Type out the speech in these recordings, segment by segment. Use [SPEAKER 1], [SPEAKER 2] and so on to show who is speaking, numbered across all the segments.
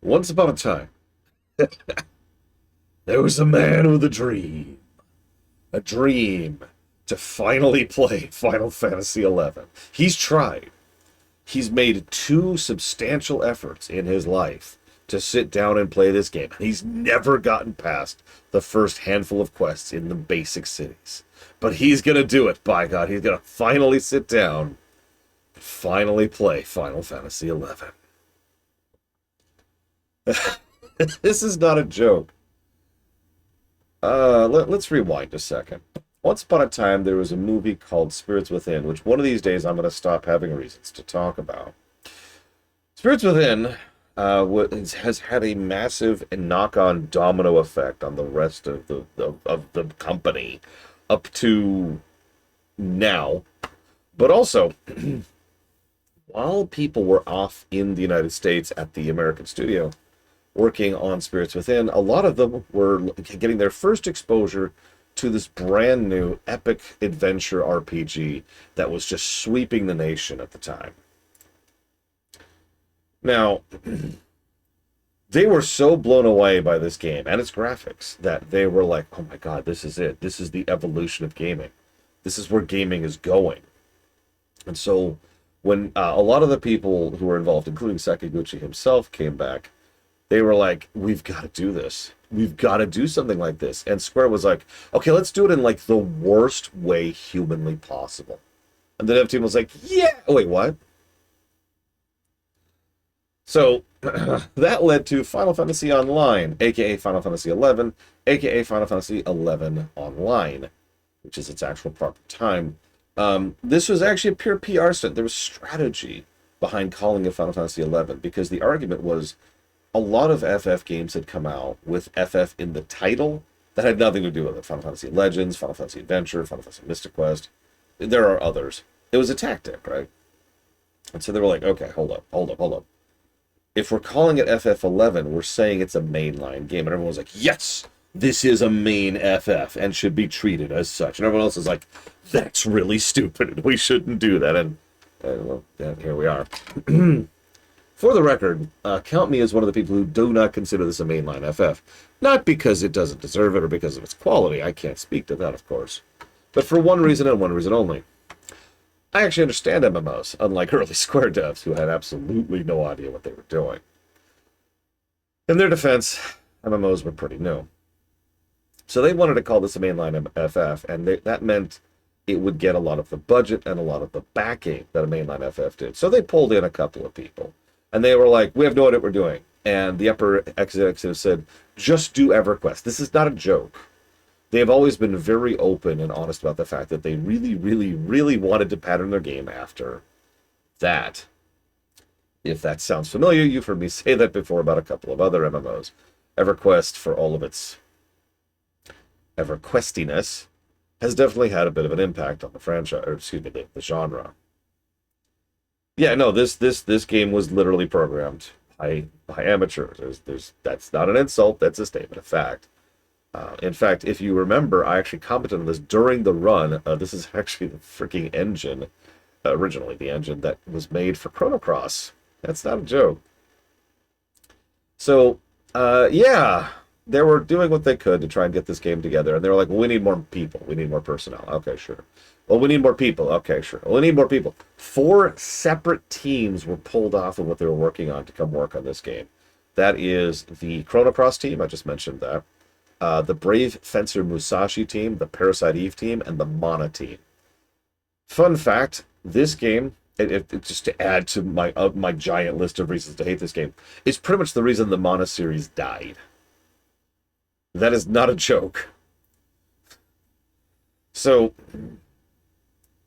[SPEAKER 1] Once upon a time, there was a man with a dream to finally play Final Fantasy XI. He's tried. He's made two substantial efforts in his life to sit down and play this game. He's never gotten past the first handful of quests in the basic cities. But he's going to do it, by God. He's going to finally sit down and finally play Final Fantasy XI. This is not a joke. Let's rewind a second. Once upon a time, there was a movie called Spirits Within, which one of these days I'm going to stop having reasons to talk about. Spirits Within has had a massive and knock-on domino effect on the rest of the company up to now. But also, while people were off in the United States at the American studio working on Spirits Within, a lot of them were getting their first exposure to this brand new epic adventure RPG that was just sweeping the nation at the time. Now, they were so blown away by this game and its graphics that they were like, oh my God, this is it. This is the evolution of gaming. This is where gaming is going. And so when a lot of the people who were involved, including Sakaguchi himself, came back, they were like, we've got to do this. We've got to do something like this. And Square was like, okay, let's do it in like the worst way humanly possible. And the dev team was like, yeah. Wait, what? So that led to Final Fantasy Online, aka Final Fantasy XI, aka Final Fantasy XI Online, which is its actual proper time. This was actually a pure PR stunt. There was strategy behind calling it Final Fantasy XI because the argument was a lot of FF games had come out with FF in the title that had nothing to do with it. Final Fantasy Legends, Final Fantasy Adventure, Final Fantasy Mystic Quest. There are others. It was a tactic, right? And so they were like, okay, hold up. If we're calling it FF11, we're saying it's a mainline game. And everyone was like, yes, this is a main FF and should be treated as such. And everyone else is like, that's really stupid. We shouldn't do that. And well, yeah, here we are. For the record, count me as one of the people who do not consider this a mainline FF. Not because it doesn't deserve it or because of its quality. I can't speak to that, of course. But for one reason and one reason only. I actually understand MMOs, unlike early Square devs who had absolutely no idea what they were doing. In their defense, MMOs were pretty new. So they wanted to call this a mainline FF, and that meant it would get a lot of the budget and a lot of the backing that a mainline FF did. So they pulled in a couple of people. And they were like, we have no idea what we're doing. And the upper executive said, just do EverQuest. This is not a joke. They have always been very open and honest about the fact that they really, really, really wanted to pattern their game after that. If that sounds familiar, you've heard me say that before about a couple of other MMOs. EverQuest, for all of its EverQuestiness, has definitely had a bit of an impact on the franchise, or excuse me, the genre. Yeah, no, this game was literally programmed by amateurs. That's not an insult. That's a statement of fact. In fact, if you remember, I actually commented on this during the run. This is actually the freaking engine, originally the engine that was made for Chrono Cross. That's not a joke. So, yeah, they were doing what they could to try and get this game together, and they were like, well, we need more people. We need more personnel. Okay, sure. Well, we need more people. Okay, sure. Well, we need more people. 4 separate teams were pulled off of what they were working on to come work on this game. That is the Chrono Cross team. I just mentioned that. The Brave Fencer Musashi team, the Parasite Eve team, and the Mana team. Fun fact, this game, just to add to my giant list of reasons to hate this game, is pretty much the reason the Mana series died. That is not a joke. So,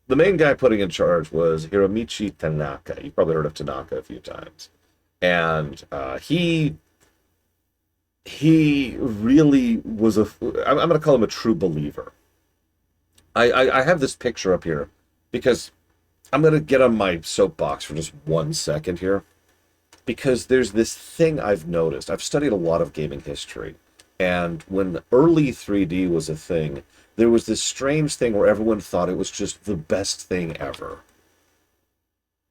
[SPEAKER 1] the main guy putting in charge was Hiromichi Tanaka. You've probably heard of Tanaka a few times. And he really was I'm going to call him a true believer. I have this picture up here because I'm going to get on my soapbox for just 1 second here. Because there's this thing I've noticed. I've studied a lot of gaming history. And when early 3D was a thing, there was this strange thing where everyone thought it was just the best thing ever.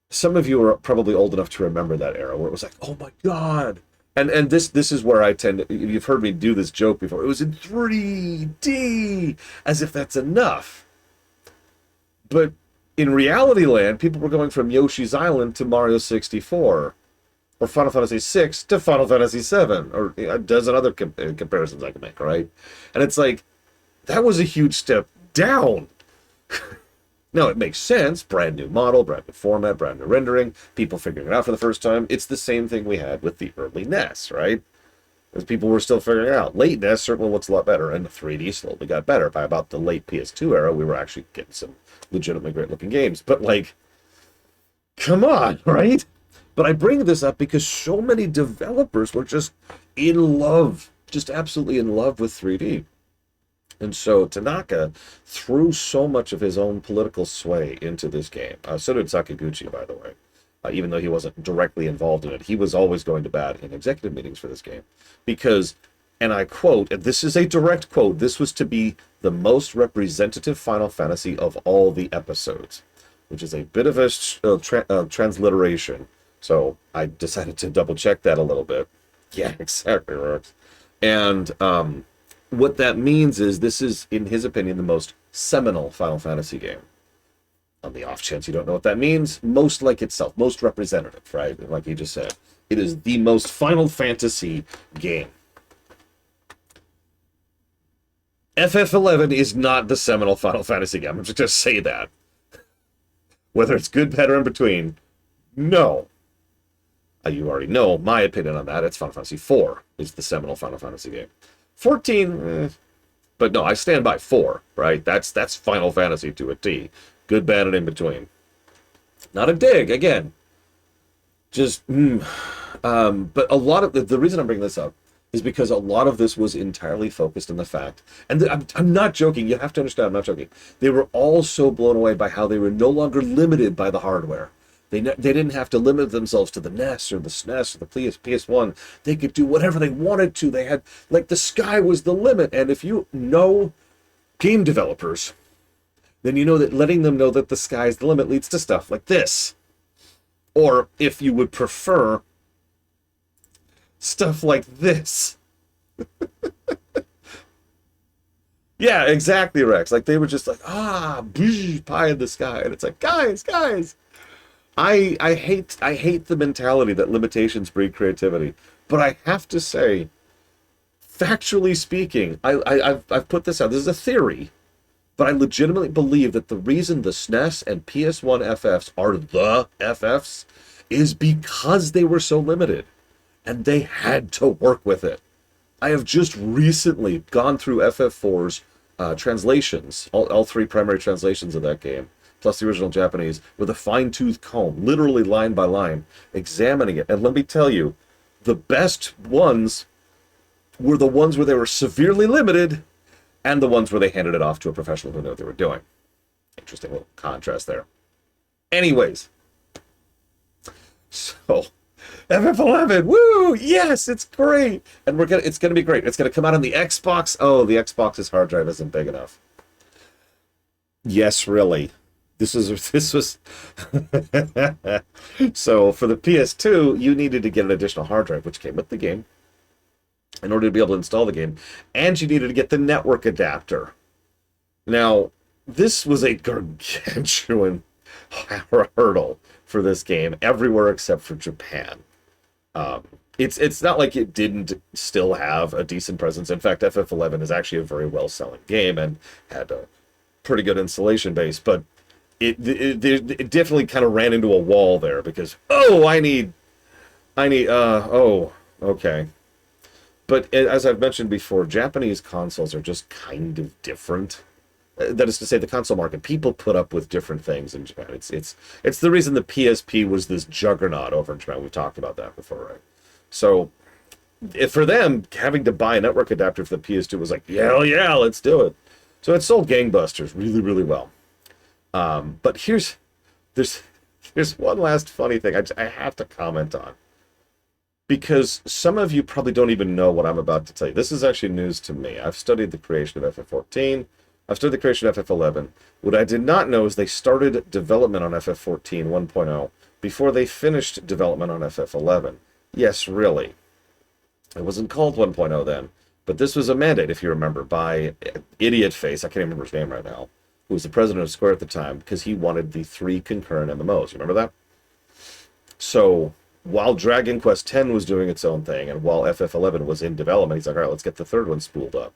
[SPEAKER 1] Some of you are probably old enough to remember that era where it was like, oh my God, And this is where I tend to, you've heard me do this joke before. It was in 3D, as if that's enough. But in reality land, people were going from Yoshi's Island to Mario 64, or Final Fantasy 6 to Final Fantasy 7, or a dozen other comparisons I can make, right? And it's like, that was a huge step down. Now, it makes sense. Brand new model, brand new format, brand new rendering, people figuring it out for the first time. It's the same thing we had with the early NES, right? As people were still figuring it out. Late NES certainly looks a lot better, and the 3D slowly got better. By about the late PS2 era, we were actually getting some legitimately great-looking games. But, like, come on, right? But I bring this up because so many developers were just in love, just absolutely in love with 3D. And so Tanaka threw so much of his own political sway into this game. So did Sakaguchi, by the way. Even though he wasn't directly involved in it, he was always going to bat in executive meetings for this game. Because, and I quote, and this is a direct quote, this was to be the most representative Final Fantasy of all the episodes, which is a bit of a transliteration. So I decided to double check that a little bit. Yeah, exactly, Rex. And what that means is this is, in his opinion, the most seminal Final Fantasy game. On the off chance you don't know what that means, most like itself, most representative, right? Like he just said. It is the most Final Fantasy game. FF11 is not the seminal Final Fantasy game. I'm just going to say that. Whether it's good, better, in between, no. You already know my opinion on that. It's Final Fantasy IV is the seminal Final Fantasy game. 14, but no, I stand by 4, right? That's Final Fantasy to a T. Good, bad, and in between. Not a dig, again. Just, but a lot of, the reason I'm bringing this up is because a lot of this was entirely focused on the fact, and I'm not joking, you have to understand, I'm not joking. They were all so blown away by how they were no longer limited by the hardware. They didn't have to limit themselves to the NES or the SNES or the PS1. They could do whatever they wanted to. They had, like, the sky was the limit. And if you know game developers, then you know that letting them know that the sky's the limit leads to stuff like this. Or, if you would prefer, stuff like this. Yeah, exactly, Rex. Like, they were just like, pie in the sky. And it's like, guys. I hate the mentality that limitations breed creativity, but I have to say, factually speaking, I've put this out. This is a theory, but I legitimately believe that the reason the SNES and PS1 FFs are the FFs is because they were so limited, and they had to work with it. I have just recently gone through FF4's translations, all 3 primary translations of that game, plus the original Japanese, with a fine-tooth comb, literally line by line, examining it. And let me tell you, the best ones were the ones where they were severely limited, and the ones where they handed it off to a professional who knew what they were doing. Interesting little contrast there. Anyways, so FF11, woo! Yes, it's great, and it's gonna be great. It's gonna come out on the Xbox. Oh, the Xbox's hard drive isn't big enough. Yes, really. This was so for the PS2, you needed to get an additional hard drive, which came with the game, in order to be able to install the game, and you needed to get the network adapter. Now, this was a gargantuan hurdle for this game everywhere except for Japan. It's not like it didn't still have a decent presence. In fact, FF11 is actually a very well-selling game and had a pretty good installation base, but it definitely kind of ran into a wall there because, okay. But as I've mentioned before, Japanese consoles are just kind of different. That is to say, the console market, people put up with different things in Japan. It's the reason the PSP was this juggernaut over in Japan. We've talked about that before, right? So, for them, having to buy a network adapter for the PS2 was like, hell yeah, let's do it. So it sold gangbusters really, really well. But there's one last funny thing I have to comment on. Because some of you probably don't even know what I'm about to tell you. This is actually news to me. I've studied the creation of FF14. I've studied the creation of FF11. What I did not know is they started development on FF14 1.0 before they finished development on FF11. Yes, really. It wasn't called 1.0 then, but this was a mandate, if you remember, by Idiot Face. I can't remember his name right now. Who was the president of Square at the time, because he wanted the 3 concurrent MMOs. You remember that? So while Dragon Quest X was doing its own thing, and while FF11 was in development, he's like, all right, let's get the third one spooled up.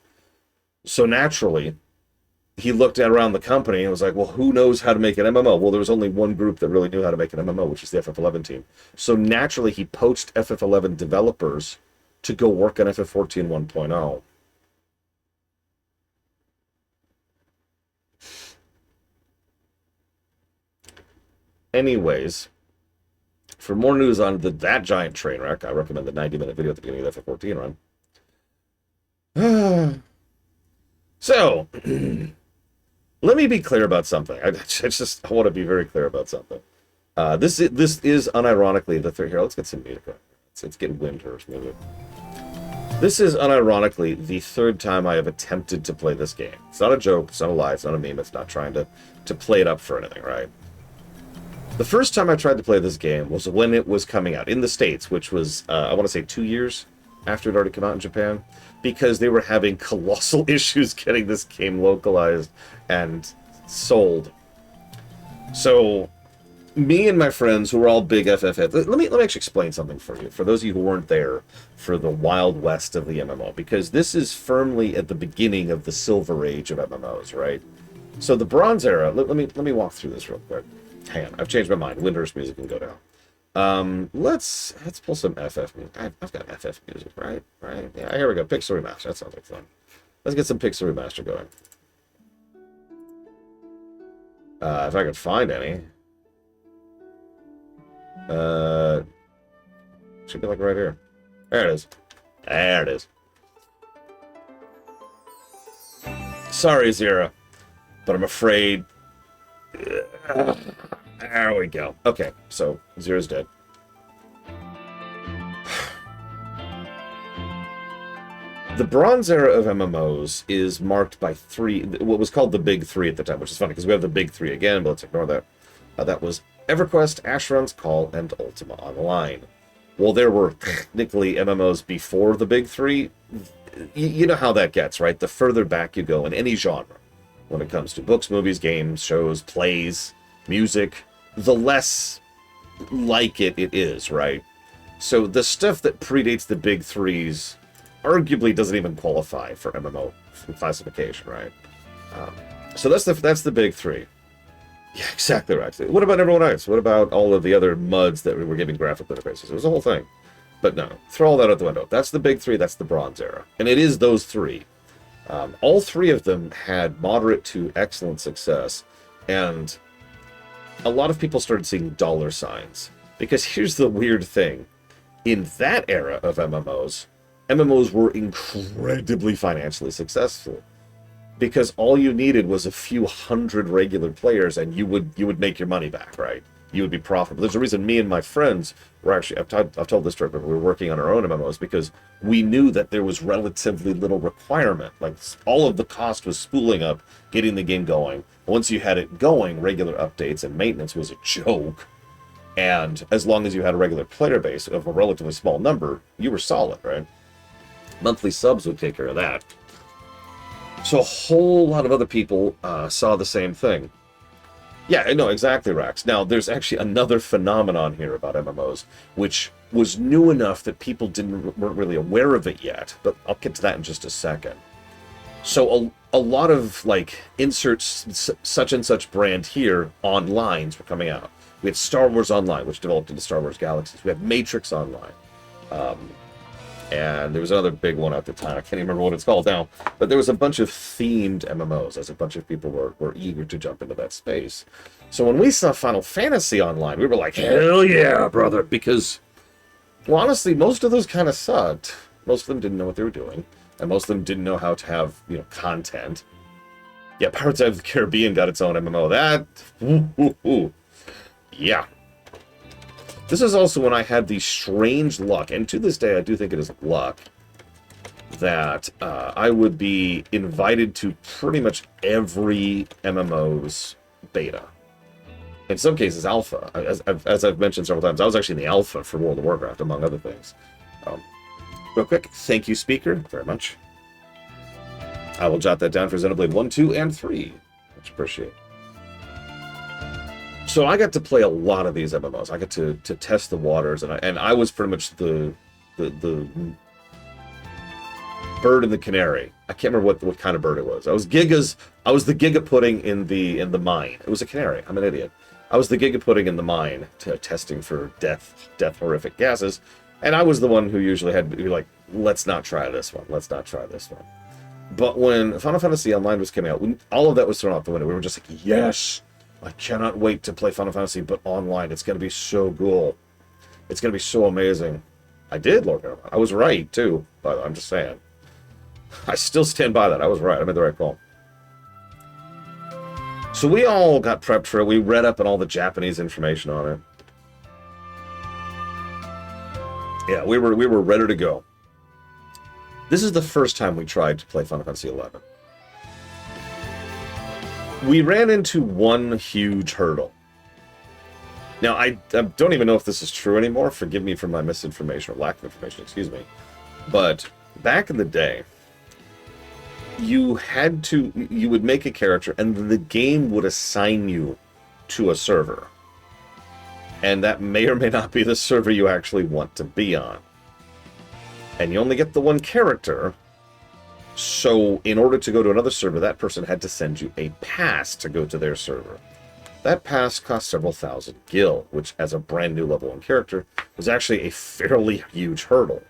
[SPEAKER 1] So naturally, he looked at around the company and was like, well, who knows how to make an MMO? Well, there was only one group that really knew how to make an MMO, which is the FF11 team. So naturally, he poached FF11 developers to go work on FF14 1.0. Anyways, for more news on that giant train wreck, I recommend the 90-minute video at the beginning of the FF14 run. So, let me be clear about something. I want to be very clear about something. This is unironically the third. Here, let's get some music. Let's get Windhurst music. This is unironically the third time I have attempted to play this game. It's not a joke. It's not a lie. It's not a meme. It's not trying to play it up for anything, right? The first time I tried to play this game was when it was coming out in the States, which was, I want to say 2 years after it already come out in Japan, because they were having colossal issues getting this game localized and sold. So, me and my friends, who were all big FF heads, let me actually explain something for you, for those of you who weren't there for the Wild West of the MMO, because this is firmly at the beginning of the Silver Age of MMOs, right? So the Bronze Era, let me walk through this real quick. Hang on, I've changed my mind. Windhurst music can go down. Let's pull some FF music. I've got FF music, right? Right? Yeah, here we go. Pixel Remaster. That sounds like fun. Let's get some Pixel Remaster going. If I could find any. Should be like right here. There it is. There it is. Sorry, Zero, but I'm afraid. There we go. Okay, so Zero's dead. The Bronze Era of MMOs is marked by what was called the Big Three at the time, which is funny because we have the Big Three again, but let's ignore that. That was EverQuest, Asheron's Call, and Ultima Online. Well, there were technically MMOs before the Big Three. You know how that gets, right? The further back you go in any genre, when it comes to books, movies, games, shows, plays, music, the less like it is, right? So the stuff that predates the Big Threes arguably doesn't even qualify for MMO classification, right? So that's the Big Three. Yeah, exactly right. What about everyone else? What about all of the other muds that we were giving graphic interfaces? It was a whole thing. But no, throw all that out the window. That's the Big Three, that's the Bronze Era. And it is those three. All three of them had moderate to excellent success, and a lot of people started seeing dollar signs. Because here's the weird thing. In that era of MMOs were incredibly financially successful. Because all you needed was a few hundred regular players, and you would make your money back, right? You would be profitable. There's a reason me and my friends were actually, I've told this story, but we were working on our own MMOs because we knew that there was relatively little requirement. Like, all of the cost was spooling up, getting the game going. Once you had it going, regular updates and maintenance was a joke. And as long as you had a regular player base of a relatively small number, you were solid, right? Monthly subs would take care of that. So a whole lot of other people saw the same thing. Yeah, no, exactly, Rax. Now, there's actually another phenomenon here about MMOs, which was new enough that people weren't really aware of it yet, but I'll get to that in just a second. So a lot of, like, inserts such and such brand here onlines were coming out. We had Star Wars Online, which developed into Star Wars Galaxies. We had Matrix Online. And there was another big one at the time. I can't even remember what it's called now. But there was a bunch of themed MMOs, as a bunch of people were eager to jump into that space. So when we saw Final Fantasy Online, we were like, hell yeah, brother! Because, well, honestly, most of those kind of sucked. Most of them didn't know what they were doing. And most of them didn't know how to have, content. Yeah, Pirates of the Caribbean got its own MMO. Yeah. This is also when I had the strange luck, and to this day I do think it is luck, that I would be invited to pretty much every MMO's beta. In some cases, alpha. As I've mentioned several times, I was actually in the alpha for World of Warcraft, among other things. real quick. Thank you, speaker, very much. I will jot that down for Xenoblade 1, 2, and 3. Much appreciated. So I got to play a lot of these MMOs. I got to test the waters, and I was pretty much the bird and the canary. I can't remember what kind of bird it was. I was the Giga pudding in the mine. It was a canary. I'm an idiot. I was the Giga pudding in the mine, testing for death horrific gases, and I was the one who usually had to be like, let's not try this one. Let's not try this one. But when Final Fantasy Online was coming out, when all of that was thrown out the window, we were just like, yes, I cannot wait to play Final Fantasy, but online. It's going to be so cool. It's going to be so amazing. I did, Lord Paramount. I was right, too, but I'm just saying. I still stand by that. I was right. I made the right call. So we all got prepped for it. We read up on all the Japanese information on it. Yeah, we were ready to go. This is the first time we tried to play Final Fantasy XI. We ran into one huge hurdle. Now, I don't even know if this is true anymore. Forgive me for my misinformation, or lack of information, excuse me. But back in the day, you would make a character, and the game would assign you to a server. And that may or may not be the server you actually want to be on. And you only get the one character, so in order to go to another server, that person had to send you a pass to go to their server. That pass cost several thousand gil, which as a brand new level 1 character was actually a fairly huge hurdle.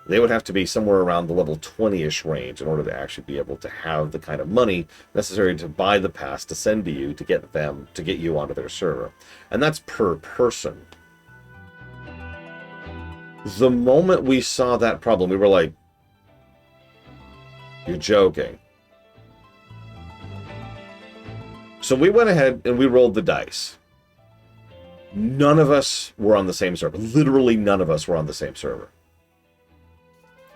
[SPEAKER 1] They would have to be somewhere around the level 20-ish range in order to actually be able to have the kind of money necessary to buy the pass to send to you to get you onto their server. And that's per person. The moment we saw that problem, we were like, you're joking. So we went ahead and we rolled the dice. None of us were on the same server. Literally none of us were on the same server.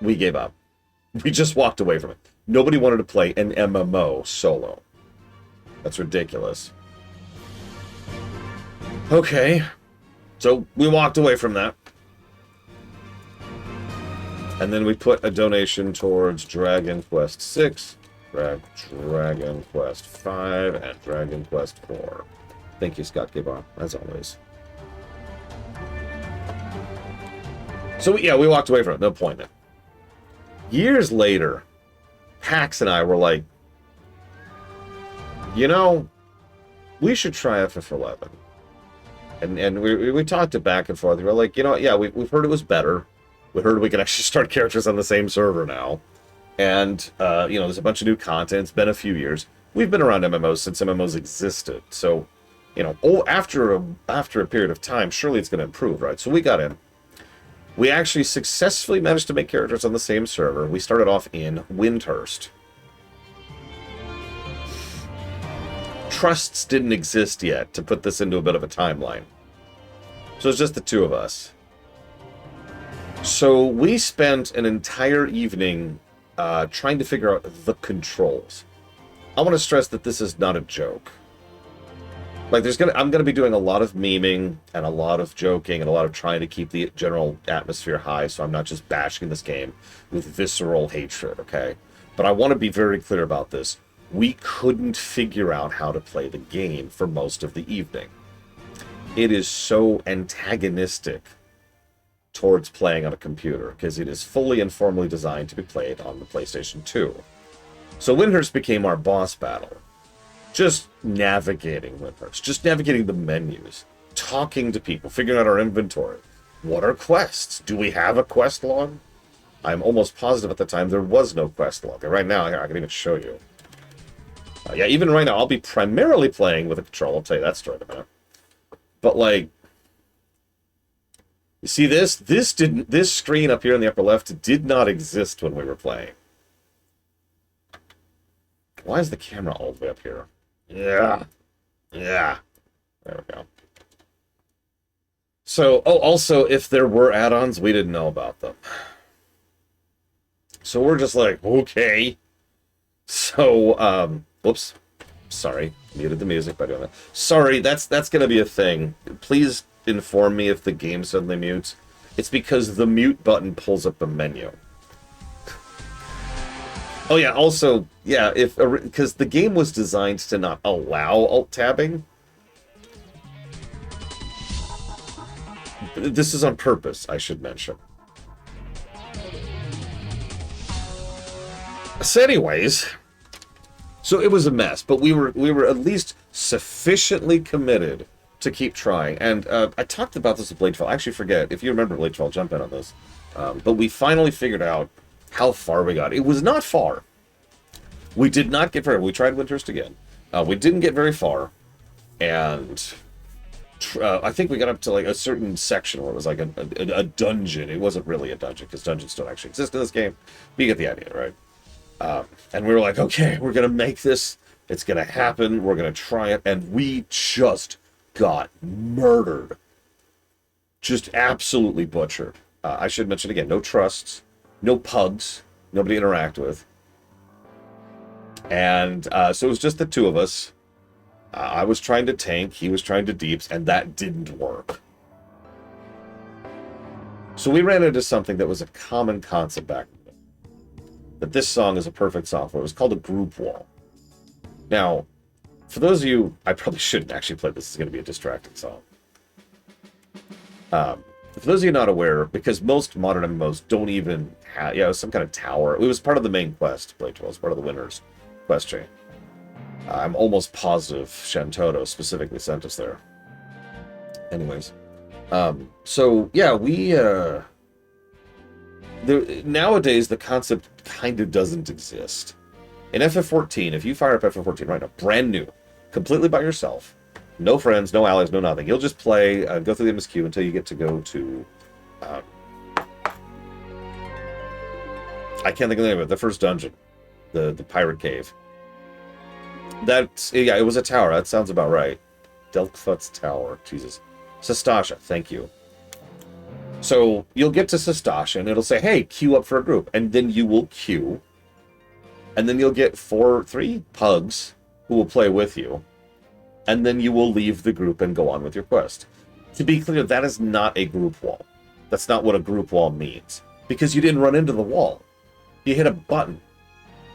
[SPEAKER 1] We gave up. We just walked away from it. Nobody wanted to play an MMO solo. That's ridiculous. Okay. So we walked away from that. And then we put a donation towards Dragon Quest VI, Dragon Quest V, and Dragon Quest IV. Thank you, Scott Gabon, as always. So, yeah, we walked away from it. No point in it. Years later, Pax and I were like, you know, we should try FF11. And we talked it back and forth. We were like, you know, yeah, we've heard it was better. We heard we could actually start characters on the same server now. And, you know, there's a bunch of new content. It's been a few years. We've been around MMOs since MMOs existed. So, you know, after a period of time, surely it's going to improve, right? So we got in. We actually successfully managed to make characters on the same server. We started off in Windhurst. Trusts didn't exist yet to put this into a bit of a timeline. So it's just the two of us. So we spent an entire evening trying to figure out the controls. I want to stress that this is not a joke. Like, I'm gonna be doing a lot of memeing and a lot of joking and a lot of trying to keep the general atmosphere high, so I'm not just bashing this game with visceral hatred, okay? But I want to be very clear about this. We couldn't figure out how to play the game for most of the evening. It is so antagonistic towards playing on a computer, because it is fully and formally designed to be played on the PlayStation 2. So Windhurst became our boss battle. Just navigating Windhurst, just navigating the menus, talking to people, figuring out our inventory. What are quests? Do we have a quest log? I'm almost positive at the time there was no quest log. And right now, I can even show you. Yeah, even right now, I'll be primarily playing with a control. I'll tell you that story in a minute. But, like, you see this? This screen up here in the upper left did not exist when we were playing. Why is the camera all the way up here? Yeah. There we go. So, oh, also, if there were add-ons, we didn't know about them. So we're just like, okay. So, whoops. Sorry. Muted the music by doing that. Sorry, that's going to be a thing. Please inform me if the game suddenly mutes. It's because the mute button pulls up a menu. Oh yeah, also, yeah, if because the game was designed to not allow alt tabbing. This is on purpose, I should mention. So anyways, so it was a mess, but we were at least sufficiently committed to keep trying. And I talked about this with Bladefell. I actually forget. If you remember Bladefell, jump in on this. But we finally figured out how far we got. It was not far. We did not get very. We tried Winterst again. We didn't get very far, and I think we got up to like a certain section where it was like a dungeon. It wasn't really a dungeon because dungeons don't actually exist in this game. But you get the idea, right? And we were like, okay, we're gonna make this. It's gonna happen. We're gonna try it, and we just got murdered. Just absolutely butchered. I should mention again, no trusts, no pugs, nobody to interact with. And so it was just the two of us. I was trying to tank, he was trying to deeps, and that didn't work. So we ran into something that was a common concept back then. That this song is a perfect song for. It was called a group wall. Now, for those of you, I probably shouldn't actually play this. It's going to be a distracting song. For those of you not aware, because most modern MMOs don't even have, it was some kind of tower. It was part of the main quest. Blade was part of the winner's quest chain. I'm almost positive Shantoto specifically sent us there. Anyways, so yeah, nowadays the concept kind of doesn't exist. In FF14, if you fire up FF14 right now, brand new, completely by yourself, no friends, no allies, no nothing. You'll just play, go through the MSQ until you get to go to, I can't think of the name of it, the first dungeon, the pirate cave. That's, yeah, it was a tower. That sounds about right. Delkfut's Tower. Jesus. Sastasha, thank you. So you'll get to Sastasha, and it'll say, hey, queue up for a group. And then you will queue. And then you'll get 3 pugs who will play with you. And then you will leave the group and go on with your quest. To be clear, that is not a group wall. That's not what a group wall means. Because you didn't run into the wall. You hit a button.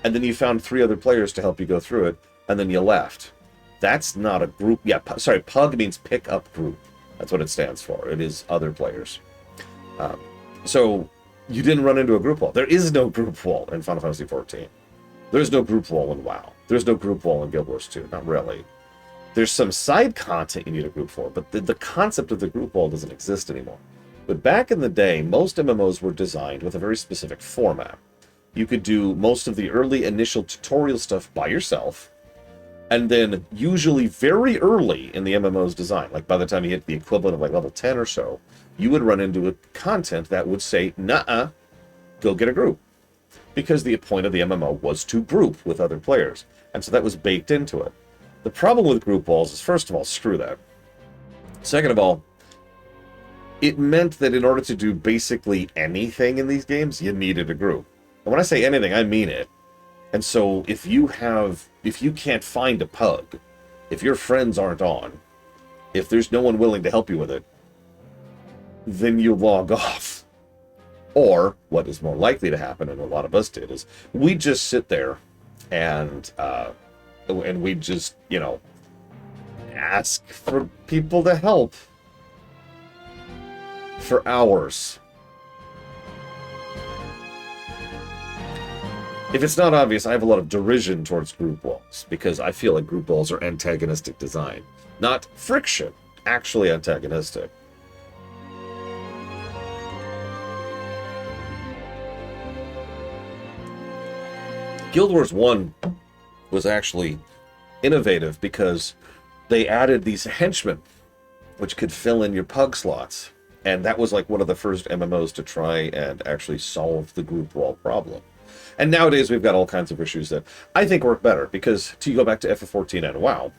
[SPEAKER 1] And then you found 3 other players to help you go through it. And then you left. That's not a group. Yeah, sorry, PUG means pick up group. That's what it stands for. It is other players. So you didn't run into a group wall. There is no group wall in Final Fantasy XIV. There's no group wall in WoW. There's no group wall in Guild Wars 2. Not really. There's some side content you need a group for, but the concept of the group wall doesn't exist anymore. But back in the day, most MMOs were designed with a very specific format. You could do most of the early initial tutorial stuff by yourself, and then usually very early in the MMO's design, like by the time you hit the equivalent of like level 10 or so, you would run into a content that would say, nuh-uh, go get a group. Because the point of the MMO was to group with other players. And so that was baked into it. The problem with group walls is, first of all, screw that. Second of all, it meant that in order to do basically anything in these games, you needed a group. And when I say anything, I mean it. And so if you can't find a pug, if your friends aren't on, if there's no one willing to help you with it, then you log off. Or, what is more likely to happen, and a lot of us did, is we just sit there and we just, ask for people to help for hours. If it's not obvious, I have a lot of derision towards group walls, because I feel like group walls are antagonistic design. Not friction, actually antagonistic. Guild Wars 1 was actually innovative because they added these henchmen, which could fill in your pug slots. And that was like one of the first MMOs to try and actually solve the group wall problem. And nowadays we've got all kinds of issues that I think work better, because to go back to FF14 and WoW,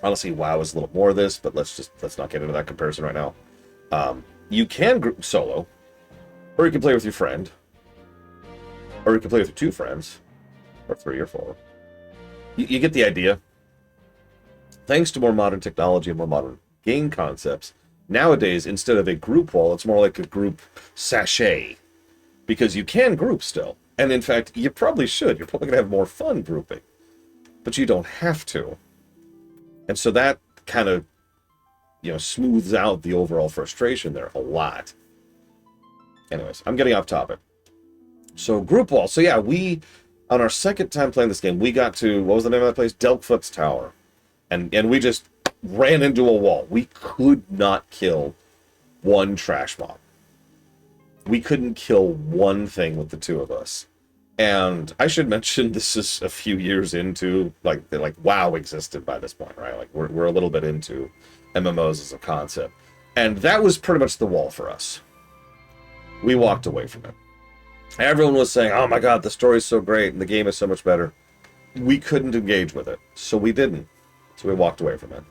[SPEAKER 1] honestly, WoW is a little more of this, but let's not get into that comparison right now. You can group solo, or you can play with your friend, or you can play with your 2 friends, or 3 or 4. You get the idea. Thanks to more modern technology and more modern game concepts, nowadays, instead of a group wall, it's more like a group sachet. Because you can group still. And in fact, you probably should. You're probably going to have more fun grouping. But you don't have to. And so that kind of, smooths out the overall frustration there a lot. Anyways, I'm getting off topic. So group wall. So yeah, on our second time playing this game, we got to, what was the name of that place? Delkfoot's Tower. And we just ran into a wall. We could not kill one trash mob. We couldn't kill one thing with the two of us. And I should mention, this is a few years into, like WoW existed by this point, right? Like, we're a little bit into MMOs as a concept. And that was pretty much the wall for us. We walked away from it. Everyone was saying, oh my god, the story's so great and the game is so much better. We couldn't engage with it, so we didn't. So we walked away from it.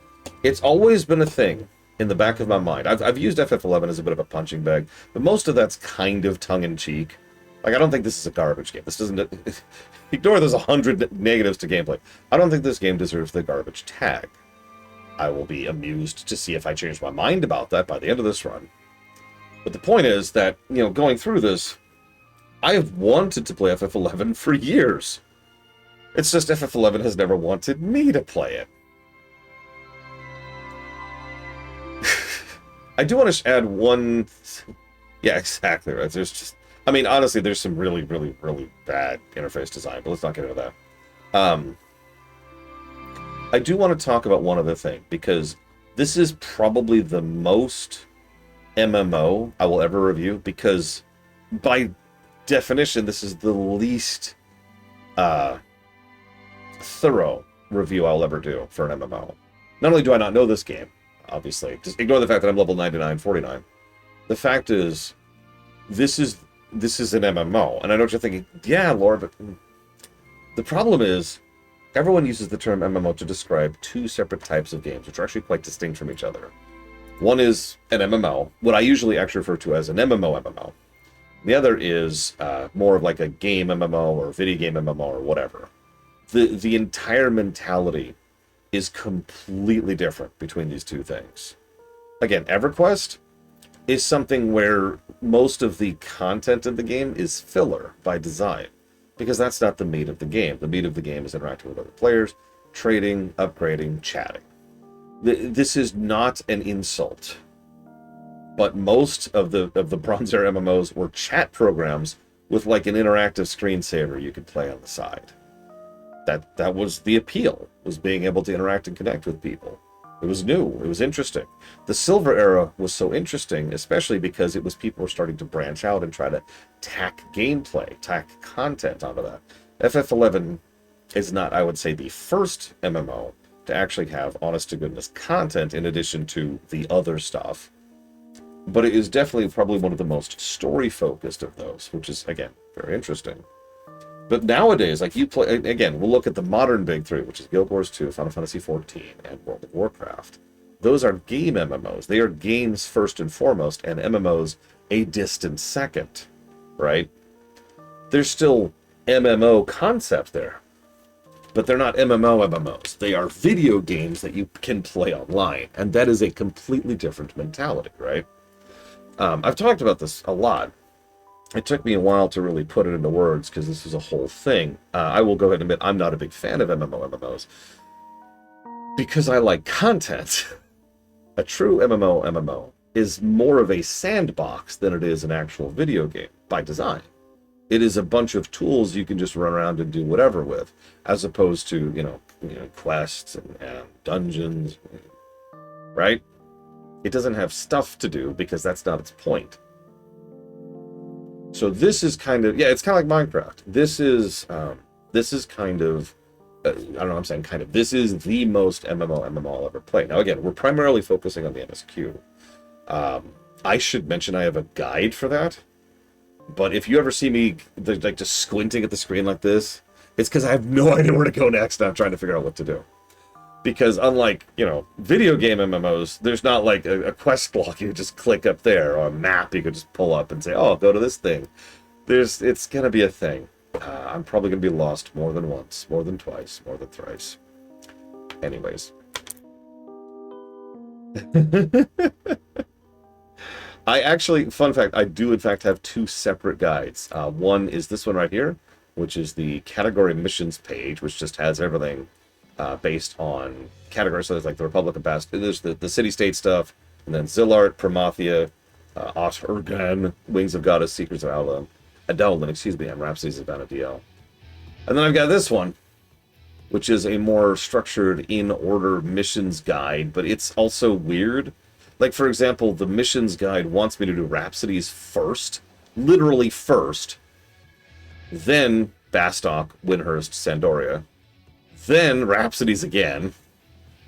[SPEAKER 1] It's always been a thing in the back of my mind. I've used FF11 as a bit of a punching bag, but most of that's kind of tongue-in-cheek. Like, I don't think this is a garbage game. This doesn't... Ignore there's 100 negatives to gameplay. I don't think this game deserves the garbage tag. I will be amused to see if I change my mind about that by the end of this run. But the point is that, going through this, I have wanted to play FF11 for years. It's just FF11 has never wanted me to play it. I do want to add one... Yeah, exactly right. There's just... I mean, honestly, there's some really, really, really bad interface design, but let's not get into that. I do want to talk about one other thing, because this is probably the most MMO I will ever review, because by definition, this is the least thorough review I'll ever do for an MMO. Not only do I not know this game, obviously, just ignore the fact that I'm level 9949. The fact is, this is an MMO, and I know what you're thinking, yeah, Lord, but the problem is, everyone uses the term MMO to describe two separate types of games, which are actually quite distinct from each other. One is an MMO, what I usually actually refer to as an MMO. The other is more of like a game MMO or video game MMO or whatever. The entire mentality is completely different between these two things. Again, EverQuest is something where most of the content in the game is filler by design, because that's not the meat of the game. The meat of the game is interacting with other players, trading, upgrading, chatting. This is not an insult, but most of the Bronze Era MMOs were chat programs with like an interactive screensaver you could play on the side. That was the appeal, was being able to interact and connect with people. It was new. It was interesting. The Silver Era was so interesting, especially because it was people were starting to branch out and try to tack gameplay, tack content onto that. FF11 is not, I would say, the first MMO to actually have honest-to-goodness content in addition to the other stuff. But it is definitely probably one of the most story-focused of those, which is, again, very interesting. But nowadays, like you play, again, we'll look at the modern big three, which is Guild Wars 2, Final Fantasy XIV, and World of Warcraft. Those are game MMOs. They are games first and foremost, and MMOs a distant second, right? There's still MMO concept there, but they're not MMOs. They are video games that you can play online, and that is a completely different mentality, right? I've talked about this a lot. It took me a while to really put it into words because this is a whole thing. I will go ahead and admit I'm not a big fan of MMOs because I like content. A true MMO is more of a sandbox than it is an actual video game by design. It is a bunch of tools you can just run around and do whatever with, as opposed to quests and dungeons, right? It doesn't have stuff to do because that's not its point. So this is kind of, it's kind of like Minecraft. This is kind of, I don't know, I'm saying kind of, this is the most MMO I'll ever play. Now again, we're primarily focusing on the MSQ. I should mention I have a guide for that, but if you ever see me like just squinting at the screen like this, it's because I have no idea where to go next and I'm trying to figure out what to do. Because unlike, video game MMOs, there's not like a quest block you just click up there, or a map you could just pull up and say, oh, go to this thing. It's going to be a thing. I'm probably going to be lost more than once, more than twice, more than thrice. Anyways. I actually, fun fact, I do in fact have two separate guides. One is this one right here, which is the category missions page, which just has everything based on categories. So there's like the Republic of Bast, there's the city-state stuff, and then Zillart, Promathia, Oturgan, Wings of Goddess, Secrets of Adalin, excuse me, and Rhapsodies of Vana'diel. And then I've got this one, which is a more structured in-order missions guide, but it's also weird. Like, for example, the missions guide wants me to do Rhapsodies first, literally first, then Bastok, Windhurst, Sandoria, then Rhapsodies again,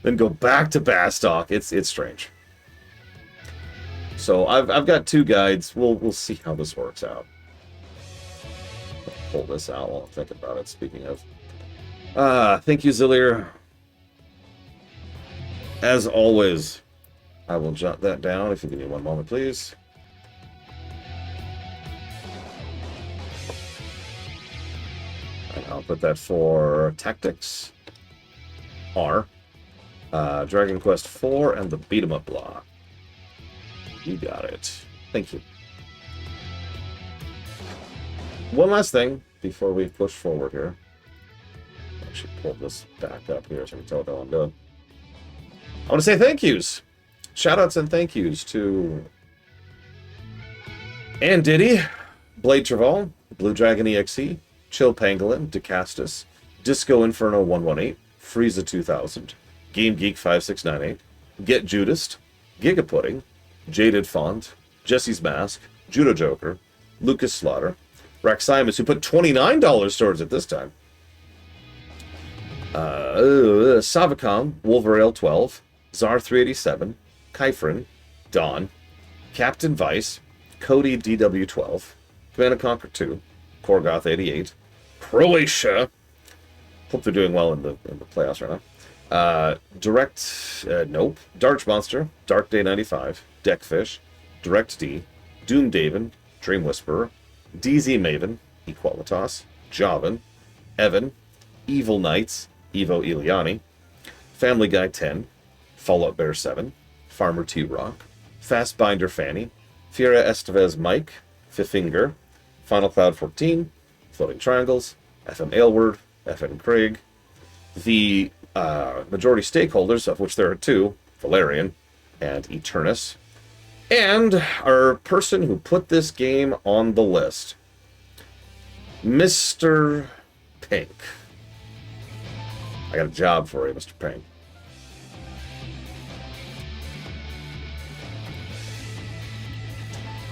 [SPEAKER 1] then go back to Bastok. It's strange. So I've got two guides. We'll see how this works out. I'll pull this out while I'm thinking about it. Speaking of, thank you, Zillier. As always, I will jot that down if you give me one moment, please. And I'll put that for Tactics, R, Dragon Quest IV, and the Beat 'em Up block. You got it. Thank you. One last thing before we push forward here. I should pull this back up here so I can tell what the hell I'm doing. I want to say thank yous. Shoutouts and thank yous to Ann Diddy, Blade Traval, Blue Dragon EXE, Chill Pangolin, DeCastus, Disco Inferno 118, Frieza 2000, Game Geek 5698, Get Judist, Giga Pudding, Jaded Font, Jesse's Mask, Judo Joker, Lucas Slaughter, Raximus, who put $29 towards it this time, Savicom, Wolverale 12, Zar 387, Kyphrin, Dawn, Captain Vice, Cody DW12, Command & Conquer 2, Korgoth 88, Croatia. Hope they're doing well in the playoffs right now. Nope. Darch Monster, Dark Day 95, Deckfish, Direct D, Doom Daven, Dream Whisperer, DZ Maven, Equalitas, Javan, Evan, Evil Knights, Evo Iliani, Family Guy 10, Fallout Bear 7, Farmer T Rock, Fastbinder Fanny, Fiera Estevez Mike, Fifinger, Final Cloud 14, Floating Triangles, FM Aylward, FN Craig, the majority stakeholders, of which there are two, Valerian and Eternus, and our person who put this game on the list, Mr. Pink. I got a job for you, Mr. Pink.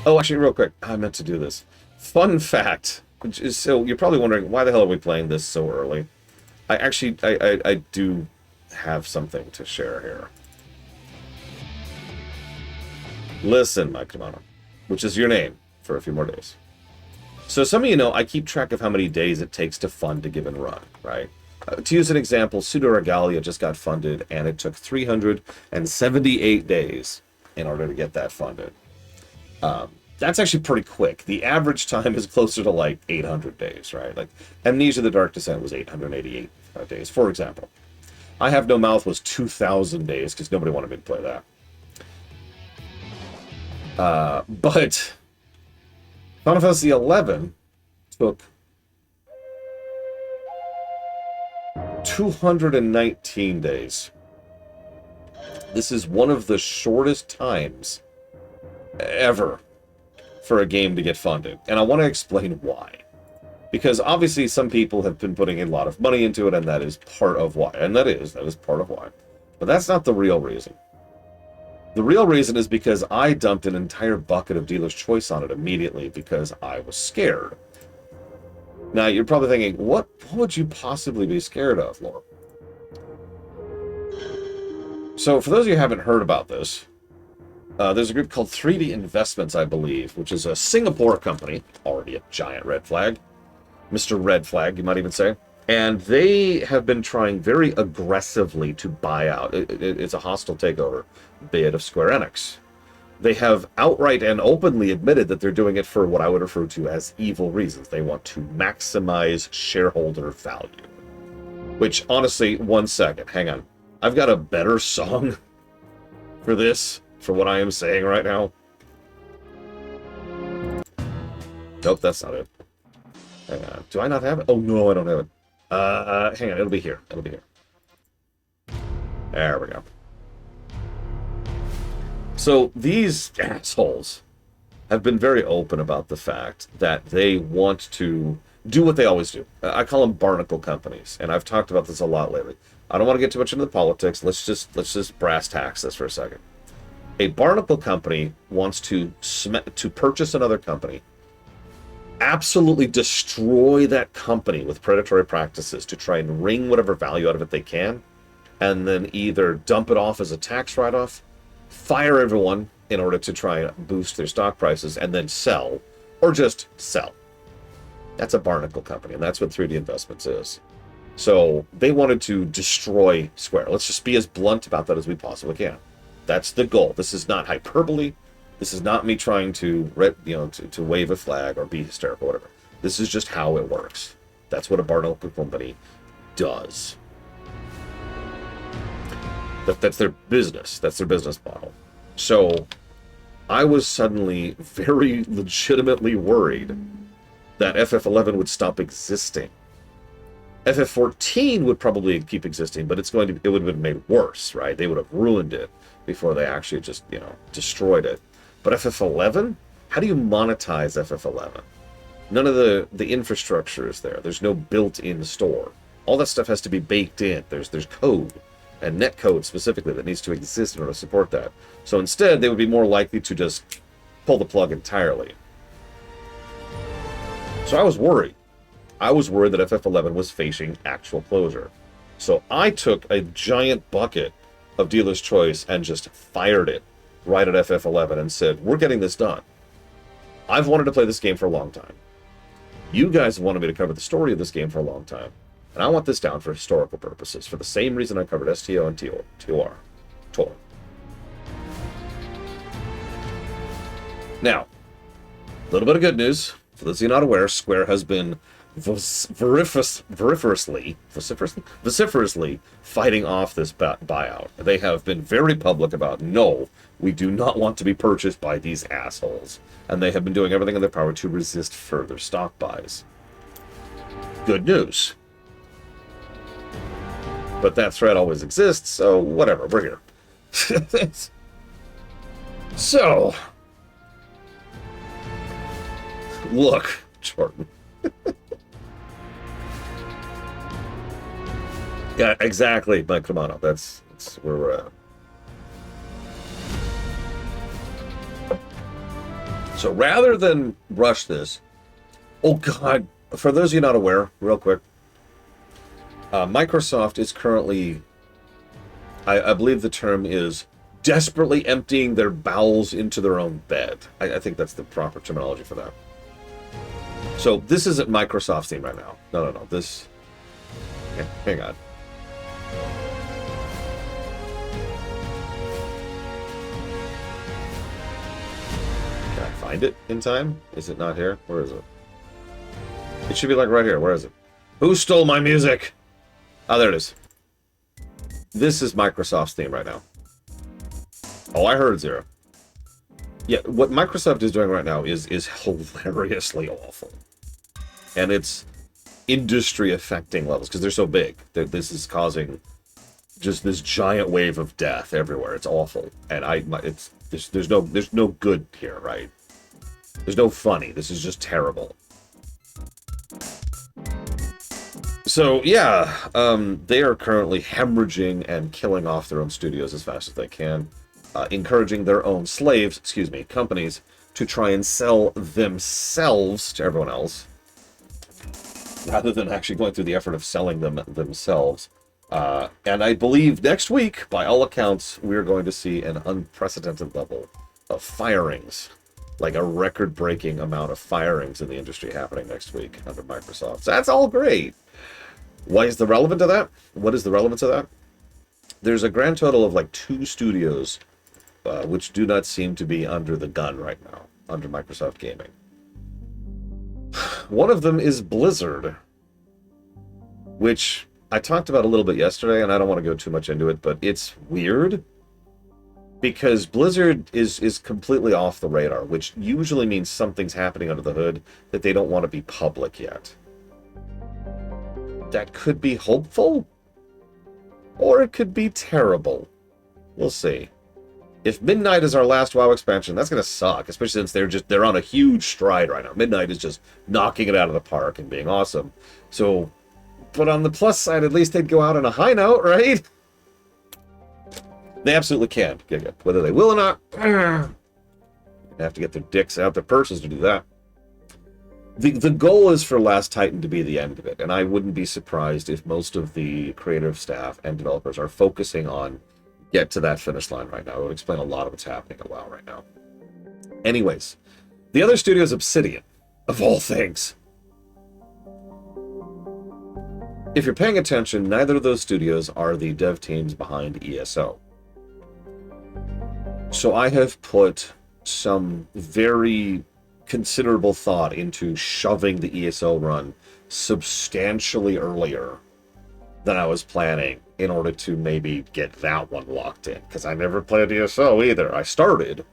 [SPEAKER 1] Oh, actually, real quick, I meant to do this. Fun fact, which is, so you're probably wondering, why the hell are we playing this so early? I do have something to share here. Listen, Mike Kamano, which is your name for a few more days. So some of you know I keep track of how many days it takes to fund a given run, right? To use an example, Pseudo Regalia just got funded, and it took 378 days in order to get that funded. That's actually pretty quick. The average time is closer to like 800 days, right? Like Amnesia the Dark Descent was 888 days, for example. I Have No Mouth was 2,000 days because nobody wanted me to play that. But Final Fantasy XI took 219 days. This is one of the shortest times ever for a game to get funded. And I want to explain why. Because obviously some people have been putting a lot of money into it, and that is part of why. And that is part of why. But that's not the real reason. The real reason is because I dumped an entire bucket of Dealer's Choice on it immediately because I was scared. Now, you're probably thinking, what would you possibly be scared of, Laura? So, for those of you who haven't heard about this, there's a group called 3D Investments, I believe, which is a Singapore company, already a giant red flag. Mr. Red Flag, you might even say. And they have been trying very aggressively to buy out. It's a hostile takeover bid of Square Enix. They have outright and openly admitted that they're doing it for what I would refer to as evil reasons. They want to maximize shareholder value. Which, honestly, one second, hang on. I've got a better song for this, for what I am saying right now. Nope, that's not it. Hang on. Do I not have it? Oh, no, I don't have it. Hang on. It'll be here. It'll be here. There we go. So these assholes have been very open about the fact that they want to do what they always do. I call them barnacle companies, and I've talked about this a lot lately. I don't want to get too much into the politics. Let's just brass tacks this for a second. A barnacle company wants to purchase another company, absolutely destroy that company with predatory practices to try and wring whatever value out of it they can, and then either dump it off as a tax write-off, fire everyone in order to try and boost their stock prices, and then sell, or just sell. That's a barnacle company, and that's what 3D Investments is. So they wanted to destroy Square. Let's just be as blunt about that as we possibly can. That's the goal. This is not hyperbole. This is not me trying to wave a flag or be hysterical, whatever. This is just how it works. That's what a barnacle company does. That's their business. That's their business model. So I was suddenly very legitimately worried that FF11 would stop existing. FF14 would probably keep existing, but it would have been made worse, right? They would have ruined it before they actually just, destroyed it. But FF11? How do you monetize FF11? None of the infrastructure is there. There's no built-in store. All that stuff has to be baked in. There's code, and netcode specifically, that needs to exist in order to support that. So instead, they would be more likely to just pull the plug entirely. So I was worried. I was worried that FF11 was facing actual closure. So I took a giant bucket of Dealer's Choice and just fired it right at FF11 and said, we're getting this done. I've wanted to play this game for a long time. You guys wanted me to cover the story of this game for a long time. And I want this down for historical purposes, for the same reason I covered STO and TOR. Now, a little bit of good news. For those of you not aware, Square has been vociferously fighting off this buyout. They have been very public about, no, we do not want to be purchased by these assholes. And they have been doing everything in their power to resist further stock buys. Good news. But that threat always exists, so whatever, we're here. So, look, Jordan. Yeah, exactly, Mike Romano. That's where we're at. So rather than rush this, oh God, for those of you not aware, real quick, Microsoft is currently, I believe the term is, desperately emptying their bowels into their own bed. I think that's the proper terminology for that. So this isn't Microsoft's theme right now. No. This, hang on. Can I find it in time? Is it not here? Where is it? It should be like right here. Where is it? Who stole my music? Oh, there it is. This is Microsoft's theme right now. Oh, I heard Zero. Yeah, what Microsoft is doing right now is hilariously awful. And it's industry-affecting levels, because they're so big. This is causing just this giant wave of death everywhere. It's awful. And there's no good here, right? There's no funny. This is just terrible. So, yeah, they are currently hemorrhaging and killing off their own studios as fast as they can, encouraging their own companies, to try and sell themselves to everyone else, rather than actually going through the effort of selling them themselves. And I believe next week, by all accounts, we're going to see an unprecedented level of firings, like a record-breaking amount of firings in the industry happening next week under Microsoft. So that's all great. Why is the relevant to that? What is the relevance of that? There's a grand total of like 2 studios which do not seem to be under the gun right now, under Microsoft Gaming. One of them is Blizzard, which I talked about a little bit yesterday, and I don't want to go too much into it, but it's weird because Blizzard is completely off the radar, which usually means something's happening under the hood that they don't want to be public yet. That could be hopeful, or it could be terrible. We'll see. If Midnight is our last WoW expansion, that's gonna suck, especially since they're on a huge stride right now. Midnight is just knocking it out of the park and being awesome. So, but on the plus side, at least they'd go out on a high note, right? They absolutely can, Giga. Whether they will or not, they have to get their dicks out their purses to do that. The goal is for Last Titan to be the end of it, and I wouldn't be surprised if most of the creative staff and developers are focusing on get to that finish line right now. It would explain a lot of what's happening at WoW right now. Anyways, the other studio is Obsidian, of all things. If you're paying attention, neither of those studios are the dev teams behind ESO. So I have put some very considerable thought into shoving the ESO run substantially earlier than I was planning in order to maybe get that one locked in. Because I never played ESO either. I started,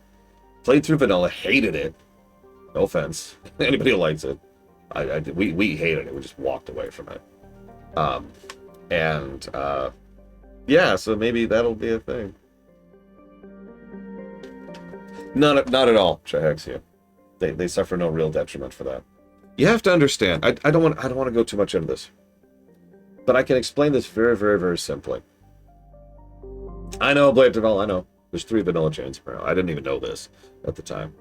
[SPEAKER 1] played through vanilla, hated it. No offense. Anybody who likes it. We hated it. We just walked away from it. Yeah, so maybe that'll be a thing. Not at all, Trihexia. They suffer no real detriment for that. You have to understand. I don't want to go too much into this, but I can explain this very, very, very simply. I know Blade Develop. I know there's 3 vanilla chains per hour. I didn't even know this at the time.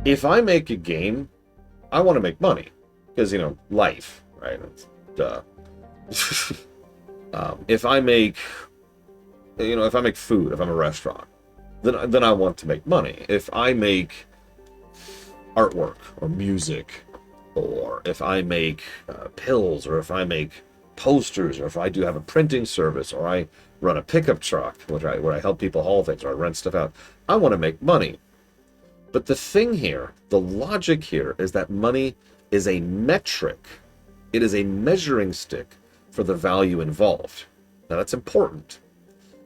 [SPEAKER 1] If I make a game, I want to make money because life, right? It's, duh. If I make food, if I'm a restaurant, then I want to make money. If I make artwork or music, or if I make pills, or if I make posters, or if I do have a printing service, or I run a pickup truck where I help people haul things, or I rent stuff out, I want to make money. But the thing here, the logic here, is that money is a metric. It is a measuring stick for the value involved. Now that's important.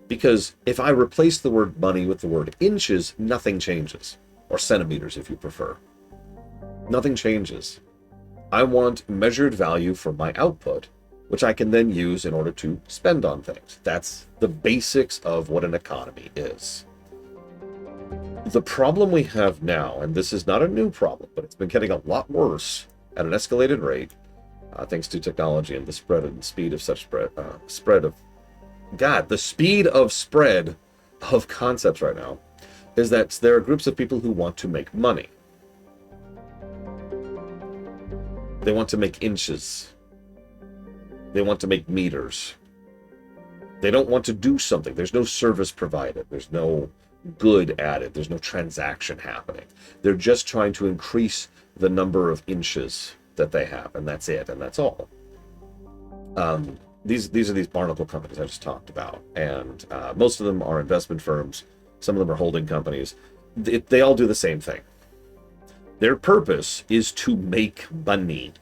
[SPEAKER 1] Because if I replace the word money with the word inches, nothing changes. Or centimeters, if you prefer. Nothing changes. I want measured value for my output, which I can then use in order to spend on things. That's the basics of what an economy is. The problem we have now, and this is not a new problem, but it's been getting a lot worse at an escalated rate, thanks to technology and the spread and speed of such the speed of spread of concepts right now, is that there are groups of people who want to make money. They want to make inches. They want to make meters. They don't want to do something. There's no service provided. There's no good added. There's no transaction happening. They're just trying to increase the number of inches that they have, and that's it, and that's all. These are these barnacle companies I just talked about, and most of them are investment firms. Some of them are holding companies. They all do the same thing. Their purpose is to make money,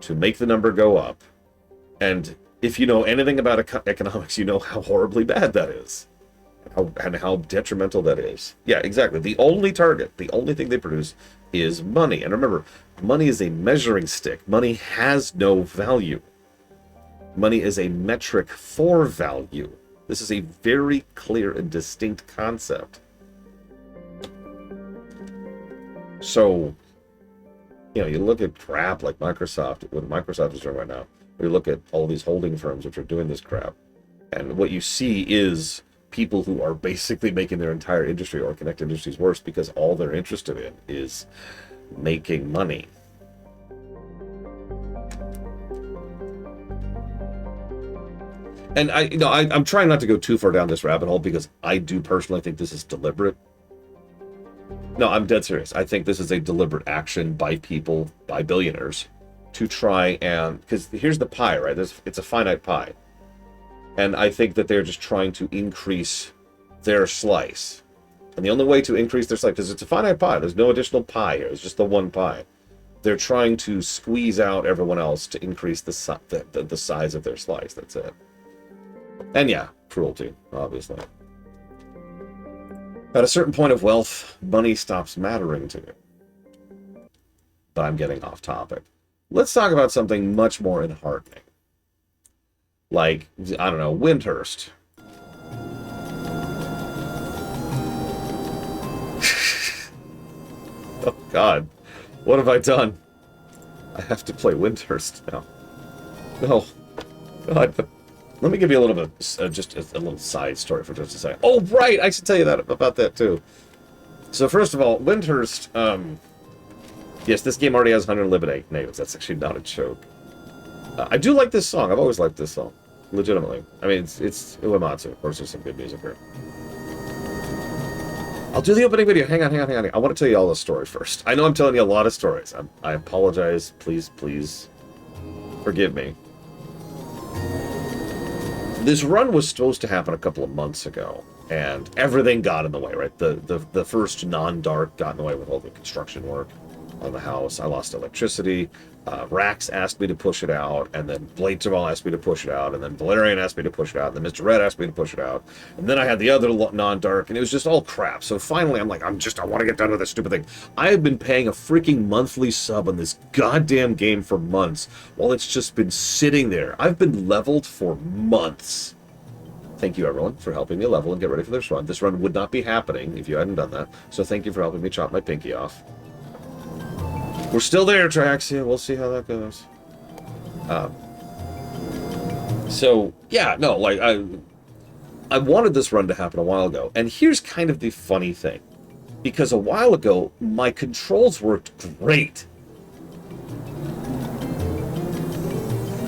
[SPEAKER 1] to make the number go up. And if you know anything about economics, you know how horribly bad that is, and how detrimental that is. Yeah, exactly. The only target, the only thing they produce is money. And remember, money is a measuring stick. Money has no value. Money is a metric for value. This is a very clear and distinct concept. So, you look at crap like Microsoft, what Microsoft is doing right now, or you look at all these holding firms which are doing this crap, and what you see is people who are basically making their entire industry or connected industries worse because all they're interested in is making money. And I'm trying not to go too far down this rabbit hole because I do personally think this is deliberate. No, I'm dead serious. I think this is a deliberate action by people, by billionaires, to try and... Because here's the pie, right? It's a finite pie. And I think that they're just trying to increase their slice. And the only way to increase their slice, because it's a finite pie, there's no additional pie here, it's just the one pie. They're trying to squeeze out everyone else to increase the size of their slice, that's it. And yeah, cruelty, obviously. At a certain point of wealth, money stops mattering to you. But I'm getting off topic. Let's talk about something much more enheartening. Like, I don't know, Windhurst. Oh, God. What have I done? I have to play Windhurst now. No. God. Let me give you a little bit, just a little side story for just a second. Oh, right! I should tell you about that, too. So, first of all, Windhurst, yes, this game already has 100 natives. That's actually not a joke. I do like this song. I've always liked this song. Legitimately. I mean, it's Uematsu. Of course, there's some good music here. I'll do the opening video. Hang on. I want to tell you all the story first. I know I'm telling you a lot of stories. I apologize. Please forgive me. This run was supposed to happen a couple of months ago, and everything got in the way, right? The first non-dark got in the way with all the construction work on the house. I lost electricity. Rax asked me to push it out, and then Blade Jamal asked me to push it out, and then Valerian asked me to push it out, and then Mr. Red asked me to push it out, and then I had the other non-dark, and it was just all crap. So finally, I'm like, I want to get done with this stupid thing. I have been paying a freaking monthly sub on this goddamn game for months, while it's just been sitting there. I've been leveled for months. Thank you, everyone, for helping me level and get ready for this run. This run would not be happening if you hadn't done that, so thank you for helping me chop my pinky off. We're still there, Traxia. We'll see how that goes. So, yeah, no, like, I wanted this run to happen a while ago. And here's kind of the funny thing. Because a while ago, my controls worked great.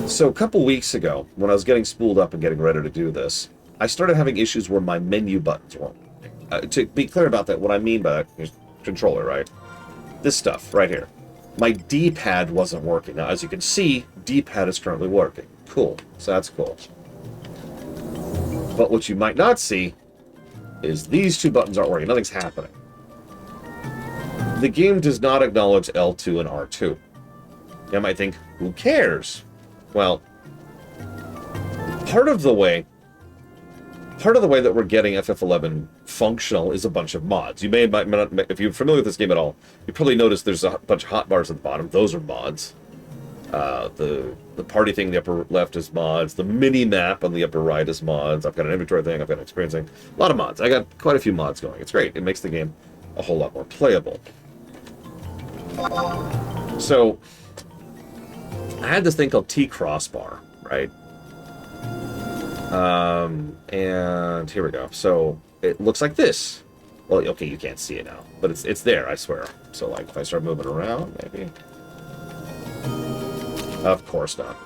[SPEAKER 1] So a couple weeks ago, when I was getting spooled up and getting ready to do this, I started having issues where my menu buttons weren't. To be clear about that, what I mean by that, controller, right? This stuff right here. My D-pad wasn't working. Now, as you can see, D-pad is currently working. Cool. So that's cool. But what you might not see is these two buttons aren't working. Nothing's happening. The game does not acknowledge L2 and R2. You might think, who cares? Well, part of the way that we're getting FF11 functional is a bunch of mods. You may not, if you're familiar with this game at all, you probably noticed there's a bunch of hotbars at the bottom. Those are mods. The party thing in the upper left is mods. The mini map on the upper right is mods. I've got an inventory thing. I've got an experience thing. A lot of mods. I got quite a few mods going. It's great. It makes the game a whole lot more playable. So, I had this thing called T-Crossbar, right? And here we go. So it looks like this. Well, okay, you can't see it now, but it's there, I swear. So, like, if I start moving around, maybe. Of course not.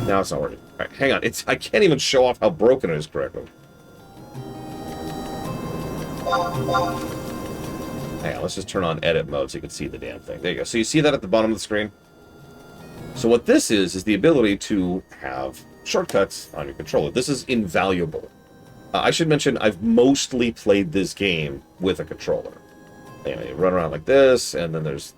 [SPEAKER 1] Now it's not working. All right, hang on. I can't even show off how broken it is correctly. Hang on, let's just turn on edit mode so you can see the damn thing. There you go. So you see that at the bottom of the screen? So what this is the ability to have shortcuts on your controller. This is invaluable. I should mention I've mostly played this game with a controller. You run around like this, and then there's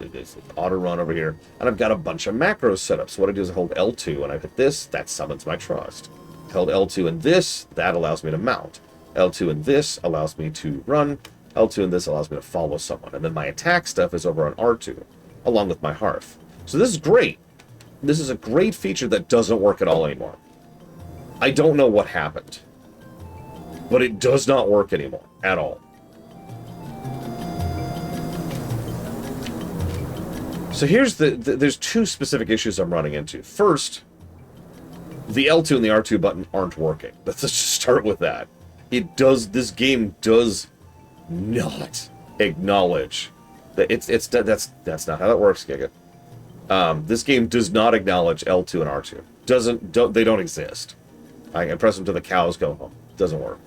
[SPEAKER 1] auto run over here, and I've got a bunch of macros set up. So what I do is I hold L2, and I hit this, that summons my trust. Held L2 and this, that allows me to mount. L2 and this allows me to run. L2 and this allows me to follow someone. And then my attack stuff is over on R2, along with my hearth. So this is great. This is a great feature that doesn't work at all anymore. I don't know what happened, but it does not work anymore at all. So here's there's two specific issues I'm running into. First, the L2 and the R2 button aren't working. Let's just start with that. This game does not acknowledge that that's not how that works, Giga. This game does not acknowledge L2 and R2. They don't exist. I can press them till the cows go home. Doesn't work.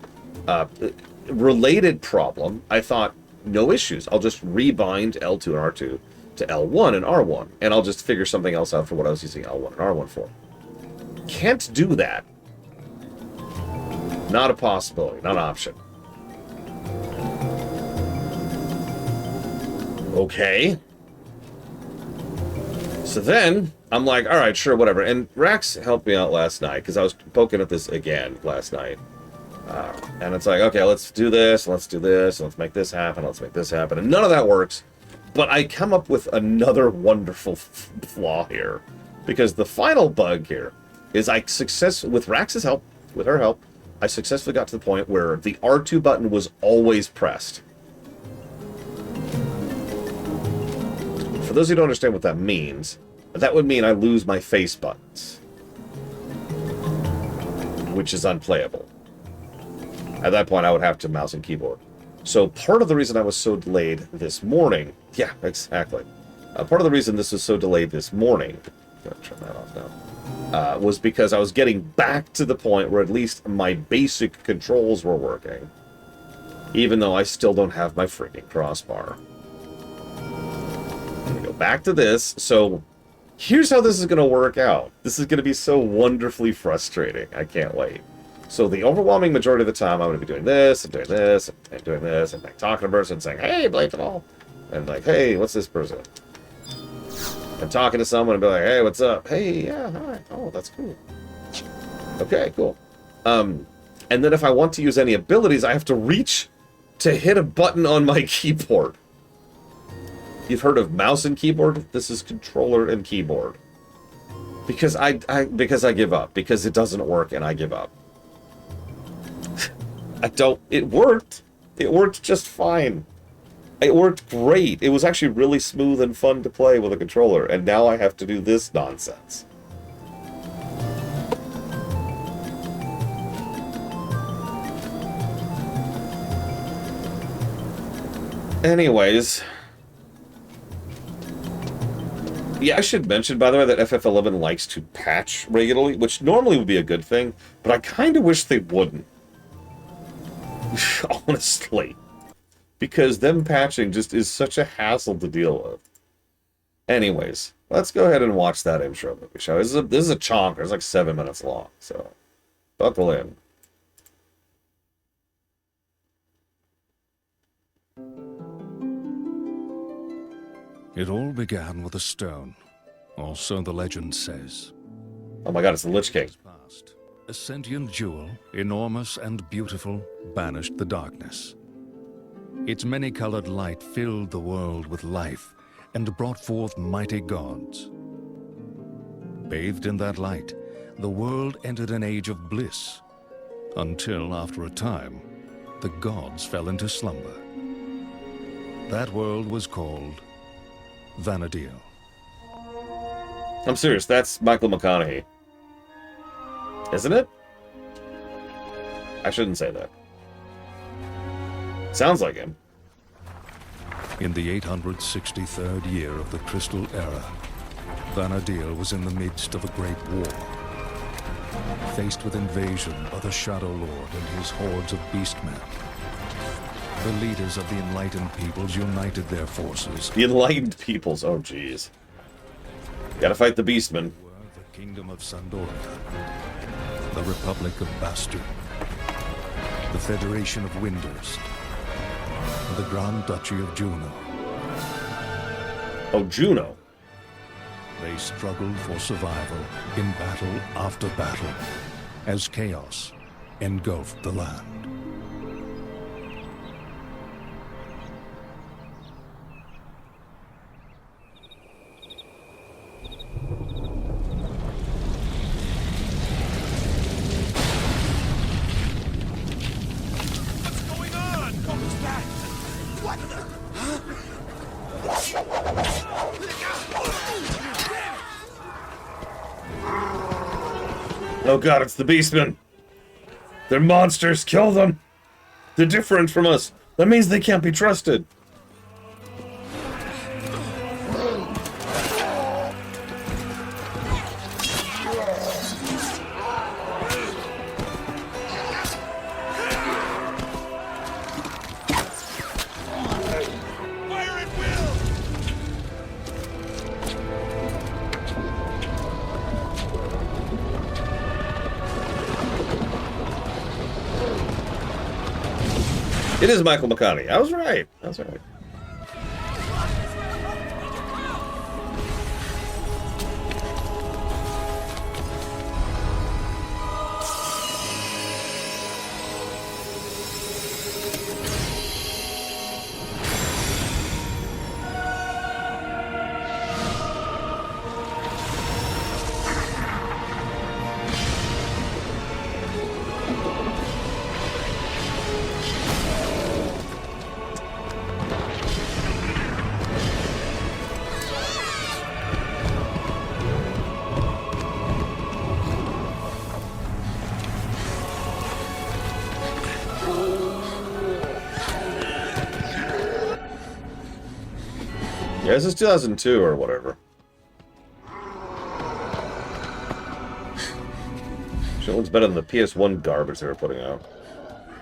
[SPEAKER 1] Related problem, I thought, no issues. I'll just rebind L2 and R2 to L1 and R1, and I'll just figure something else out for what I was using L1 and R1 for. Can't do that. Not a possibility, not an option. Okay. So then I'm like, all right, sure, whatever. And Rax helped me out last night because I was poking at this again last night. And it's like, okay, let's do this, let's make this happen, let's make this happen. And none of that works. But I come up with another wonderful flaw here. Because the final bug here is with Rax's help, with her help, I successfully got to the point where the R2 button was always pressed. For those who don't understand what that means, that would mean I lose my face buttons. Which is unplayable. At that point, I would have to mouse and keyboard. So part of the reason I was so delayed this morning... Yeah, exactly. Part of the reason this was so delayed this morning... I'm going to turn that off now. Was because I was getting back to the point where at least my basic controls were working. Even though I still don't have my freaking crossbar. I'm going to go back to this. So here's how this is going to work out. This is going to be so wonderfully frustrating. I can't wait. So the overwhelming majority of the time, I'm going to be doing this, and doing this, and doing this, and like talking to a person saying, hey, Blake and all. And like, hey, what's this person? And talking to someone and be like, hey, what's up? Hey, yeah, hi. Oh, that's cool. Okay, cool. And then if I want to use any abilities, I have to reach to hit a button on my keyboard. You've heard of mouse and keyboard? This is controller and keyboard. Because I give up. Because it doesn't work and I give up. It worked. It worked just fine. It worked great. It was actually really smooth and fun to play with a controller, and now I have to do this nonsense. Anyways. Yeah, I should mention, by the way, that FF11 likes to patch regularly, which normally would be a good thing, but I kind of wish they wouldn't. Honestly. Because them patching just is such a hassle to deal with. Anyways, let's go ahead and watch that intro movie show. This is a chonker. It's like 7 minutes long, so buckle in.
[SPEAKER 2] It all began with a stone, or so the legend says.
[SPEAKER 1] Oh my god, it's the Lich King.
[SPEAKER 2] Past, a sentient jewel, enormous and beautiful, banished the darkness. Its many-colored light filled the world with life and brought forth mighty gods. Bathed in that light, the world entered an age of bliss, until after a time, the gods fell into slumber. That world was called Vana'diel.
[SPEAKER 1] I'm serious, that's Michael McConaughey. Isn't it? I shouldn't say that. Sounds like him.
[SPEAKER 2] In the 863rd year of the Crystal Era, Vana'diel was in the midst of a great war. Faced with invasion by the Shadow Lord and his hordes of beastmen, the leaders of the enlightened peoples united their forces.
[SPEAKER 1] The enlightened peoples, oh jeez. Gotta fight the beastmen.
[SPEAKER 2] The Kingdom of Sandoria, the Republic of Bastur, the Federation of Winders, and the Grand Duchy of Juno.
[SPEAKER 1] Oh, Juno.
[SPEAKER 2] They struggled for survival in battle after battle as chaos engulfed the land.
[SPEAKER 1] Oh god, it's the beastmen. They're monsters, kill them. They're different from us. That means they can't be trusted. It is Michael McConaughey. I was right. I was right. Yeah, this is 2002 or whatever. Sure looks better than the PS1 garbage they were putting out.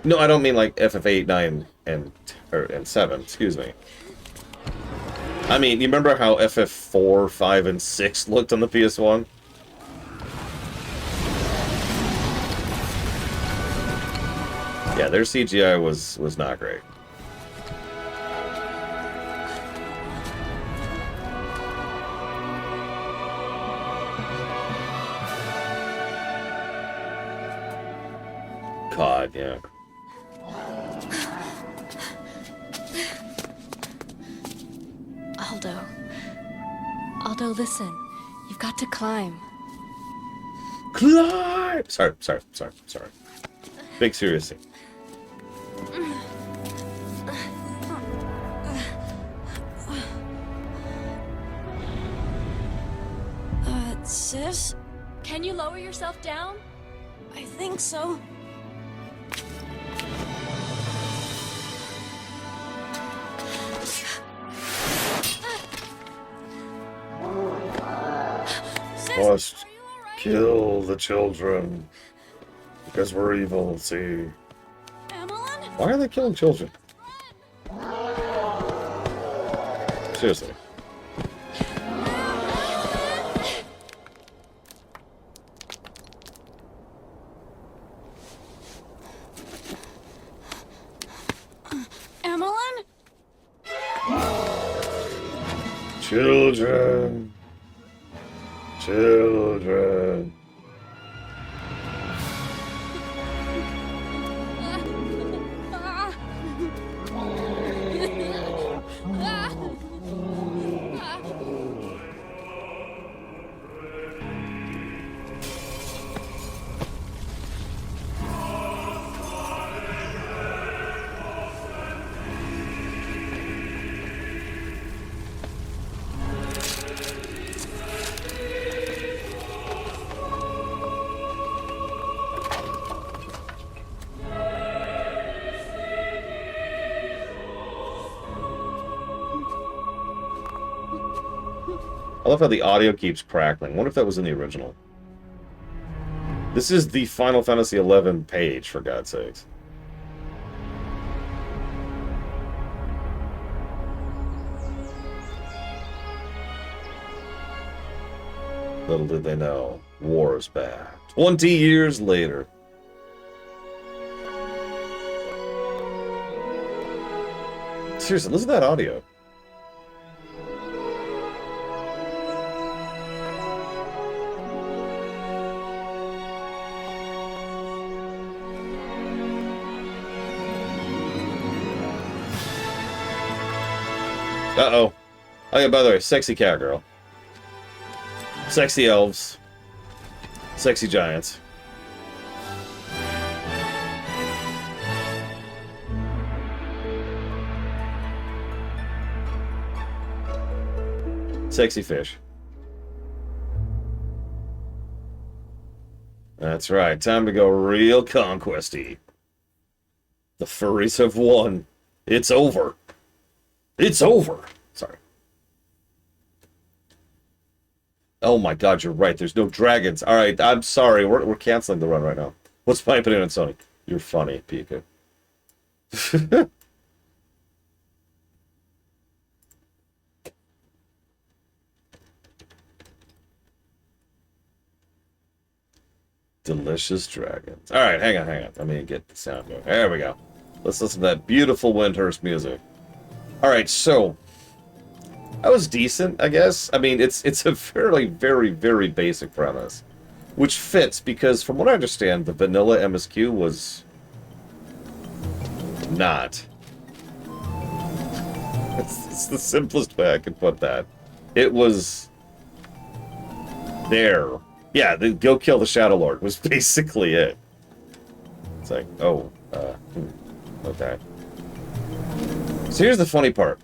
[SPEAKER 1] No, I don't mean like FF8, 9, and 7, excuse me. I mean, you remember how FF4, 5, and 6 looked on the PS1? Yeah, their CGI was not great. God, yeah.
[SPEAKER 3] Aldo. Aldo, listen. You've got to climb.
[SPEAKER 1] Climb! Sorry. Big seriously.
[SPEAKER 3] Sis?
[SPEAKER 4] Can you lower yourself down?
[SPEAKER 3] I think so.
[SPEAKER 1] Must kill the children because we're evil. See,
[SPEAKER 3] Emelyn?
[SPEAKER 1] why are they killing children? Seriously.
[SPEAKER 3] Emelyn?
[SPEAKER 1] Children. Children. I love how the audio keeps crackling. I wonder if that was in the original. This is the Final Fantasy XI page, for God's sakes. Little did they know, war is back. 20 years later. Seriously, listen to that audio. Uh-oh. Oh yeah, by the way, sexy cowgirl. Sexy elves. Sexy giants. Sexy fish. That's right, time to go real conquesty. The furries have won. It's over. It's over. Sorry. Oh my God, you're right. There's no dragons. All right, I'm sorry. We're canceling the run right now. What's my opinion on Sony? You're funny, Pika. Delicious dragons. All right, hang on. Let me get the sound going. There we go. Let's listen to that beautiful Windhurst music. All right, so that was decent, I guess. I mean, it's a fairly, very, very basic premise, which fits because, from what I understand, the vanilla MSQ was not. It's the simplest way I can put that. It was there. Yeah, the go kill the Shadow Lord was basically it. It's like, oh, okay. So here's the funny part.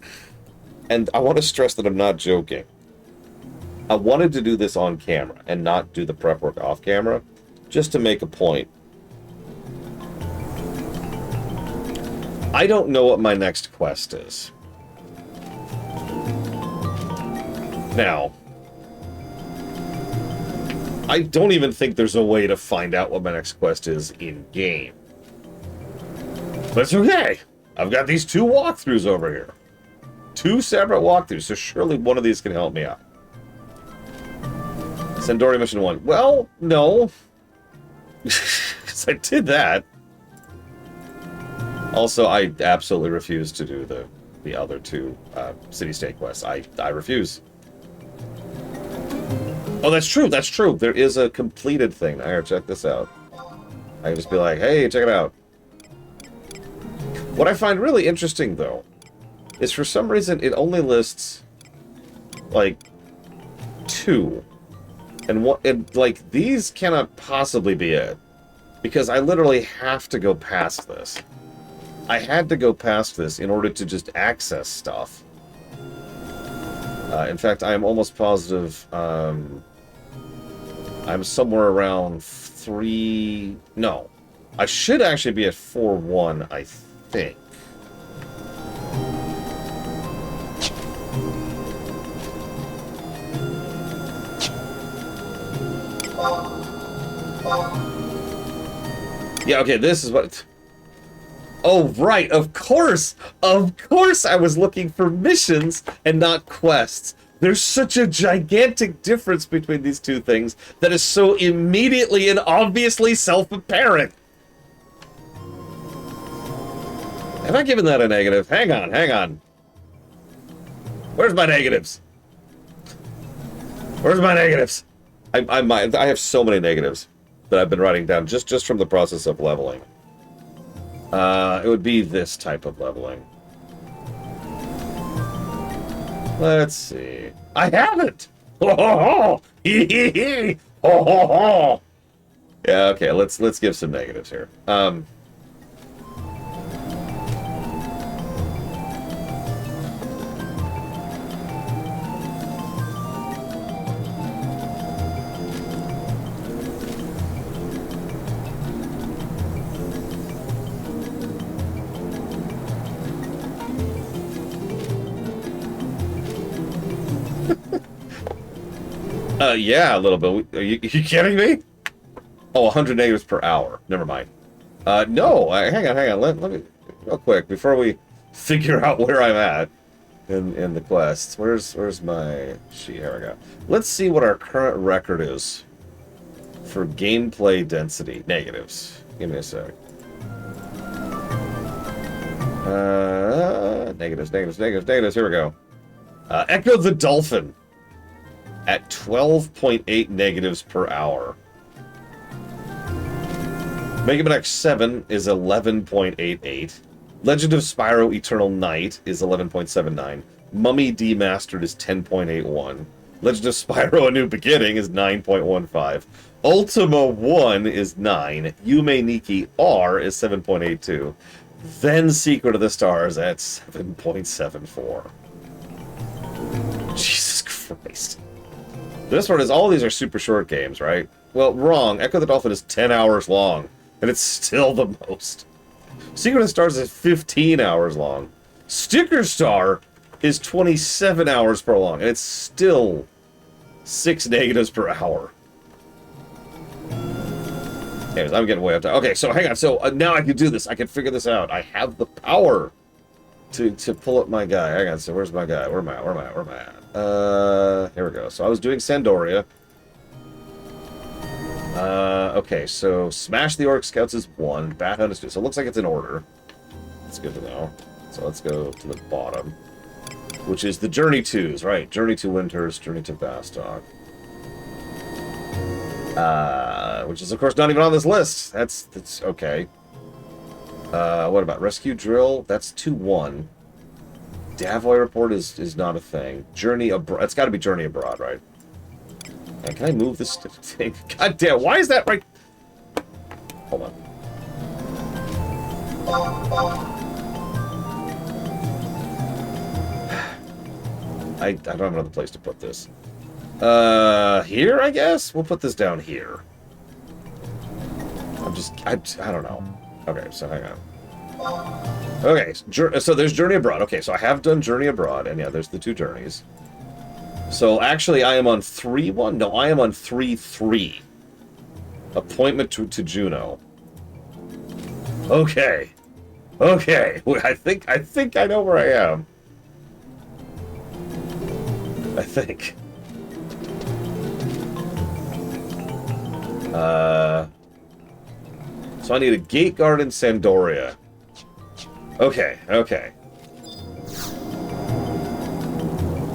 [SPEAKER 1] And I want to stress that I'm not joking. I wanted to do this on camera and not do the prep work off camera, just to make a point. I don't know what my next quest is. Now, I don't even think there's a way to find out what my next quest is in-game. But it's okay. I've got these 2 walkthroughs over here. 2 separate walkthroughs, so surely one of these can help me out. Sandoria Mission 1. Well, no. Because I did that. Also, I absolutely refuse to do the other 2 city-state quests. I refuse. Oh, that's true. That's true. There is a completed thing. Here, check this out. I can just be like, hey, check it out. What I find really interesting, though, is for some reason it only lists, like, 2. And like, these cannot possibly be it. Because I literally have to go past this. I had to go past this in order to just access stuff. In fact, I am almost positive, I'm somewhere around 3... No. I should actually be at 4-1, I think. Yeah, okay, this is what... Oh, right, of course! Of course I was looking for missions and not quests. There's such a gigantic difference between these 2 things that is so immediately and obviously self-apparent. Have I given that a negative? Hang on, hang on. Where's my negatives? Where's my negatives? I have so many negatives that I've been writing down just from the process of leveling. It would be this type of leveling. Let's see. I haven't! Ho ho ho! Hee hee hee! Ho ho ho! Yeah, okay, let's give some negatives here. Yeah, a little bit. Are you kidding me? Oh, 100 negatives per hour. Never mind. No, hang on. Let me, real quick, before we figure out where I'm at in the quests. Where's my sheet? Here we go. Let's see what our current record is for gameplay density. Negatives. Give me a sec. Negatives. Here we go. Echo the Dolphin at 12.8 negatives per hour. Mega Man X7 is 11.88. Legend of Spyro Eternal Night is 11.79. Mummy Demastered is 10.81. Legend of Spyro A New Beginning is 9.15. Ultima 1 is 9. Yume Nikki R is 7.82. Then Secret of the Stars at 7.74. Jesus Christ. This one is, all these are super short games, right? Well, wrong. Echo the Dolphin is 10 hours long, and it's still the most. Secret of the Stars is 15 hours long. Sticker Star is 27 hours per long, and it's still 6 negatives per hour. Anyways, I'm getting way up to... Okay, so hang on. So now I can do this. I can figure this out. I have the power to pull up my guy. Hang on. So where's my guy? Where am I at? Here we go. So I was doing Sandoria. Okay, so Smash the Orc Scouts is 1. Bat Hunt is 2. So it looks like it's in order. That's good to know. So let's go to the bottom, which is the Journey 2s, right? Journey to Winters, Journey to Bastok. Which is, of course, not even on this list. That's okay. What about Rescue Drill? That's 2-1. Davoy Report is not a thing. Journey Abroad. It's got to be Journey Abroad, right? Man, can I move this thing? God damn, why is that right? Hold on. I don't have another place to put this. Here, I guess? We'll put this down here. I don't know. Okay, so hang on. Okay, so there's Journey Abroad. Okay, so I have done Journey Abroad, and yeah, there's the 2 journeys. So actually, I am on 3-1. No, I am on 3-3. Appointment to Juno. Okay. Okay. I think I know where I am. I think. So I need a gate guard in Sandoria. Okay, okay.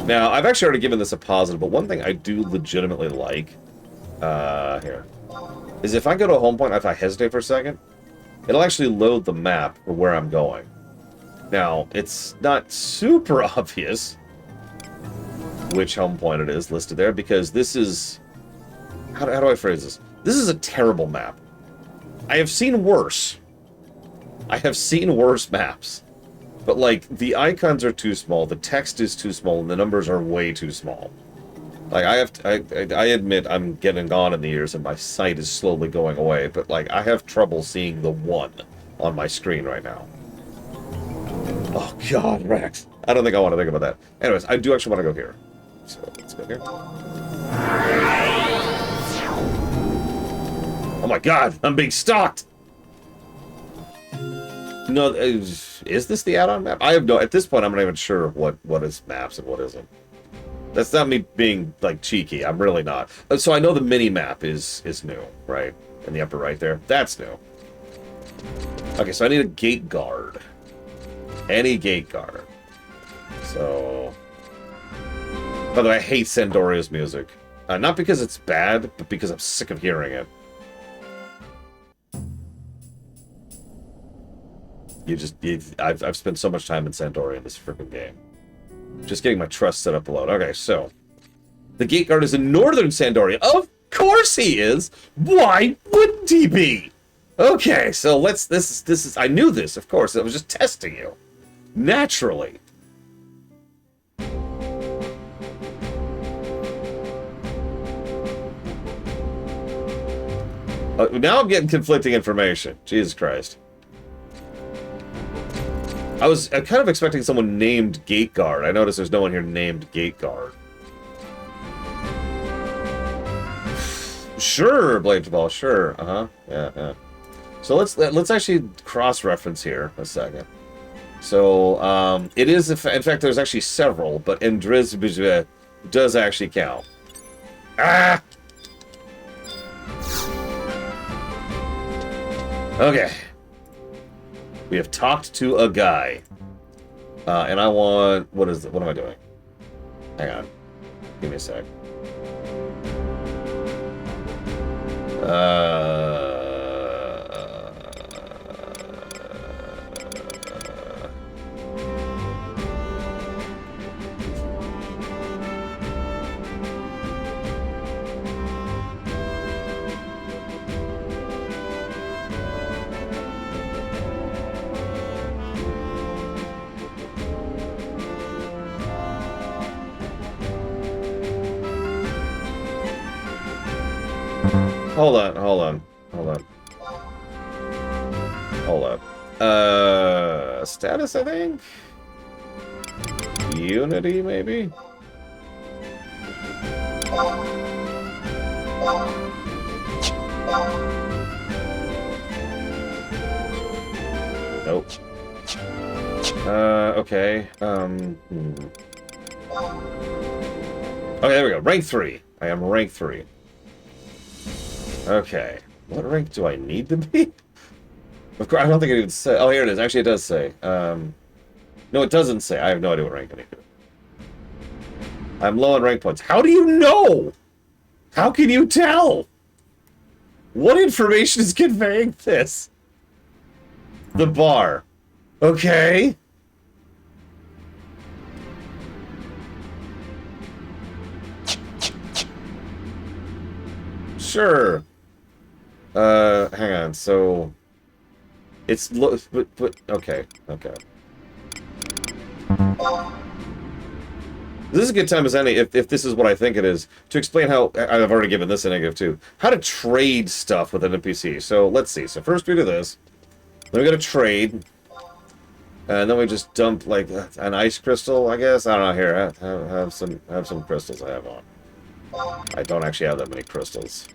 [SPEAKER 1] Now, I've actually already given this a positive, but one thing I do legitimately like, here, is if I go to a home point, if I hesitate for a second, it'll actually load the map for where I'm going. Now, it's not super obvious which home point it is listed there, because this is... How do I phrase this? This is a terrible map. I have seen worse. I have seen worse maps. But, like, the icons are too small, the text is too small, and the numbers are way too small. Like, I admit I'm getting on in the years and my sight is slowly going away, but, like, I have trouble seeing the 1 on my screen right now. Oh, God, Rex. I don't think I want to think about that. Anyways, I do actually want to go here. So, let's go here. Oh my God, I'm being stalked! No, is this the add-on map? I have no... At this point, I'm not even sure what is maps and what isn't. That's not me being, like, cheeky. I'm really not. So I know the mini-map is new, right? In the upper right there. That's new. Okay, so I need a gate guard. Any gate guard. So... By the way, I hate Sandoria's music. Not because it's bad, but because I'm sick of hearing it. I've spent so much time in Sandoria in this freaking game. Just getting my trust set up alone. Okay, so the gate guard is in northern Sandoria. Of course he is. Why wouldn't he be? Okay, so let's. This is. I knew this, of course. I was just testing you. Naturally. Now I'm getting conflicting information. Jesus Christ. I was kind of expecting someone named Gate Guard. I noticed there's no one here named Gate Guard. Sure, Blade Ball, sure. Uh-huh. Yeah. So let's actually cross-reference here a second. So, it is, in fact, there's actually several, but Endriz does actually count. Ah! Okay. We have talked to a guy. And I want... What am I doing? Hang on. Give me a sec. Hold on. Status, I think? Unity, maybe? Nope. Okay. Okay, there we go. Rank 3. I am rank 3. Okay. What rank do I need to be? Of course, I don't think it even says... Oh, here it is. Actually, it does say. No, it doesn't say. I have no idea what rank I need to be. I'm low on rank points. How do you know? How can you tell? What information is conveying this? The bar. Okay. Sure. Hang on. So it's but okay. This is a good time as any, if this is what I think it is, to explain how, I've already given this a negative too, how to trade stuff with an NPC. So let's see. So first we do this. Then we go to trade. And then we just dump like an ice crystal, I guess. I don't know. Here, have some crystals I have on. I don't actually have that many crystals.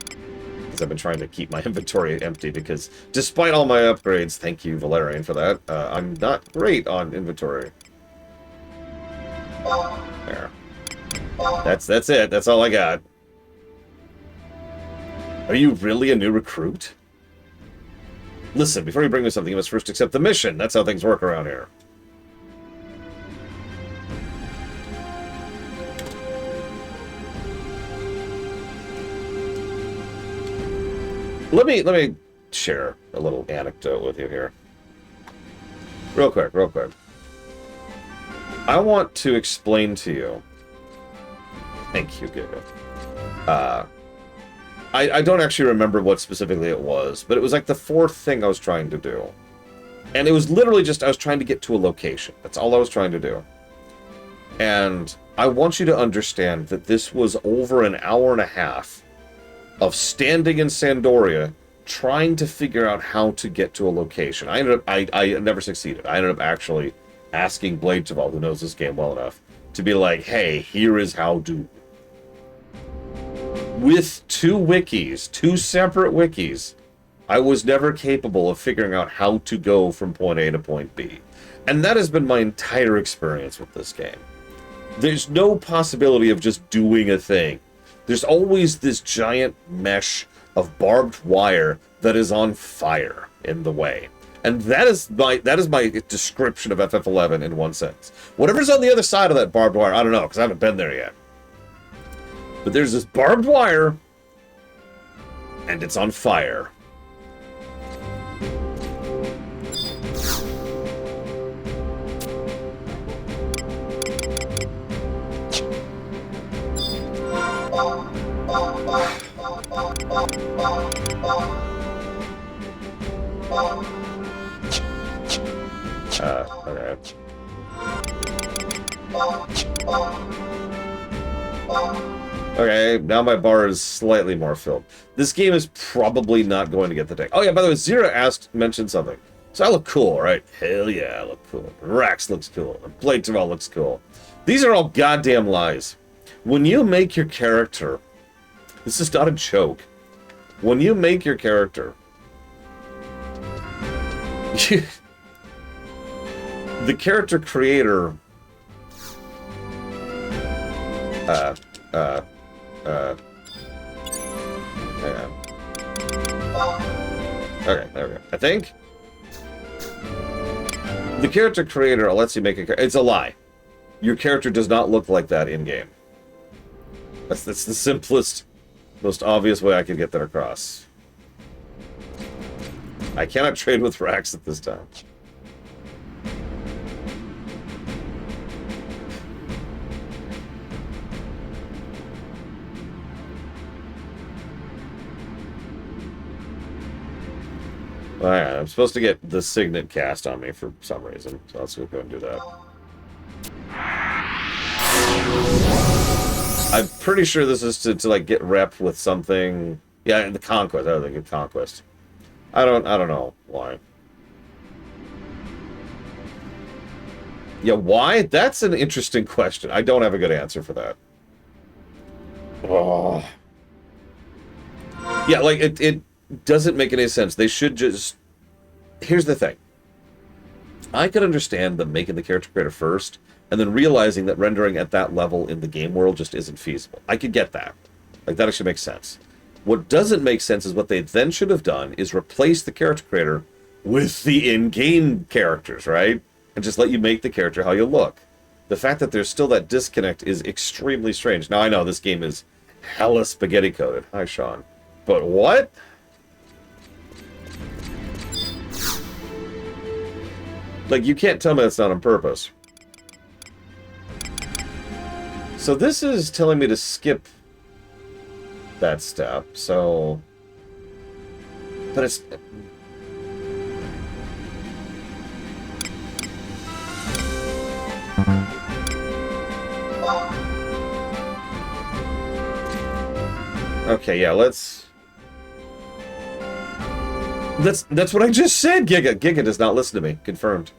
[SPEAKER 1] Because I've been trying to keep my inventory empty because despite all my upgrades, thank you, Valerian, for that, I'm not great on inventory. There. That's it. That's all I got. Are you really a new recruit? Listen, before you bring me something, you must first accept the mission. That's how things work around here. Let me share a little anecdote with you here. Real quick. I want to explain to you. Thank you, Giga. I don't actually remember what specifically it was, but it was like the fourth thing I was trying to do. And it was literally just, I was trying to get to a location. That's all I was trying to do. And I want you to understand that this was over an hour and a half of standing in Sandoria trying to figure out how to get to a location. I never succeeded. I ended up actually asking Blade Taval, who knows this game well enough, to be like, hey, here is how to. With two separate wikis, I was never capable of figuring out how to go from point A to point B. And that has been my entire experience with this game. There's no possibility of just doing a thing. There's always this giant mesh of barbed wire that is on fire in the way. And that is my description of FF11 in one sentence. Whatever's on the other side of that barbed wire, I don't know, because I haven't been there yet. But there's this barbed wire, and it's on fire. Okay. Okay, now my bar is slightly more filled. This game is probably not going to get the deck. Oh yeah, by the way, Zira mentioned something. So I look cool, right? Hell yeah, I look cool. Rax looks cool. Blade Taval looks cool. These are all goddamn lies. When you make your character, this is not a joke. When you make your character, the character creator, okay, there we go. I think the character creator lets you make a. It's a lie. Your character does not look like that in game. That's the simplest, most obvious way I could get that across. I cannot trade with Rax at this time. Alright, I'm supposed to get the Signet cast on me for some reason, so let's go and do that. I'm pretty sure this is to like get rep with something. Yeah, the Conquest. I think it's Conquest. I don't know why. Yeah, why? That's an interesting question. I don't have a good answer for that. Oh. Yeah, like it doesn't make any sense. They should just... Here's the thing. I could understand them making the character creator first, and then realizing that rendering at that level in the game world just isn't feasible. I could get that. Like, that actually makes sense. What doesn't make sense is what they then should have done is replace the character creator with the in-game characters, right? And just let you make the character how you look. The fact that there's still that disconnect is extremely strange. Now, I know this game is hella spaghetti-coated. Hi, Sean. But what? Like, you can't tell me that's not on purpose. So this is telling me to skip that step, so... But it's... Okay, yeah, let's... That's what I just said, Giga. Giga does not listen to me. Confirmed.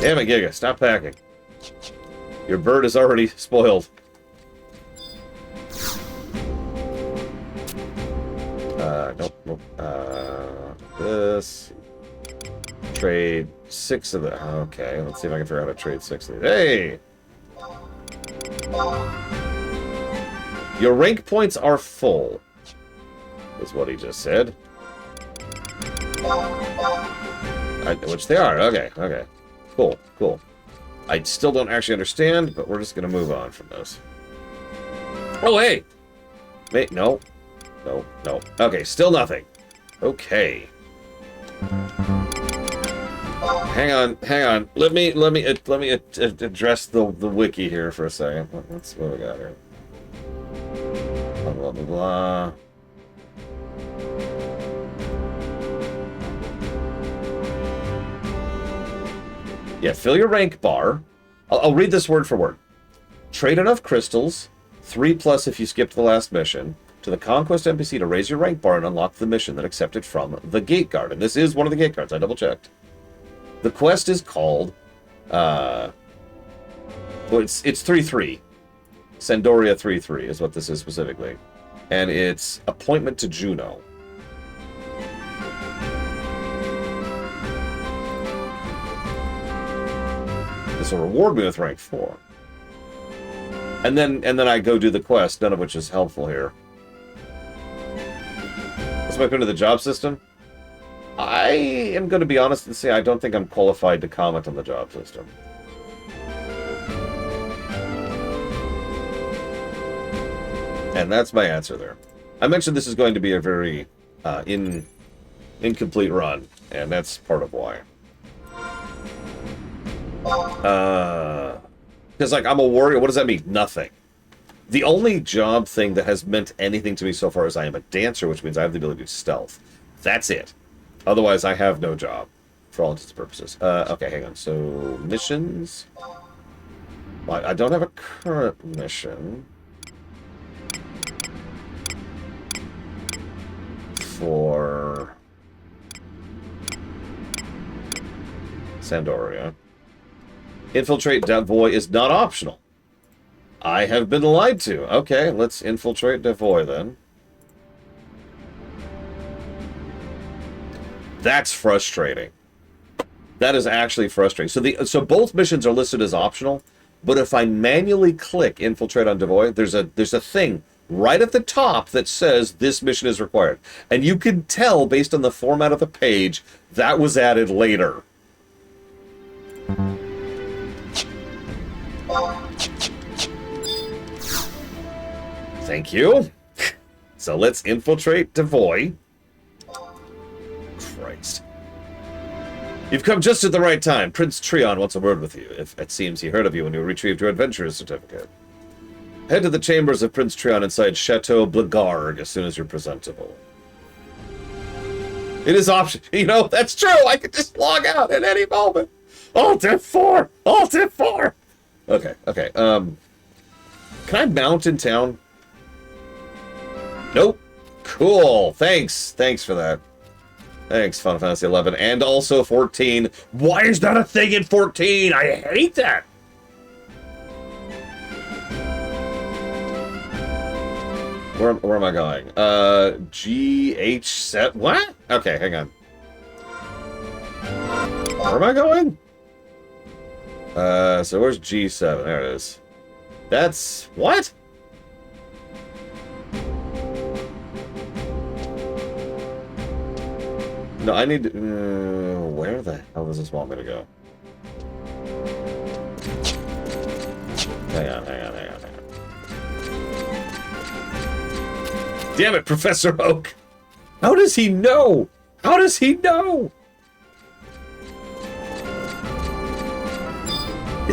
[SPEAKER 1] Damn it, Giga, stop packing. Your bird is already spoiled. Nope. This. Trade 6 of the... Okay, let's see if I can figure out how to trade 6 of these. Hey! Your rank points are full, is what he just said. Which they are. Okay. Cool. I still don't actually understand, but we're just going to move on from this. Oh, hey! Wait, no. Okay, still nothing. Okay. Hang on. Let me address the wiki here for a second. What we got here? Blah, blah, blah. Yeah, fill your rank bar. I'll read this word for word. Trade enough crystals, 3+ if you skipped the last mission, to the Conquest NPC to raise your rank bar and unlock the mission that accepted from the Gate Guard. And this is one of the Gate Guards, I double-checked. The quest is called, well, it's 3-3. Sandoria 3-3 is what this is specifically. And it's Appointment to Juno. This will reward me with rank 4. And then I go do the quest, none of which is helpful here. Let's move into the job system. I am going to be honest and say I don't think I'm qualified to comment on the job system. And that's my answer there. I mentioned this is going to be a very incomplete run, and that's part of why. Because, like, I'm a warrior. What does that mean? Nothing. The only job thing that has meant anything to me so far is I am a dancer, which means I have the ability to stealth. That's it. Otherwise, I have no job, for all intents and purposes. Okay, hang on. So, missions. Well, I don't have a current mission. For Sandoria. Infiltrate Devoy is not optional. I have been lied to. Okay, let's infiltrate Devoy then. That's frustrating. That is actually frustrating. So both missions are listed as optional, but if I manually click infiltrate on Devoy, there's a thing right at the top that says this mission is required. And you can tell based on the format of the page that was added later. Thank you. So let's infiltrate Devoy. Christ. You've come just at the right time. Prince Treon wants a word with you. If it seems he heard of you when you retrieved your adventurer's certificate. Head to the chambers of Prince Treon inside Chateau Blagarg as soon as you're presentable. It is option. You know, that's true. I could just log out at any moment. Alt F4! Alt F4! Okay. Can I mount in town? Nope. Cool. Thanks for that. Thanks, Final Fantasy 11. And also 14. Why is that a thing in 14? I hate that! Where am I going? GH set. What? Okay, hang on. Where am I going? So where's G7? There it is. That's... What? No, I need to... where the hell does this want me to go? Hang on. Damn it, Professor Oak! How does he know? How does he know?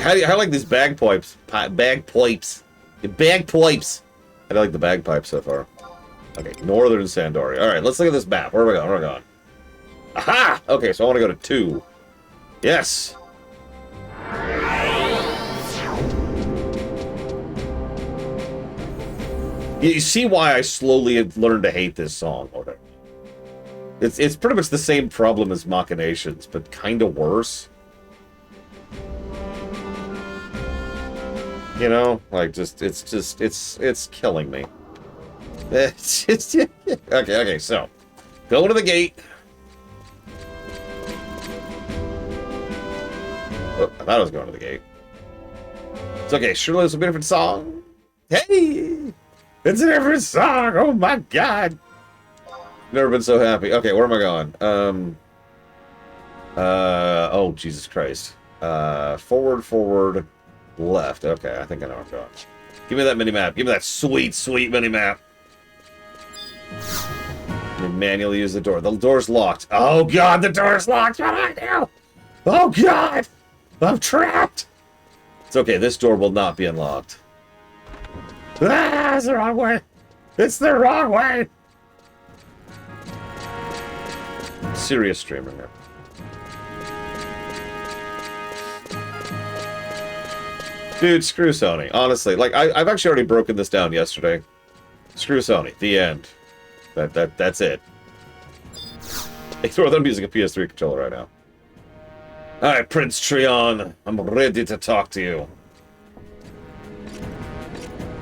[SPEAKER 1] How like these bagpipes? Bagpipes. Bagpipes. I like the bagpipes so far. Okay, Northern Sandoria. Alright, let's look at this map. Where are we going? Where are we going? Aha! Okay, so I want to go to 2. Yes! You see why I slowly have learned to hate this song. Okay. It's pretty much the same problem as Machinations, but kind of worse. You know, like it's killing me. It's just okay. So, go to the gate. Oh, I thought I was going to the gate. It's okay. Surely it's a different song. Hey, it's a different song. Oh my god. Never been so happy. Okay, where am I going? Oh Jesus Christ. Forward, left. Okay, I think I know where I'm going. Give me that mini map. Give me that sweet mini map. Manually use the door. The door's locked. Oh god, the door's locked. What do I do? Oh god, I'm trapped. It's okay. This door will not be unlocked. Ah, it's the wrong way. It's the wrong way. Serious streamer here. Dude, screw Sony. Honestly, like I've actually already broken this down yesterday. Screw Sony. The end. That's it. Ignore that I'm using a PS3 controller right now. Alright, Prince Trion. I'm ready to talk to you.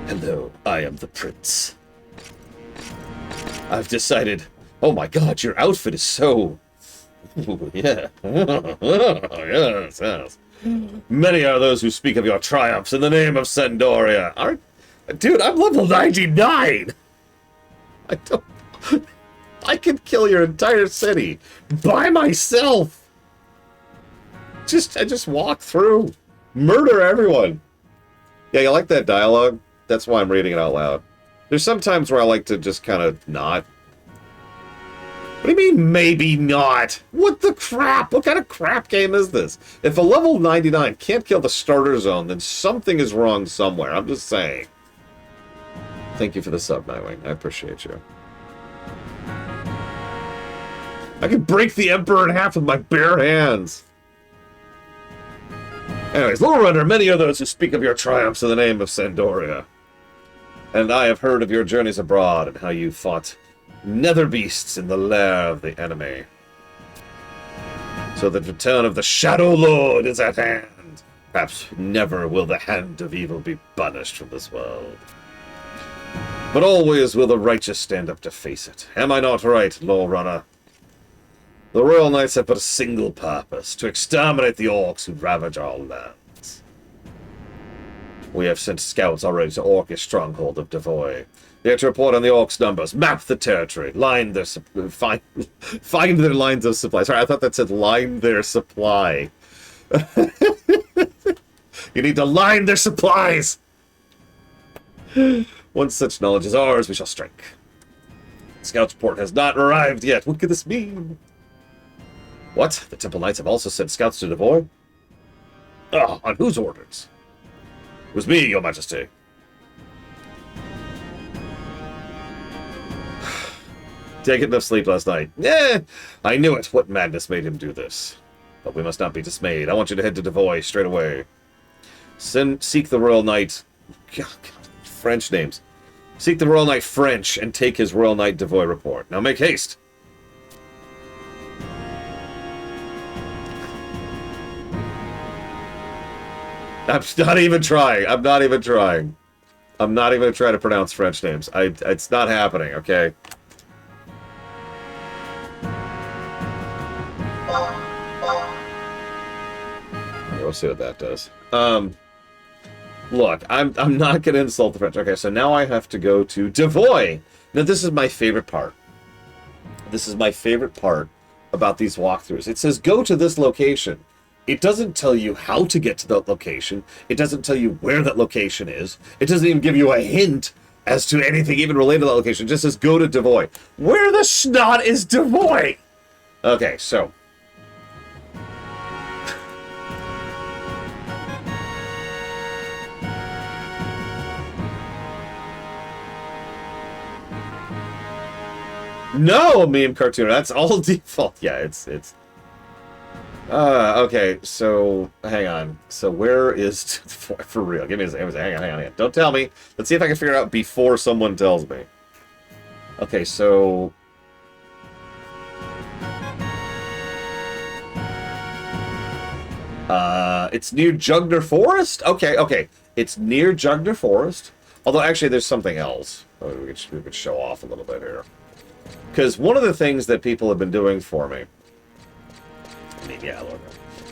[SPEAKER 1] Hello, I am the Prince. I've decided... Oh my god, your outfit is so... Ooh, yeah. yes. Many are those who speak of your triumphs in the name of Sendoria. Dude, I'm level 99! I don't... I can kill your entire city by myself! I just walk through. Murder everyone. Yeah, you like that dialogue? That's why I'm reading it out loud. There's some times where I like to just kind of not. What do you mean, maybe not? What the crap? What kind of crap game is this? If a level 99 can't kill the starter zone, then something is wrong somewhere. I'm just saying. Thank you for the sub, Nightwing. I appreciate you. I can break the Emperor in half with my bare hands. Anyways, Lord Runner, many are those who speak of your triumphs in the name of Sendoria. And I have heard of your journeys abroad and how you fought nether beasts in the lair of the enemy. So the return of the Shadow Lord is at hand. Perhaps never will the hand of evil be banished from this world. But always will the righteous stand up to face it. Am I not right, Lord Runner? The Royal Knights have but a single purpose, to exterminate the orcs who ravage our lands. We have sent scouts already to Orcish stronghold of Devoy. They are to report on the orcs' numbers, map the territory, find their lines of supply. Sorry, I thought that said line their supply. You need to line their supplies! Once such knowledge is ours, we shall strike. Scout's report has not arrived yet. What could this mean? What? The Temple Knights have also sent scouts to Devoy? Oh, on whose orders? It was me, Your Majesty. Did I get enough sleep last night? I knew it. What madness made him do this? But we must not be dismayed. I want you to head to Devoy straight away. Seek the Royal Knight... God, French names. Seek the Royal Knight French and take his Royal Knight Devoy report. Now make haste! I'm not even trying. I'm not even trying. I'm not even going to try to pronounce French names. It's not happening, okay? We'll see what that does. Look, I'm not going to insult the French. Okay, so now I have to go to Devoy. Now, this is my favorite part. This is my favorite part about these walkthroughs. It says, go to this location. It doesn't tell you how to get to that location. It doesn't tell you where that location is. It doesn't even give you a hint as to anything even related to that location. It just says, go to Devoy. Where the snot is Devoy? Okay, so... No, meme cartoon. That's all default. Yeah, it's... okay, so... Hang on. So where is... For real. Give me a second. Hang on. Don't tell me. Let's see if I can figure it out before someone tells me. Okay, so... it's near Jugner Forest? Okay. It's near Jugner Forest. Although, actually, there's something else. Oh, we could show off a little bit here. Because one of the things that people have been doing for me,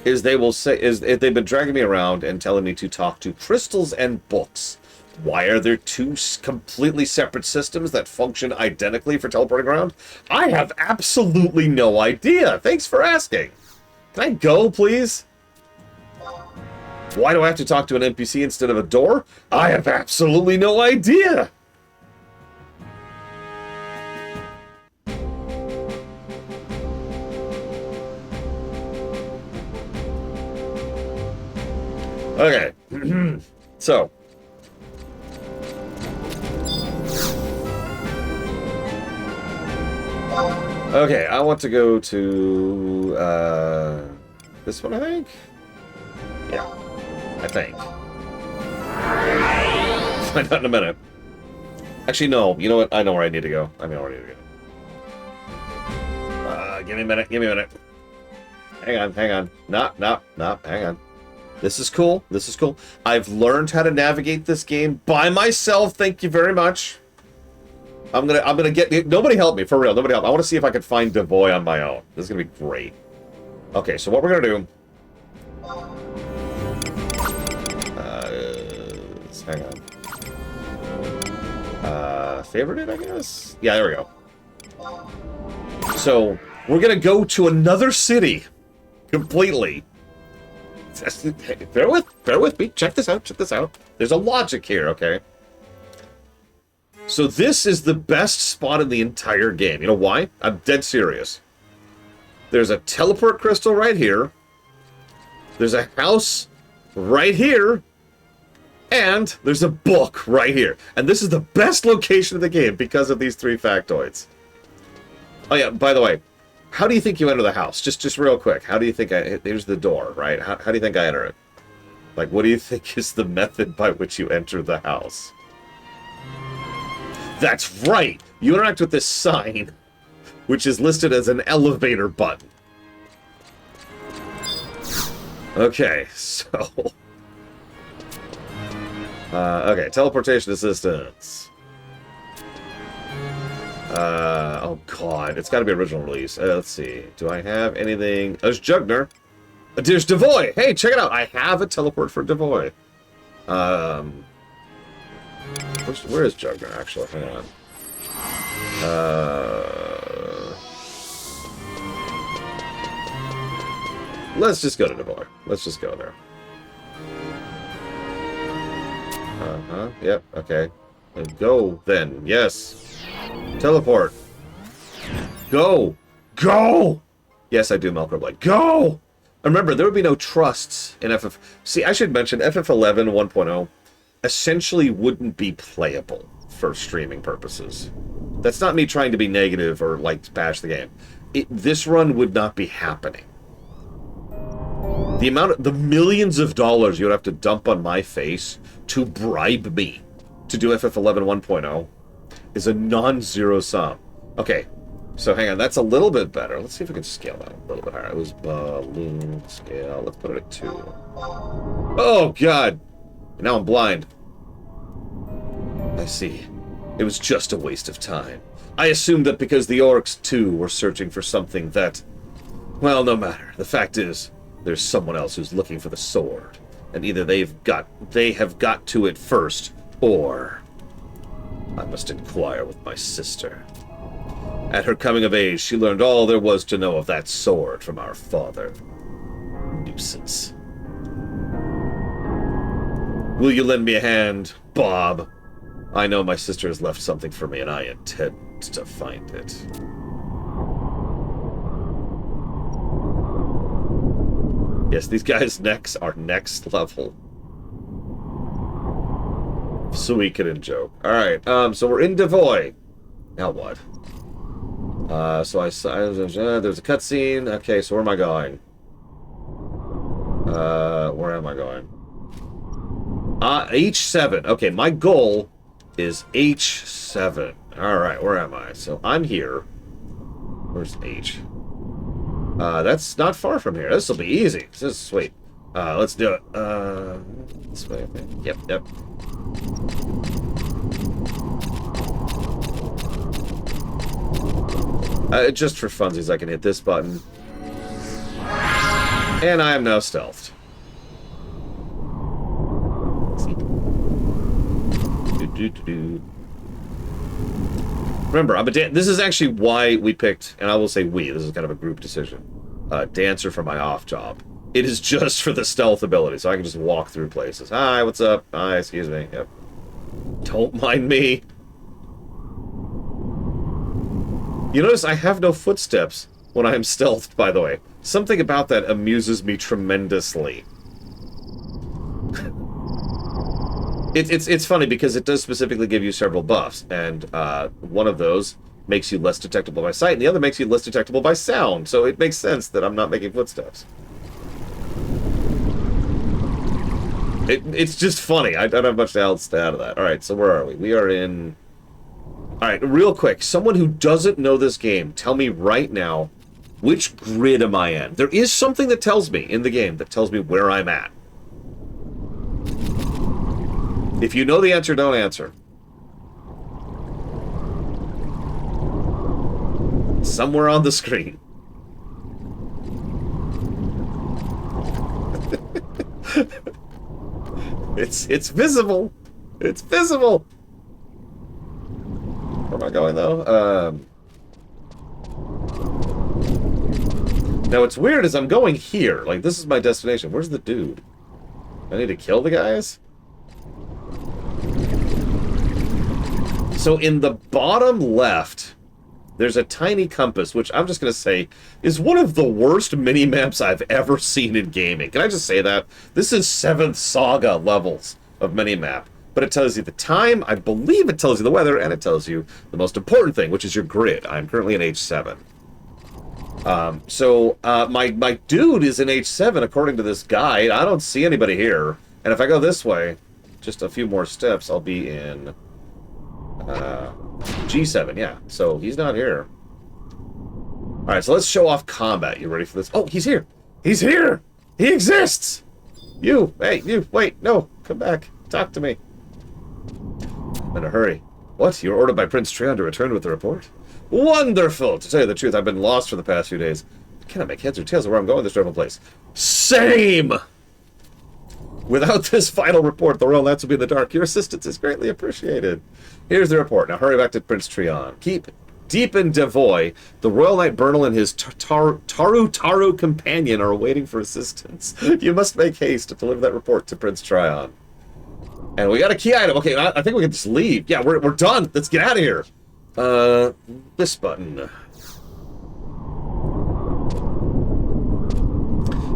[SPEAKER 1] is they've been dragging me around and telling me to talk to crystals and books. Why are there two completely separate systems that function identically for teleporting around? I have absolutely no idea. Thanks for asking. Can I go, please? Why do I have to talk to an NPC instead of a door? I have absolutely no idea. Okay. So. Okay, I want to go to this one, I think. Yeah, I think. Find out in a minute. Actually, no. You know what? I know where I need to go. I know where I need to go. Give me a minute. Give me a minute. Hang on. Hang on. No. Hang on. This is cool. This is cool. I've learned how to navigate this game by myself. Thank you very much. I'm gonna get... Nobody help me, for real. Nobody help. I want to see if I can find Devoy on my own. This is gonna be great. Okay, so what we're gonna do... hang on. Favorite it, I guess? Yeah, there we go. So, we're gonna go to another city. Completely. Bear with me. Check this out. Check this out. There's a logic here, okay? So this is the best spot in the entire game. You know why? I'm dead serious. There's a teleport crystal right here. There's a house right here. And there's a book right here. And this is the best location of the game because of these three factoids. Oh yeah, by the way, how do you think you enter the house? Just real quick. How do you think here's the door, right? How do you think I enter it? Like, what do you think is the method by which you enter the house? That's right! You interact with this sign, which is listed as an elevator button. Okay, so... okay, teleportation assistance. Oh god, it's gotta be original release. Let's see. Do I have anything? There's Jugner. There's Devoy! Hey, check it out! I have a teleport for Devoy. Where is Jugner, actually? Hang on. Let's just go to Devoy. Let's just go there. Yep, okay. Go, then. Yes. Teleport. Go! Go! Yes, I do, Melkorblade. Go! And remember, there would be no trusts in FF... See, I should mention, FF11 1.0 essentially wouldn't be playable for streaming purposes. That's not me trying to be negative or, like, bash the game. This run would not be happening. The millions of dollars you would have to dump on my face to bribe me to do FF11 1.0 is a non-zero sum. Okay, so hang on, that's a little bit better. Let's see if we can scale that a little bit higher. It was balloon scale. Let's put it at 2. Oh, God! Now I'm blind. I see. It was just a waste of time. I assumed that because the orcs, too, were searching for something that... Well, no matter. The fact is, there's someone else who's looking for the sword. And either they have got to it first, or... I must inquire with my sister. At her coming of age, she learned all there was to know of that sword from our father. Nuisance. Will you lend me a hand, Bob? I know my sister has left something for me, and I intend to find it. Yes, these guys' necks are next level. Suikoden joke. Alright, so we're in Devoy. Now what? So there's a cutscene. Okay, so where am I going? Where am I going? H7. Okay, my goal is H7. Alright, where am I? So I'm here. Where's H? That's not far from here. This will be easy. This is sweet. Let's do it. This way, okay. Yep, yep. Just for funsies, I can hit this button. And I am now stealthed. Remember, this is actually why we picked, and I will say we, this is kind of a group decision, Dancer for my off job. It is just for the stealth ability, so I can just walk through places. Hi, what's up? Hi, excuse me. Yep. Don't mind me. You notice I have no footsteps when I am stealthed, by the way. Something about that amuses me tremendously. It's funny because it does specifically give you several buffs, and one of those makes you less detectable by sight, and the other makes you less detectable by sound, so it makes sense that I'm not making footsteps. It's just funny. I don't have much else to add to that. Alright, so where are we? We are in... Alright, real quick. Someone who doesn't know this game, tell me right now, which grid am I in? There is something that tells me in the game that tells me where I'm at. If you know the answer, don't answer. Somewhere on the screen. It's visible. It's visible. Where am I going, though? Now, what's weird is I'm going here. Like, this is my destination. Where's the dude? I need to kill the guys? So, in the bottom left, there's a tiny compass, which I'm just going to say is one of the worst mini-maps I've ever seen in gaming. Can I just say that? This is 7th Saga levels of mini-map. But it tells you the time, I believe it tells you the weather, and it tells you the most important thing, which is your grid. I'm currently in H7. My dude is in H7 according to this guide. I don't see anybody here. And if I go this way, just a few more steps, I'll be in G7, yeah. So he's not here. Alright, so let's show off combat. You ready for this? Oh, he's here! He's here! He exists! You! Hey, you! Wait, no! Come back. Talk to me. I'm in a hurry. What? You were ordered by Prince Treon to return with the report? Wonderful! To tell you the truth, I've been lost for the past few days. I cannot make heads or tails of where I'm going this dreadful place. Same! Without this final report, the Royal Knights will be in the dark. Your assistance is greatly appreciated. Here's the report. Now hurry back to Prince Treon. Keep deep in Devoy. The Royal Knight Bernal and his Taru companion are waiting for assistance. You must make haste to deliver that report to Prince Treon. And we got a key item. Okay, I think we can just leave. Yeah, we're done. Let's get out of here. This button.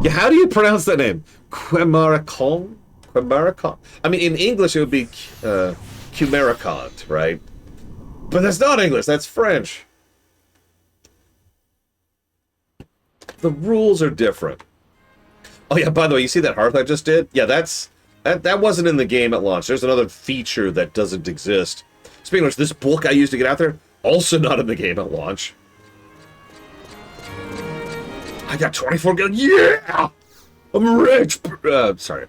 [SPEAKER 1] Yeah, how do you pronounce that name? Quemaracon? Quemaracon? I mean, in English it would be Cumaricont, right? But that's not English, that's French. The rules are different. Oh yeah, by the way, you see that hearth I just did? Yeah, that wasn't in the game at launch. There's another feature that doesn't exist. Speaking of which, this book I used to get out there, also not in the game at launch. I got 24 guns. Yeah! I'm rich! Sorry.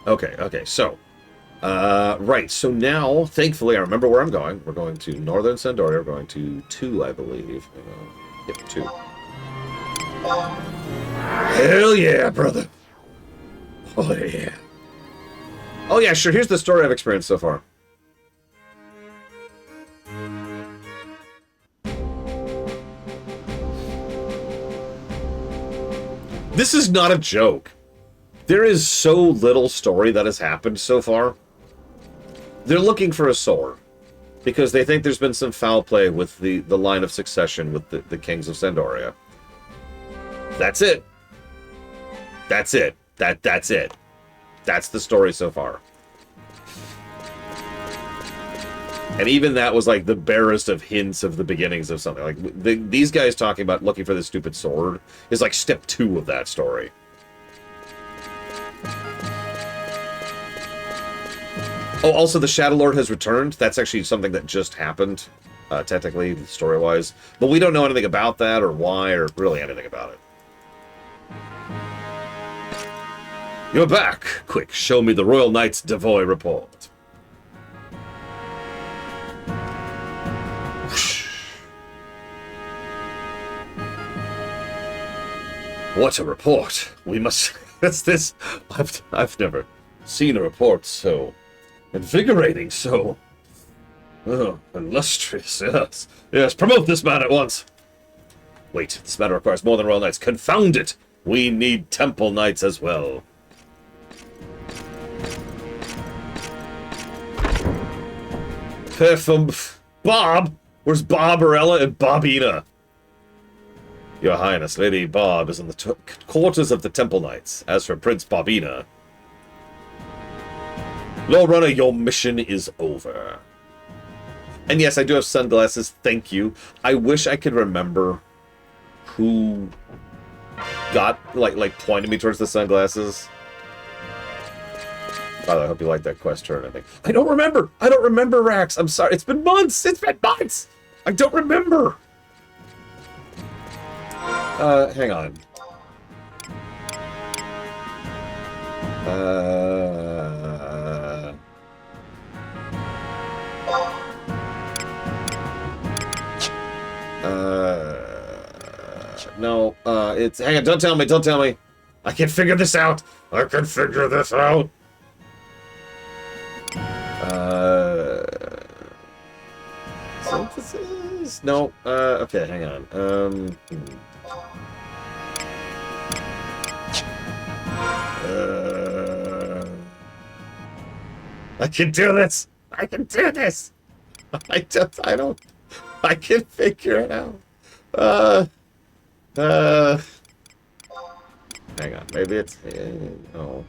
[SPEAKER 1] Okay, so. Right, so now, thankfully, I remember where I'm going. We're going to Northern Sandoria. We're going to 2, I believe. Yep, 2. Hell yeah, brother! Oh, yeah. Oh, yeah, sure. Here's the story I've experienced so far. This is not a joke. There is so little story that has happened so far. They're looking for a sword because they think there's been some foul play with the line of succession with the kings of Sandoria. That's it. That's it. That's it. That's the story so far. And even that was like the barest of hints of the beginnings of something. Like these guys talking about looking for this stupid sword is like step 2 of that story. Oh, also the Shadow Lord has returned. That's actually something that just happened, technically, story-wise. But we don't know anything about that or why or really anything about it. You're back. Quick, show me the Royal Knights Devoy report. What a report. We must... That's this. I've never seen a report so invigorating, so... Oh, illustrious, yes. Yes, promote this man at once. Wait, this matter requires more than Royal Knights. Confound it! We need Temple Knights as well. From Bob? Where's Barbarella and Bobina? Your Highness, Lady Bob is in the quarters of the Temple Knights. As for Prince Bobina... Lord Runner, your mission is over. And yes, I do have sunglasses, thank you. I wish I could remember who got, like pointed me towards the sunglasses. By the way, I hope you like that quest turn, I think. I don't remember, Rax. I'm sorry. It's been months. I don't remember. Hang on. No, it's... Hang on, don't tell me. I can figure this out. Synthesis? No, okay, hang on. I can do this! I can figure it out. Hang on, maybe it's... no.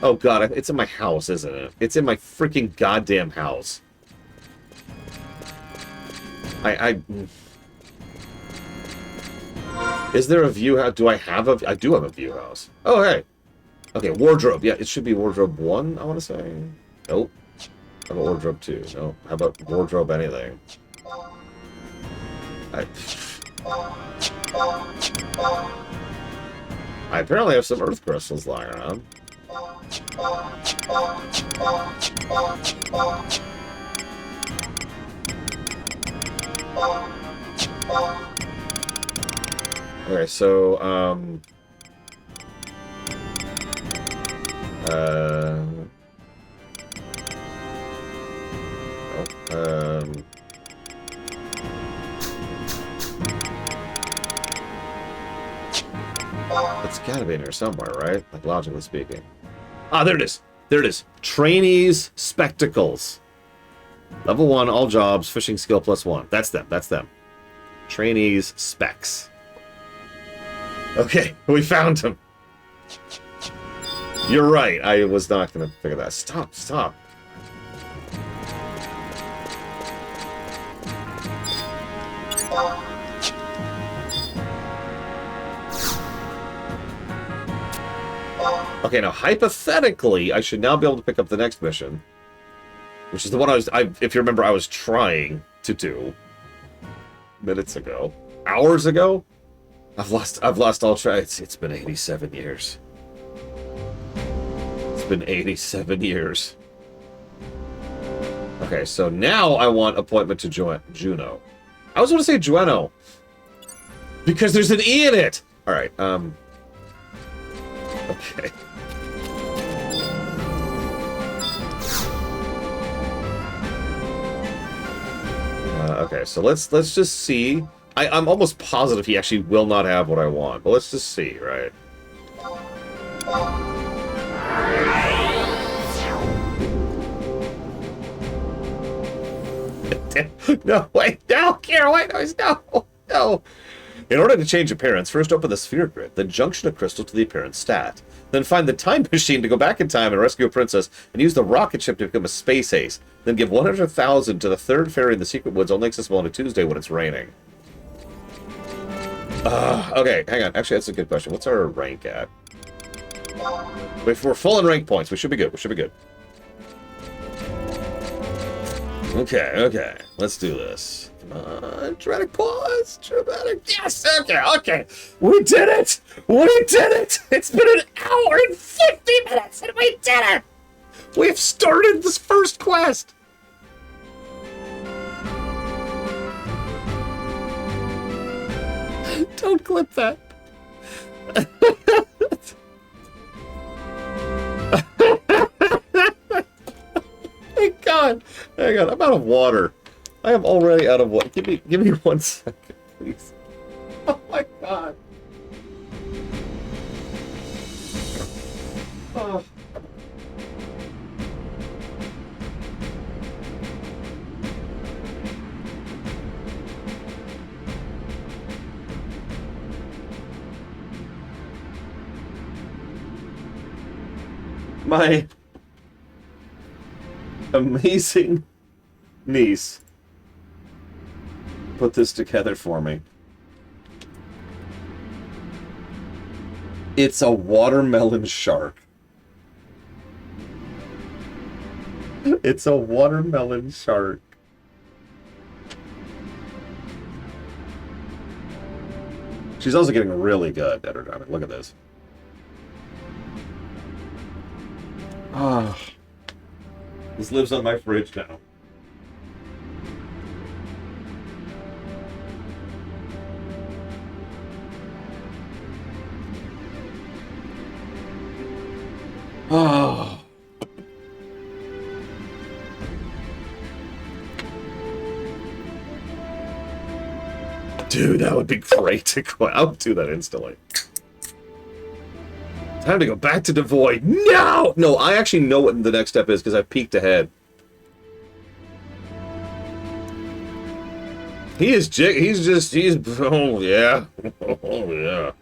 [SPEAKER 1] Oh god, it's in my house, isn't it? It's in my freaking goddamn house. Is there a view house? Do I have a... I do have a view house. Oh, hey. Okay, wardrobe. Yeah, it should be wardrobe 1, I want to say. Nope. How about wardrobe 2? No. How about wardrobe anything? I apparently have some earth crystals lying around. Okay, so, it's gotta be in here somewhere, right? Like, logically speaking. Ah, there it is! There it is! Trainees Spectacles. Level 1, all jobs, fishing skill +1. That's them. Trainees Specs. Okay, we found him. You're right, I was not gonna figure that. Stop. Okay, now hypothetically, I should now be able to pick up the next mission, which is the one if you remember, I was trying to do minutes ago, hours ago. I've lost all track. It's been 87 years. It's been 87 years. Okay, so now I want appointment to Juno. I was going to say Jueno because there's an E in it. All right. Okay. Okay, so let's just see. I'm almost positive he actually will not have what I want, but let's just see, right? No, wait, no, Kira, wait, no. In order to change appearance, first open the sphere grid, then junction a crystal to the appearance stat. Then find the time machine to go back in time and rescue a princess, and use the rocket ship to become a space ace. Then give 100,000 to the third fairy in the secret woods, only accessible on a Tuesday when it's raining. Okay, hang on. Actually, that's a good question. What's our rank at? If we're full in rank points, we should be good. Okay. Let's do this. Come on, dramatic pause. Dramatic. Yes. Okay. We did it. It's been an hour and 50 minutes, and we did it. We've started this first quest. Don't clip that. Thank God. Hang on, I'm out of water. I am already out of water. Give me 1 second, please. Oh my God. Oh. My amazing niece put this together for me. It's a watermelon shark. It's a watermelon shark. She's also getting really good at her driving. Look at this. Ah, this lives on my fridge now. Oh. Dude, that would be great to go. I would do that instantly. Time to go back to Devoid. No! No, I actually know what the next step is because I've peeked ahead. He's oh yeah. Oh yeah.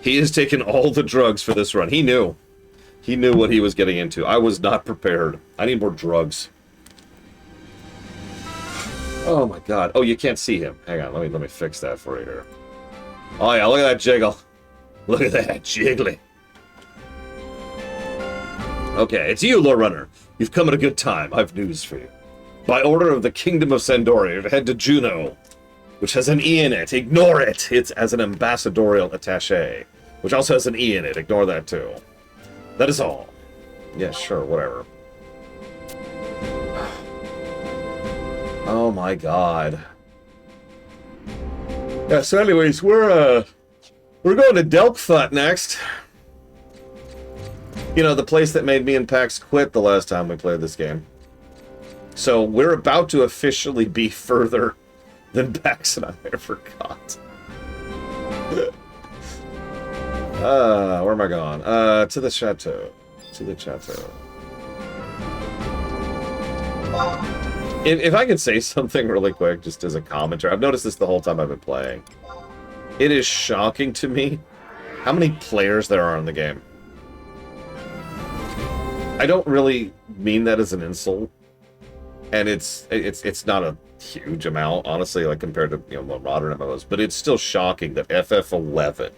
[SPEAKER 1] He has taken all the drugs for this run. He knew. He knew what he was getting into. I was not prepared. I need more drugs. Oh my God. Oh, you can't see him. Hang on, let me fix that for you here. Oh yeah, look at that jiggle. Look at that jiggly. Okay, it's you, Lore Runner. You've come at a good time. I've news for you. By order of the Kingdom of Sandoria, head to Juno, which has an E in it. Ignore it. It's as an ambassadorial attaché, which also has an E in it. Ignore that too. That is all. Yeah, sure, whatever. Oh my God. Yeah, so anyways, we're going to Delkfut next. You know, the place that made me and Pax quit the last time we played this game. So we're about to officially be further than Pax and I ever got. Where am I going? To the chateau. To the chateau. If I could say something really quick, just as a commentary. I've noticed this the whole time I've been playing. It is shocking to me how many players there are in the game. I don't really mean that as an insult, and it's not a huge amount, honestly, like compared to, you know, more modern MMOs, but it's still shocking that FF11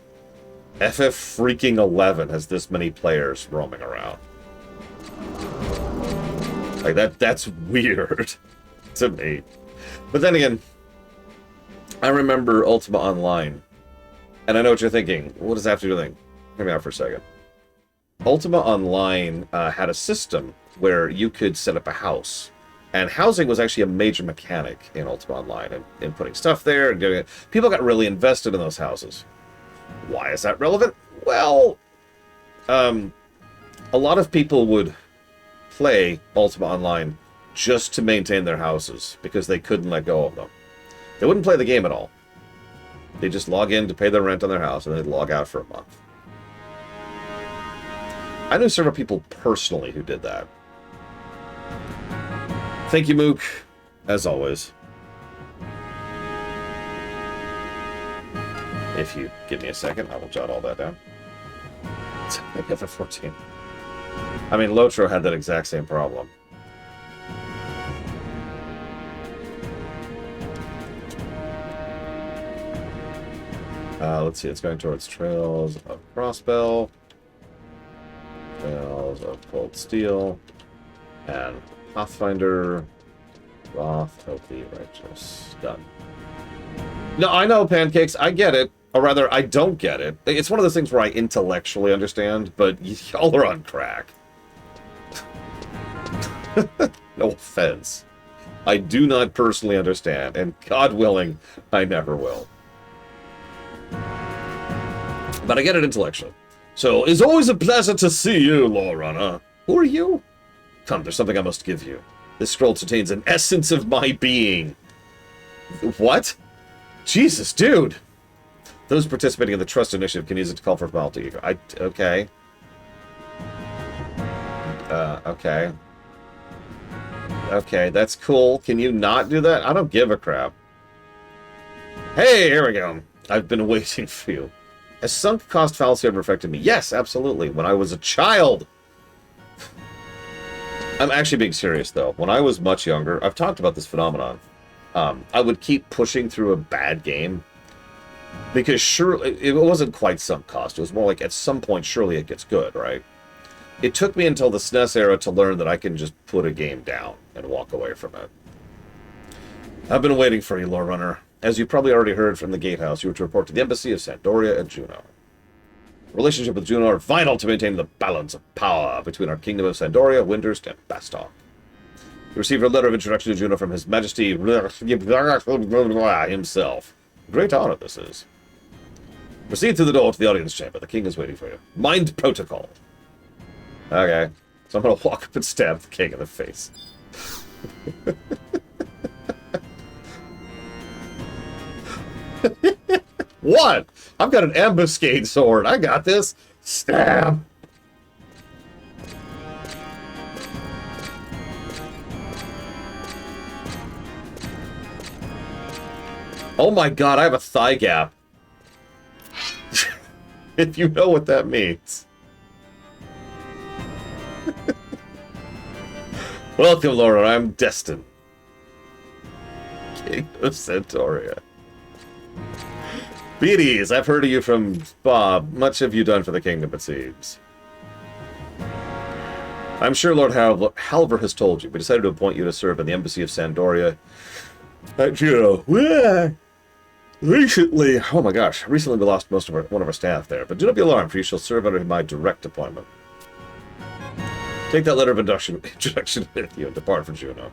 [SPEAKER 1] freaking 11 has this many players roaming around. Like that's weird to me. But then again, I remember Ultima Online, and I know what you're thinking. What does that have to do with anything? Hear me out for a second. Ultima Online had a system where you could set up a house. And housing was actually a major mechanic in Ultima Online, and in putting stuff there and doing it. People got really invested in those houses. Why is that relevant? Well, a lot of people would play Ultima Online just to maintain their houses because they couldn't let go of them. They wouldn't play the game at all. They just log in to pay their rent on their house, and they'd log out for a month. I knew several people personally who did that. Thank you, Mook, as always. If you give me a second, I will jot all that down. Maybe FF14. I mean, Lotro had that exact same problem. Let's see, it's going towards Trails of Crossbell, Trails of Cold Steel, and Pathfinder, Roth of the Righteous. Done. No, I know, Pancakes. I get it. Or rather, I don't get it. It's one of those things where I intellectually understand, but y'all are on crack. No offense. I do not personally understand, and God willing, I never will. But I get it intellectually. So, it's always a pleasure to see you, Lorana. Who are you? Come, there's something I must give you. This scroll contains an essence of my being. What? Jesus, dude! Those participating in the Trust Initiative can use it to call for formality. Okay. Okay. Okay, that's cool. Can you not do that? I don't give a crap. Hey, here we go. I've been waiting for you. Has sunk cost fallacy ever affected me? Yes, absolutely. When I was a child. I'm actually being serious, though. When I was much younger, I've talked about this phenomenon. I would keep pushing through a bad game. Because surely, it wasn't quite sunk cost. It was more like, at some point, surely it gets good, right? It took me until the SNES era to learn that I can just put a game down and walk away from it. I've been waiting for you, Lore Runner. As you probably already heard from the Gatehouse, you were to report to the Embassy of Sandoria and Juno. Relationship with Juno are vital to maintain the balance of power between our Kingdom of Sandoria, Windhurst, and Bastok. You received a letter of introduction to Juno from His Majesty himself. Great honor this is. Proceed through the door to the audience chamber. The king is waiting for you. Mind protocol. Okay. So I'm going to walk up and stab the king in the face. What? I've got an ambuscade sword. I got this. Stab. Oh my god, I have a thigh gap. If you know what that means. Welcome, Laura. I'm Destin, King of Sandoria. Beaties, I've heard of you from Bob. Much have you done for the kingdom, it seems. I'm sure Lord Halver has told you. We decided to appoint you to serve in the Embassy of Sandoria. Recently, oh my gosh, recently we lost one of our staff there, but do not be alarmed, for you shall serve under my direct appointment. Take that letter of introduction with you and depart for Juno.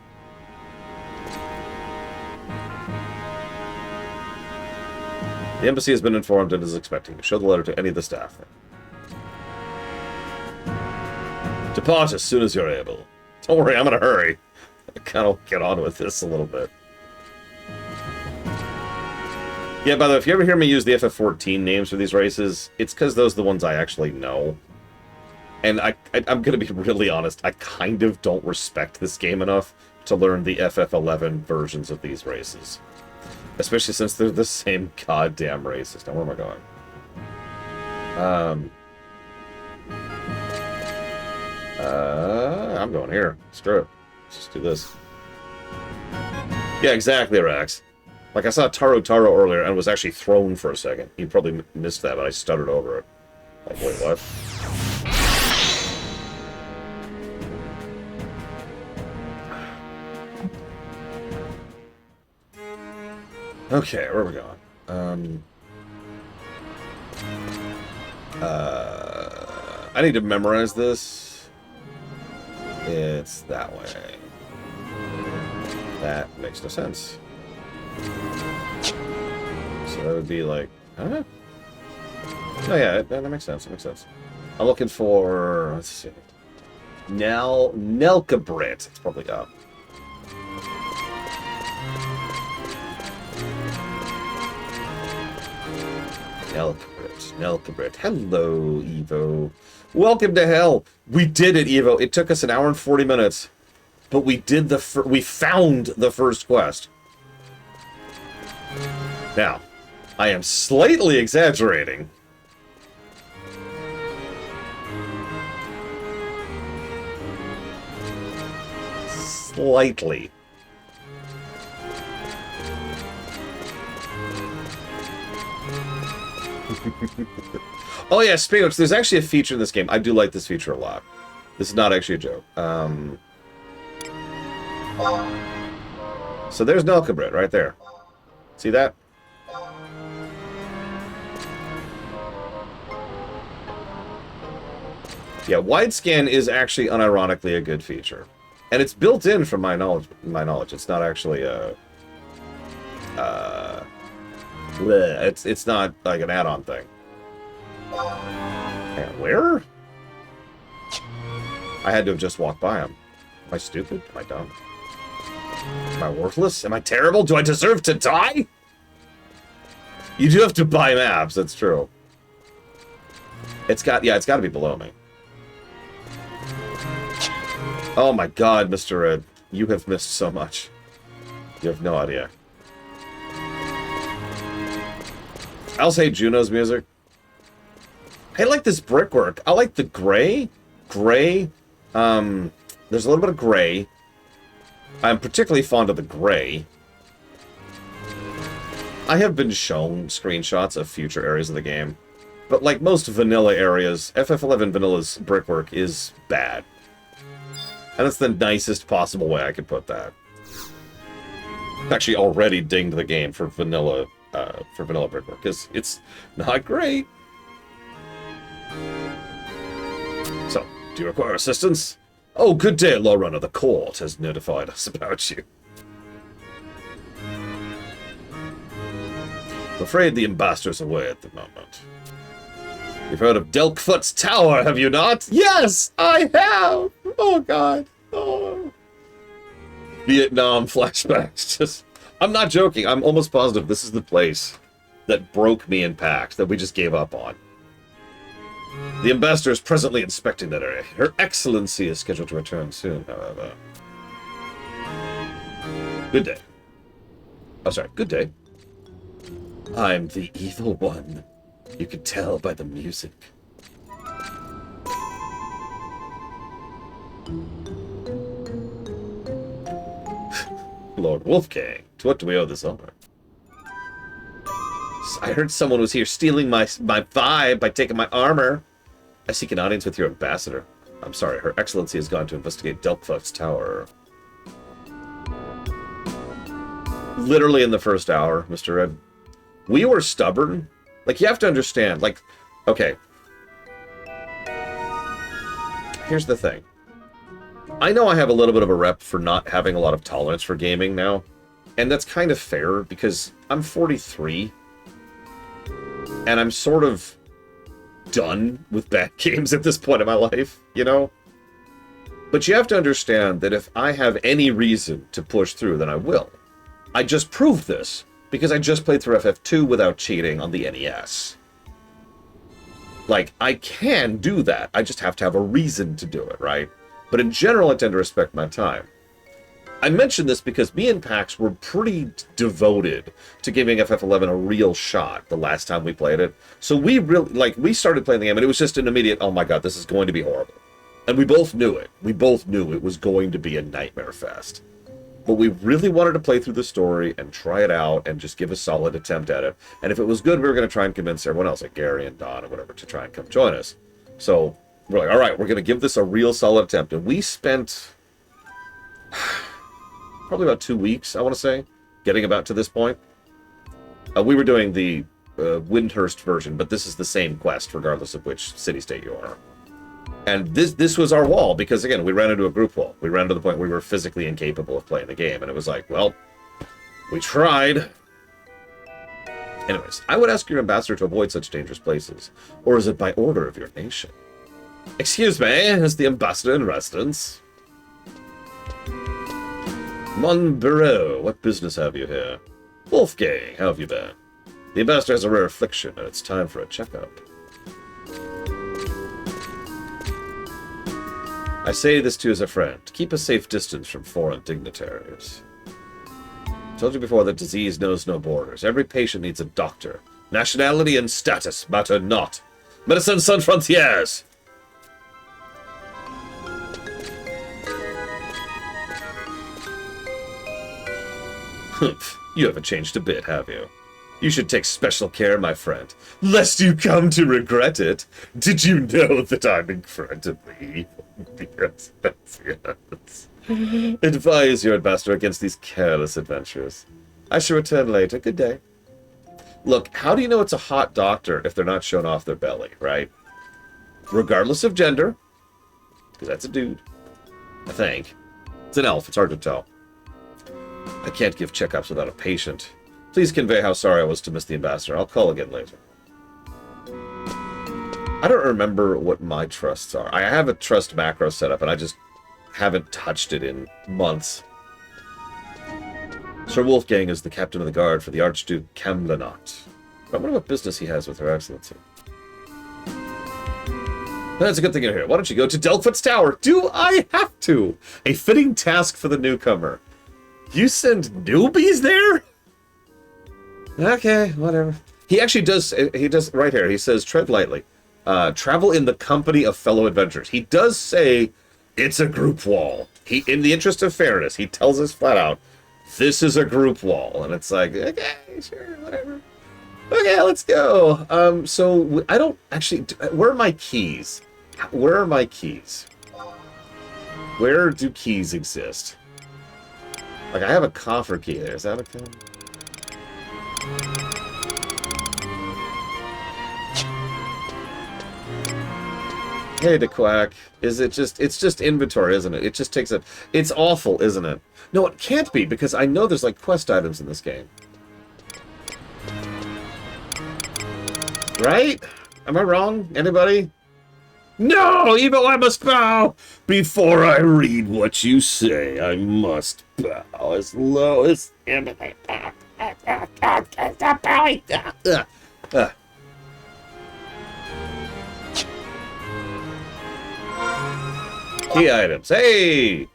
[SPEAKER 1] The embassy has been informed and is expecting you. Show the letter to any of the staff. Depart as soon as you're able. Don't worry, I'm in a hurry. I kind of get on with this a little bit. Yeah, by the way, if you ever hear me use the FF14 names for these races, it's because those are the ones I actually know. And I'm going to be really honest, I kind of don't respect this game enough to learn the FF11 versions of these races. Especially since they're the same goddamn races. Now, where am I going? I'm going here. Screw it. Let's just do this. Yeah, exactly, Rax. Like, I saw Taro earlier and was actually thrown for a second. You probably missed that, but I stuttered over it. Like, wait, what? Okay, where are we going? I need to memorize this. It's that way. That makes no sense. So that would be like, huh? Oh yeah, that makes sense. That makes sense. I'm looking for, let's see, Nelkabrit. It's probably up. Nelkabrit. Hello, Evo. Welcome to hell. We did it, Evo. It took us an hour and 40 minutes, but we did we found the first quest. Now, I am slightly exaggerating. Slightly. Oh yeah, speaking of which, there's actually a feature in this game. I do like this feature a lot. This is not actually a joke. So there's Nelkabrit right there. See that? Yeah, widescan is actually unironically a good feature. And it's built in from my knowledge. It's not actually a... it's not like an add-on thing. And where? I had to have just walked by him. Am I stupid? Am I dumb? Am I worthless? Am I terrible? Do I deserve to die? You do have to buy maps, that's true. It's got to be below me. Oh my god, Mr. Red. You have missed so much. You have no idea. I also hate Juno's music. I like this brickwork. I like the gray. Gray. There's a little bit of gray. I'm particularly fond of the gray. I have been shown screenshots of future areas of the game. But like most vanilla areas, FF11 Vanilla's brickwork is bad. And that's the nicest possible way I could put that. Actually already dinged the game for vanilla brickwork, because it's not great. So, do you require assistance? Oh, good day, Lawrunner. The court has notified us about you. I'm afraid the ambassador's away at the moment. You've heard of Delkfoot's Tower, have you not? Yes, I have! Oh, God. Oh. Vietnam flashbacks. Just, I'm not joking. I'm almost positive this is the place that broke me in PAX, that we just gave up on. The ambassador is presently inspecting that area. Her Excellency is scheduled to return soon, however. Good day. Oh, sorry. Good day. I'm the evil one. You can tell by the music. Lord Wolfgang, to what do we owe this honor? I heard someone was here stealing my vibe by taking my armor. I seek an audience with your ambassador. I'm sorry, Her Excellency has gone to investigate Delkfoot's Tower. Literally in the first hour, Mr. Red. We were stubborn. Like, you have to understand, like, okay. Here's the thing. I know I have a little bit of a rep for not having a lot of tolerance for gaming now. And that's kind of fair, because I'm 43. And I'm sort of done with bad games at this point in my life, you know? But you have to understand that if I have any reason to push through, then I will. I just proved this, because I just played through FF2 without cheating on the NES. Like, I can do that. I just have to have a reason to do it, right? But in general, I tend to respect my time. I mention this because me and Pax were pretty devoted to giving FF11 a real shot the last time we played it. So we really, like, we started playing the game and it was just an immediate, oh my god, this is going to be horrible. And we both knew it. We both knew it was going to be a nightmare fest. But we really wanted to play through the story and try it out and just give a solid attempt at it. And if it was good, we were going to try and convince everyone else, like Gary and Don or whatever, to try and come join us. So we're like, all right, we're going to give this a real solid attempt. And we spent probably about 2 weeks, I want to say, getting about to this point. We were doing the Windhurst version, but this is the same quest, regardless of which city-state you are. And this was our wall, because, again, we ran into a group wall. We ran to the point where we were physically incapable of playing the game, and it was like, well, we tried. Anyways, I would ask your ambassador to avoid such dangerous places. Or is it by order of your nation? Excuse me, is the ambassador in residence? Mon Bureau, what business have you here? Wolfgang, how have you been? The ambassador has a rare affliction, and it's time for a checkup. I say this to you as a friend. Keep a safe distance from foreign dignitaries. I told you before that disease knows no borders. Every patient needs a doctor. Nationality and status matter not. Medicine sans frontières! Humph, you haven't changed a bit, have you? You should take special care, my friend, lest you come to regret it. Did you know that I'm incredibly evil? Yes. Advise your ambassador against these careless adventurers. I shall return later. Good day. Look, how do you know it's a hot doctor if they're not showing off their belly, right? Regardless of gender. Because that's a dude. I think. It's an elf. It's hard to tell. I can't give checkups without a patient. Please convey how sorry I was to miss the ambassador. I'll call again later. I don't remember what my trusts are. I have a trust macro set up, and I just haven't touched it in months. Sir Wolfgang is the captain of the guard for the Archduke Camlanot. I wonder what business he has with Her Excellency. That's a good thing in here. Why don't you go to Delphoot's Tower? Do I have to? A fitting task for the newcomer. You send newbies there? Okay, whatever. He actually does, right here, he says, tread lightly. Travel in the company of fellow adventurers. He does say it's a group wall. He, in the interest of fairness, he tells us flat out, this is a group wall. And it's like, okay, sure, whatever. Okay, let's go. So I don't actually, where are my keys? Where are my keys? Where do keys exist? Like, I have a coffer key there. Is that a key? Hey, DeQuack. Is it just... It's just inventory, isn't it? It just takes a... It's awful, isn't it? No, it can't be, because I know there's, like, quest items in this game. Right? Am I wrong? Anybody? No, Evo, I must bow! Before I read what you say, I must bow as low as... Stop bowing! Key items. Hey!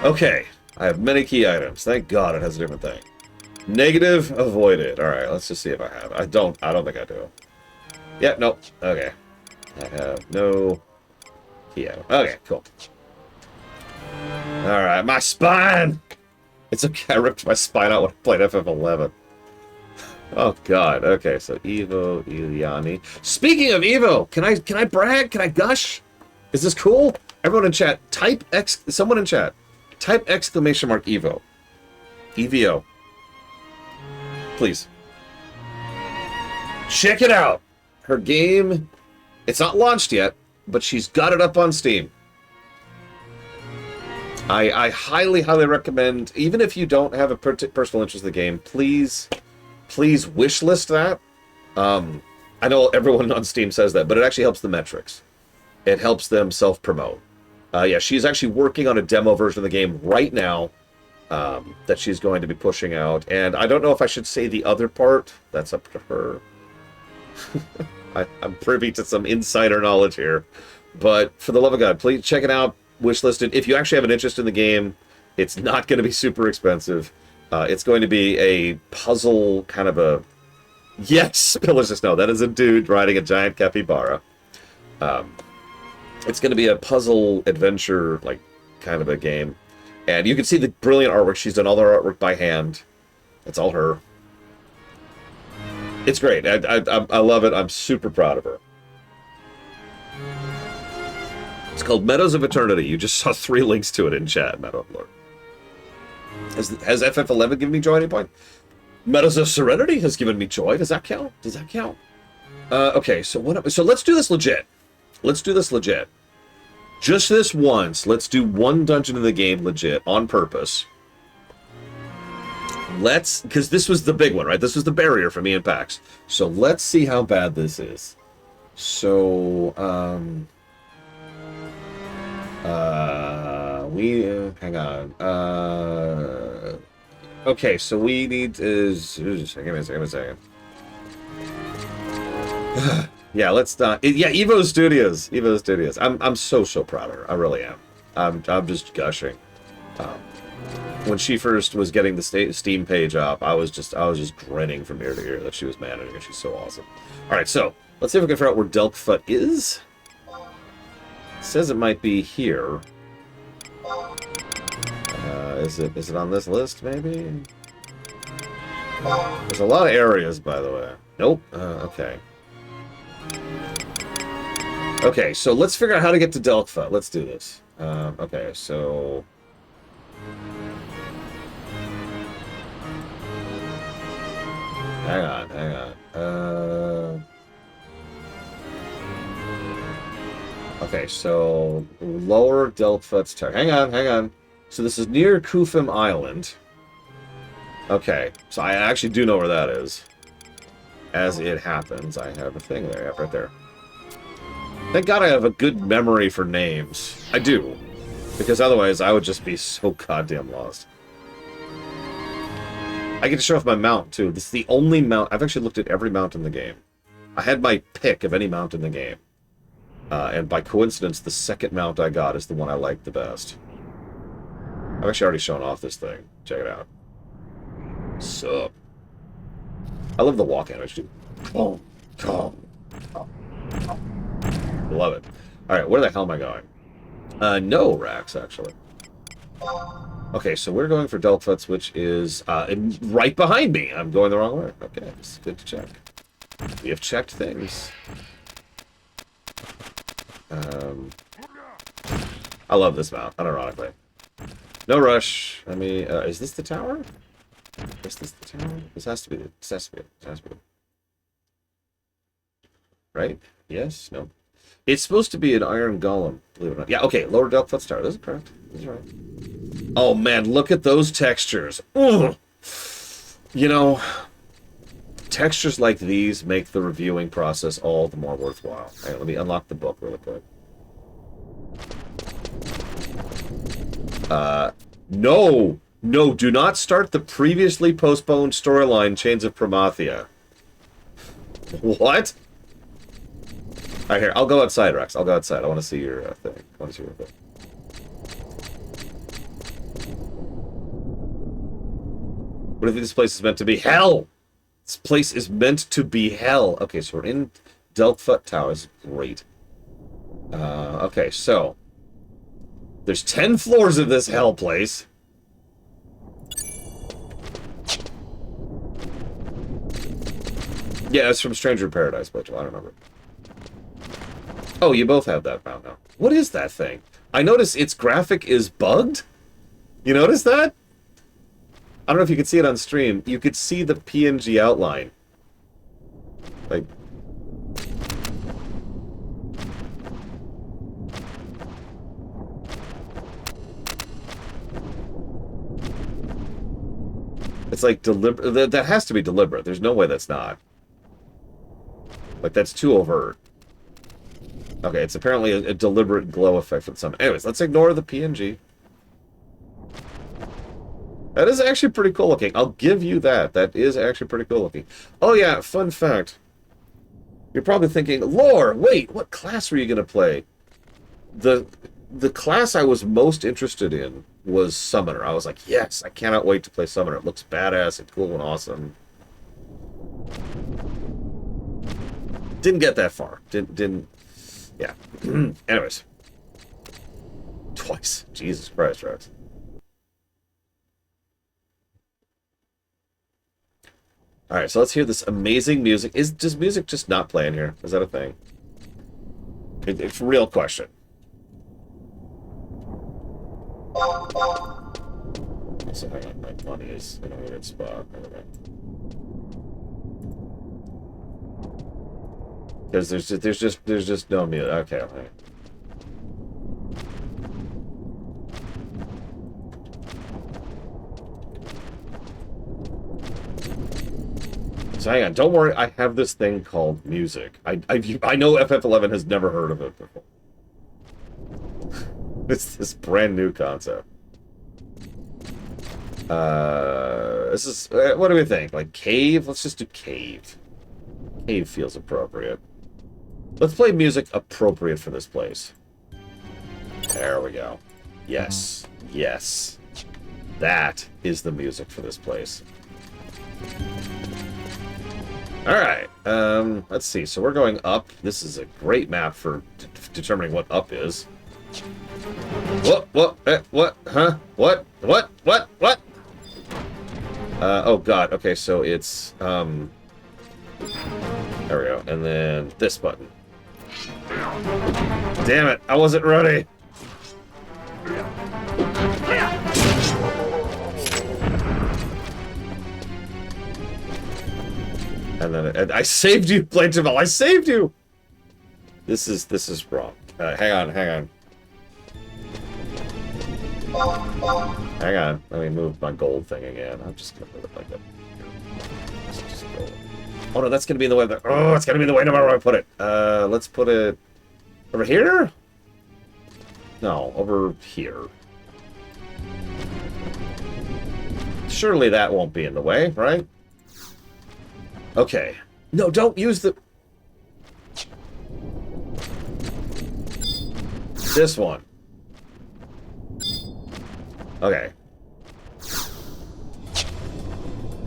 [SPEAKER 1] Okay. I have many key items. Thank God it has a different thing. Negative, avoided. Alright, let's just see if I have. I don't think I do. Yeah, nope. Okay. I have no key item. Okay, cool. Alright, my spine! It's okay, I ripped my spine out when I played FF11. Oh God. Okay, so Evo Iliani. Speaking of Evo, can I brag? Can I gush? Is this cool? Everyone in chat, someone in chat, type exclamation mark Evo. EVO. Please. Check it out. Her game, it's not launched yet, but she's got it up on Steam. I highly, highly recommend, even if you don't have a personal interest in the game, please wishlist that. I know everyone on Steam says that, but it actually helps the metrics. It helps them self-promote. Yeah, she's actually working on a demo version of the game right now that she's going to be pushing out. And I don't know if I should say the other part. That's up to her. I'm privy to some insider knowledge here. But for the love of God, please check it out. Wishlist it. If you actually have an interest in the game, it's not going to be super expensive. It's going to be a puzzle kind of a... Yes, Pillars of Snow. That is a dude riding a giant capybara. It's going to be a puzzle adventure, like, kind of a game. And you can see the brilliant artwork. She's done all her artwork by hand. It's all her. It's great. I love it. I'm super proud of her. It's called Meadows of Eternity. You just saw 3 links to it in chat, Meadow of Lord. Has FF11 given me joy at any point? Meadows of Serenity has given me joy. Does that count? Does that count? Okay, so let's do this legit. Let's do this legit. Just this once. Let's do one dungeon in the game legit, on purpose. Because this was the big one, right? This was the barrier for me and Pax. So let's see how bad this is. So, hang on. Okay, so we need to... Give me a second. Yeah, let's not... Yeah, Evo Studios. I'm so proud of her. I really am. I'm just gushing. When she first was getting the Steam page up, I was just grinning from ear to ear that she was managing it. She's so awesome. All right, so let's see if we can figure out where Delphoot is. It says it might be here. Is it on this list, maybe? There's a lot of areas, by the way. Nope. Okay. Okay, so let's figure out how to get to Delphi. Let's do this. Okay, so... Hang on. Okay, so lower Delphi's Tower. Hang on. So this is near Kufim Island. Okay, so I actually do know where that is. As it happens, I have a thing there, yep, right there. Thank God I have a good memory for names. I do. Because otherwise I would just be so goddamn lost. I get to show off my mount, too. This is the only mount... I've actually looked at every mount in the game. I had my pick of any mount in the game. And by coincidence, the second mount I got is the one I like the best. I've actually already shown off this thing. Check it out. Sup. I love the walk animation, too. Love it. Alright, where the hell am I going? No, Rax, actually. Okay, so we're going for Delphuts, which is right behind me. I'm going the wrong way. Okay, it's good to check. We have checked things. I love this mount, unironically. No rush. I mean, is this the tower? Is this the tower? This has to be it. This has to be it. This has to be it. Right? Yes? No? It's supposed to be an iron golem, believe it or not. Yeah, okay, lower Delphuts Tower. This is correct. This is right. Oh, man, look at those textures. Ugh. You know, textures like these make the reviewing process all the more worthwhile. All right, let me unlock the book really quick. No! No, do not start the previously postponed storyline Chains of Promathia. What? Alright, here, I'll go outside, Rex. I'll go outside. I want to see your thing. I want to see your thing. What do you think this place is meant to be? Hell! This place is meant to be hell. Okay, so we're in Delphut Towers. Great. Okay, so... There's 10 floors of this hell place. Yeah, it's from Stranger in Paradise, but I don't remember. Oh, you both have that mount now. What is that thing? I notice its graphic is bugged. You notice that? I don't know if you can see it on stream. You could see the PNG outline. Like... It's like deliberate. That has to be deliberate. There's no way that's not. Like, that's too overt. Okay, it's apparently a deliberate glow effect for some. Anyways, let's ignore the PNG. That is actually pretty cool looking. I'll give you that. That is actually pretty cool looking. Oh yeah, fun fact. You're probably thinking, Lore, wait, what class were you going to play? The class I was most interested in was Summoner. I was like, yes, I cannot wait to play Summoner. It looks badass and cool and awesome. Didn't get that far. Didn't. Yeah. Anyways. Twice. Jesus Christ, Rex. Alright, so let's hear this amazing music. Does music just not play in here? Is that a thing? It's a real question. So hang on, my money is in a weird spot. Because there's just no music. Okay. So hang on, don't worry. I have this thing called music. I know FF11 has never heard of it before. It's this brand new concept. This is what do we think? Like cave? Let's just do cave. Cave feels appropriate. Let's play music appropriate for this place. There we go. Yes. Yes. That is the music for this place. Alright. Let's see. So we're going up. This is a great map for determining what up is. What? Huh? What? Oh god. Okay, so it's, there we go. And then this button. Damn it, I wasn't ready. And then I saved you, Blancheville. I saved you. This is wrong. Hang on. Hang on. Let me move my gold thing again. I'm just gonna put it like that. Just go. Oh no, that's gonna be in the way. Oh, it's gonna be in the way no matter where I put it. Let's put it over here. No, over here. Surely that won't be in the way, right? Okay. No, don't use the... This one. Okay.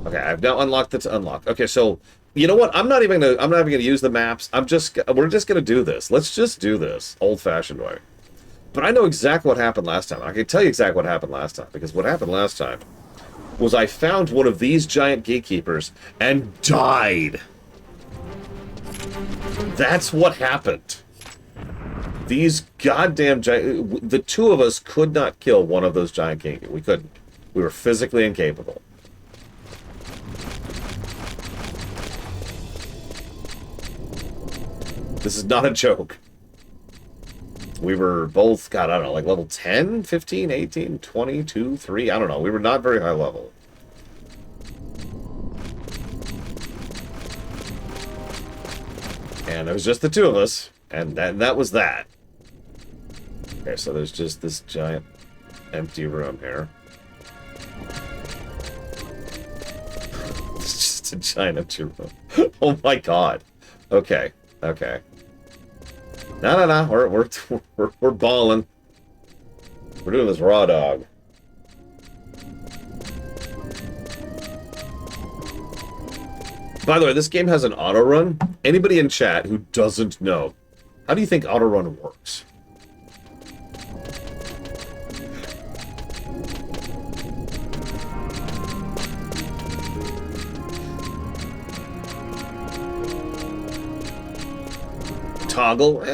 [SPEAKER 1] Okay, I've now unlocked it to unlock. Okay, so you know what? I'm not even gonna use the maps. We're just gonna do this. Let's just do this old-fashioned way. But I know exactly what happened last time. I can tell you exactly what happened last time, because what happened last time was I found one of these giant gatekeepers and died. That's what happened. These goddamn giant... The two of us could not kill one of those giant gatekeepers. We couldn't. We were physically incapable. This is not a joke. We were both, God, I don't know, like level 10, 15, 18, 22, 3, I don't know. We were not very high level. And it was just the two of us, and that was that. Okay, so there's just this giant empty room here. It's just a giant empty room. Oh my god. Okay, okay. No. We're balling. We're doing this raw dog. By the way, this game has an auto run. Anybody in chat who doesn't know, how do you think auto run works? Toggle,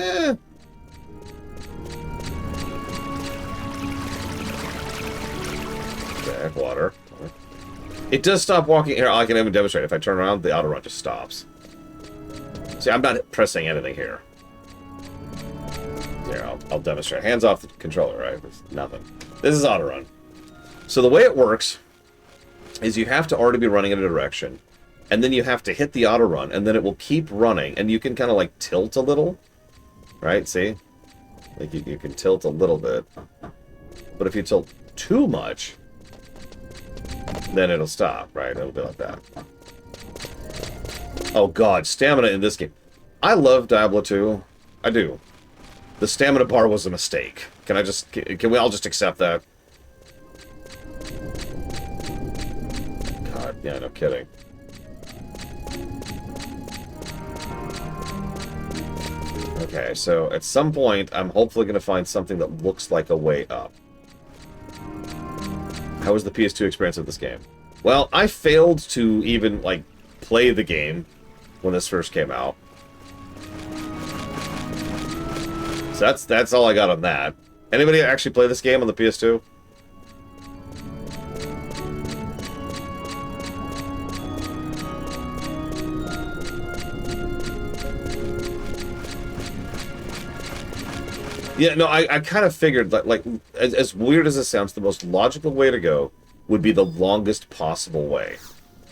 [SPEAKER 1] Water. It does stop walking. Here, I can even demonstrate. If I turn around, the auto run just stops. See, I'm not pressing anything here. Here, I'll demonstrate. Hands off the controller, right? There's nothing. This is auto run. So the way it works is you have to already be running in a direction, and then you have to hit the auto run, and then it will keep running, and you can kind of like tilt a little, right? See? Like you can tilt a little bit. But if you tilt too much, then it'll stop, right? It'll be like that. Oh god, stamina in this game. I love Diablo 2. I do. The stamina bar was a mistake. Can we all just accept that? God, yeah, no kidding. Okay, so at some point, I'm hopefully going to find something that looks like a way up. How was the PS2 experience of this game? Well, I failed to even, like, play the game when this first came out. So that's all I got on that. Anybody actually play this game on the PS2? Yeah, no, I kind of figured that, like, as weird as it sounds, the most logical way to go would be the longest possible way,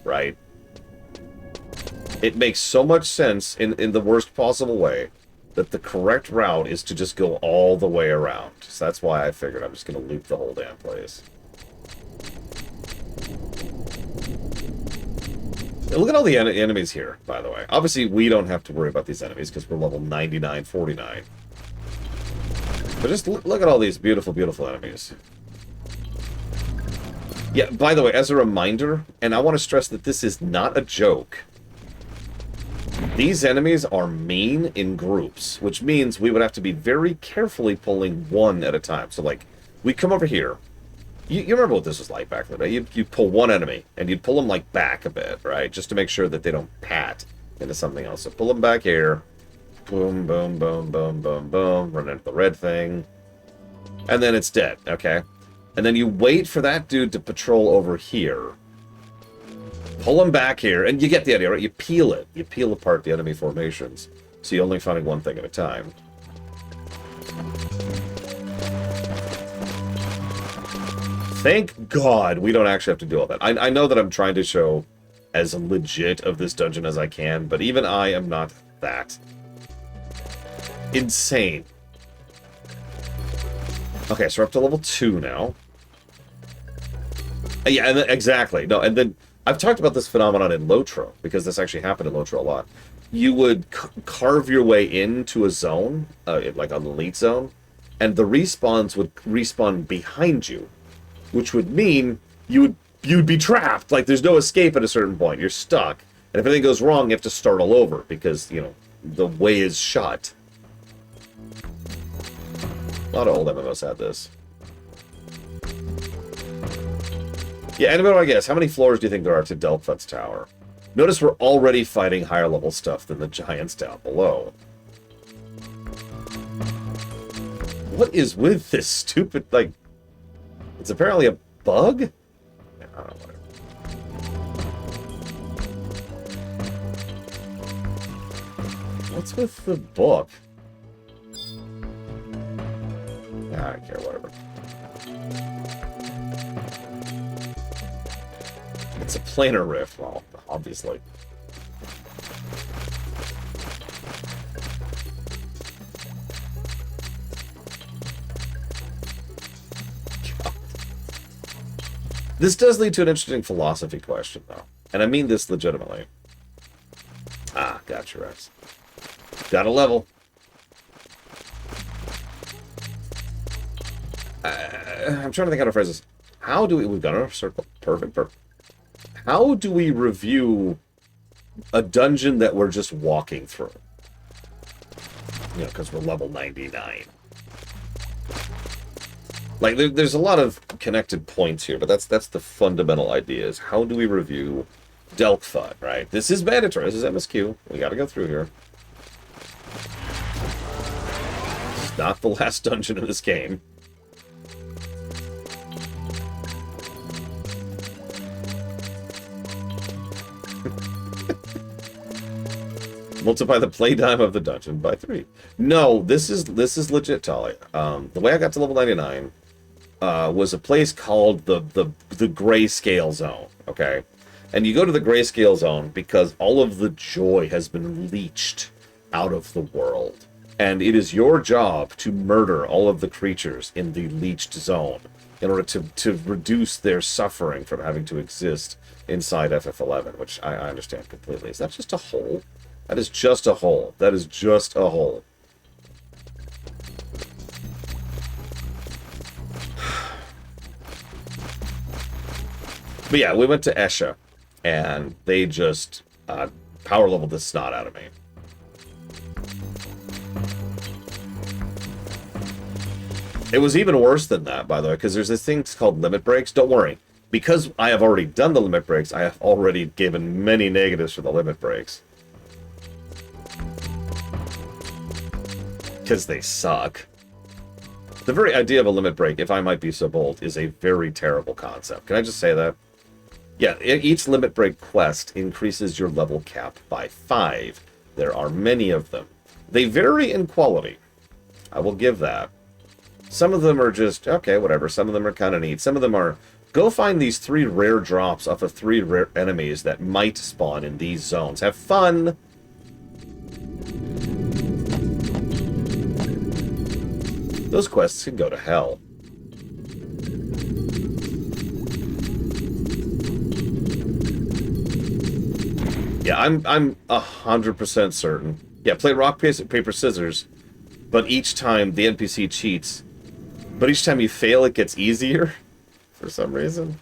[SPEAKER 1] right? It makes so much sense in the worst possible way that the correct route is to just go all the way around. So that's why I figured I'm just going to loop the whole damn place. Look at all the enemies here, by the way. Obviously, we don't have to worry about these enemies because we're level 99, 49. But just look at all these beautiful, beautiful enemies. Yeah, by the way, as a reminder, and I want to stress that this is not a joke, these enemies are mean in groups, which means we would have to be very carefully pulling one at a time. So, like, we come over here. You remember what this was like back in the day? You'd pull one enemy, and you'd pull them, like, back a bit, right? Just to make sure that they don't pat into something else. So pull them back here. boom, boom, boom, boom, boom, boom, run into the red thing. And then it's dead, okay? And then you wait for that dude to patrol over here. Pull him back here, and you get the idea, right? You peel it. You peel apart the enemy formations. So you're only finding one thing at a time. Thank God we don't actually have to do all that. I know that I'm trying to show as legit of this dungeon as I can, but even I am not that insane. Okay, so we're up to level 2 now. Yeah, and then, exactly. No, and then I've talked about this phenomenon in Lotro, because this actually happened in Lotro a lot. You would carve your way into a zone, like an elite zone, and the respawns would respawn behind you, which would mean you'd be trapped. Like, there's no escape at a certain point. You're stuck. And if anything goes wrong, you have to start all over, because, you know, the way is shut. A lot of old MMOs had this. Yeah, and I guess, how many floors do you think there are to Delphat's Tower? Notice we're already fighting higher level stuff than the giants down below. What is with this stupid, like... It's apparently a bug? Yeah, I don't know, whatever. What's with the book? Yeah, I don't care, whatever. It's a planar rift, well, obviously. God. This does lead to an interesting philosophy question, though. And I mean this legitimately. Ah, gotcha, Rex. Got a level. I'm trying to think how to phrase this. How do we... We've got our circle. Perfect, perfect. How do we review a dungeon that we're just walking through? You know, because we're level 99. Like, there's a lot of connected points here, but that's the fundamental idea, is how do we review Delphi, right? This is mandatory. This is MSQ. We gotta go through here. It's not the last dungeon in this game. Multiply the playtime of the dungeon by 3. No, this is legit, Tali. The way I got to level 99 was a place called the Grayscale Zone. Okay, and you go to the Grayscale Zone because all of the joy has been leached out of the world, and it is your job to murder all of the creatures in the leached zone in order to reduce their suffering from having to exist inside FF11, which I understand completely. Is that just a hole? That is just a hole. That is just a hole. But yeah, we went to Esha, and they just power leveled the snot out of me. It was even worse than that, by the way, because there's this thing called limit breaks. Don't worry. Because I have already done the limit breaks, I have already given many negatives for the limit breaks. Because they suck. The very idea of a limit break, if I might be so bold, is a very terrible concept. Can I just say that? Yeah, each limit break quest increases your level cap by 5. There are many of them. They vary in quality. I will give that. Some of them are just, okay, whatever. Some of them are kind of neat. Some of them are, go find these 3 rare drops off of 3 rare enemies that might spawn in these zones. Have fun! Those quests can go to hell. Yeah, I'm 100% certain. Yeah, play rock, paper, scissors, but each time the NPC cheats. But each time you fail, it gets easier for some reason.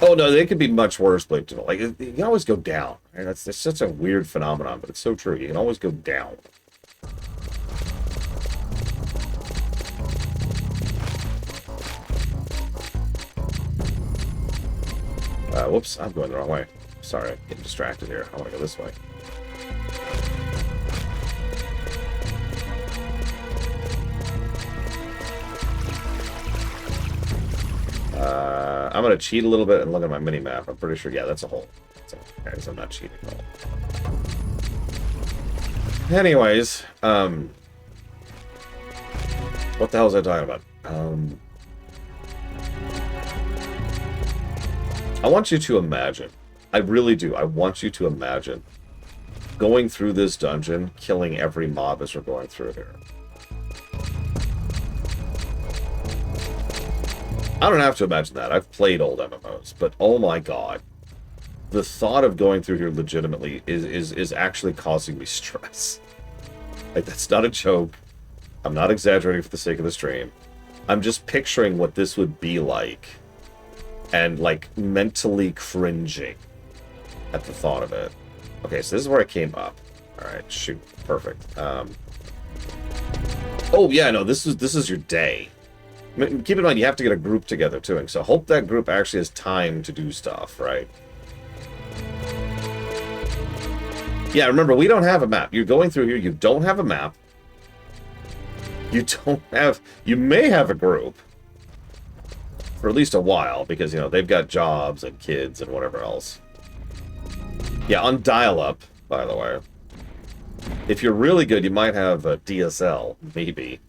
[SPEAKER 1] Oh no, they could be much worse, Blade. Like, you can always go down. Right? That's such a weird phenomenon, but it's so true. You can always go down. Whoops, I'm going the wrong way. Sorry, I'm getting distracted here. I want to go this way. I'm going to cheat a little bit and look at my mini-map. I'm pretty sure, yeah, that's a hole. Okay, so I'm not cheating at all. Anyways, what the hell was I talking about? I want you to imagine. I really do. I want you to imagine going through this dungeon, killing every mob as we're going through here. I don't have to imagine that. I've played old MMOs, but oh my god. The thought of going through here legitimately is actually causing me stress. Like, that's not a joke. I'm not exaggerating for the sake of the stream. I'm just picturing what this would be like. And, like, mentally cringing at the thought of it. Okay, so this is where I came up. Alright, shoot. Perfect. Oh, yeah, no, this is your day. Keep in mind, you have to get a group together, too. So hope that group actually has time to do stuff, right? Yeah, remember, we don't have a map. You're going through here, you don't have a map. You don't have... You may have a group. For at least a while, because, you know, they've got jobs and kids and whatever else. Yeah, on dial-up, by the way. If you're really good, you might have a DSL, maybe.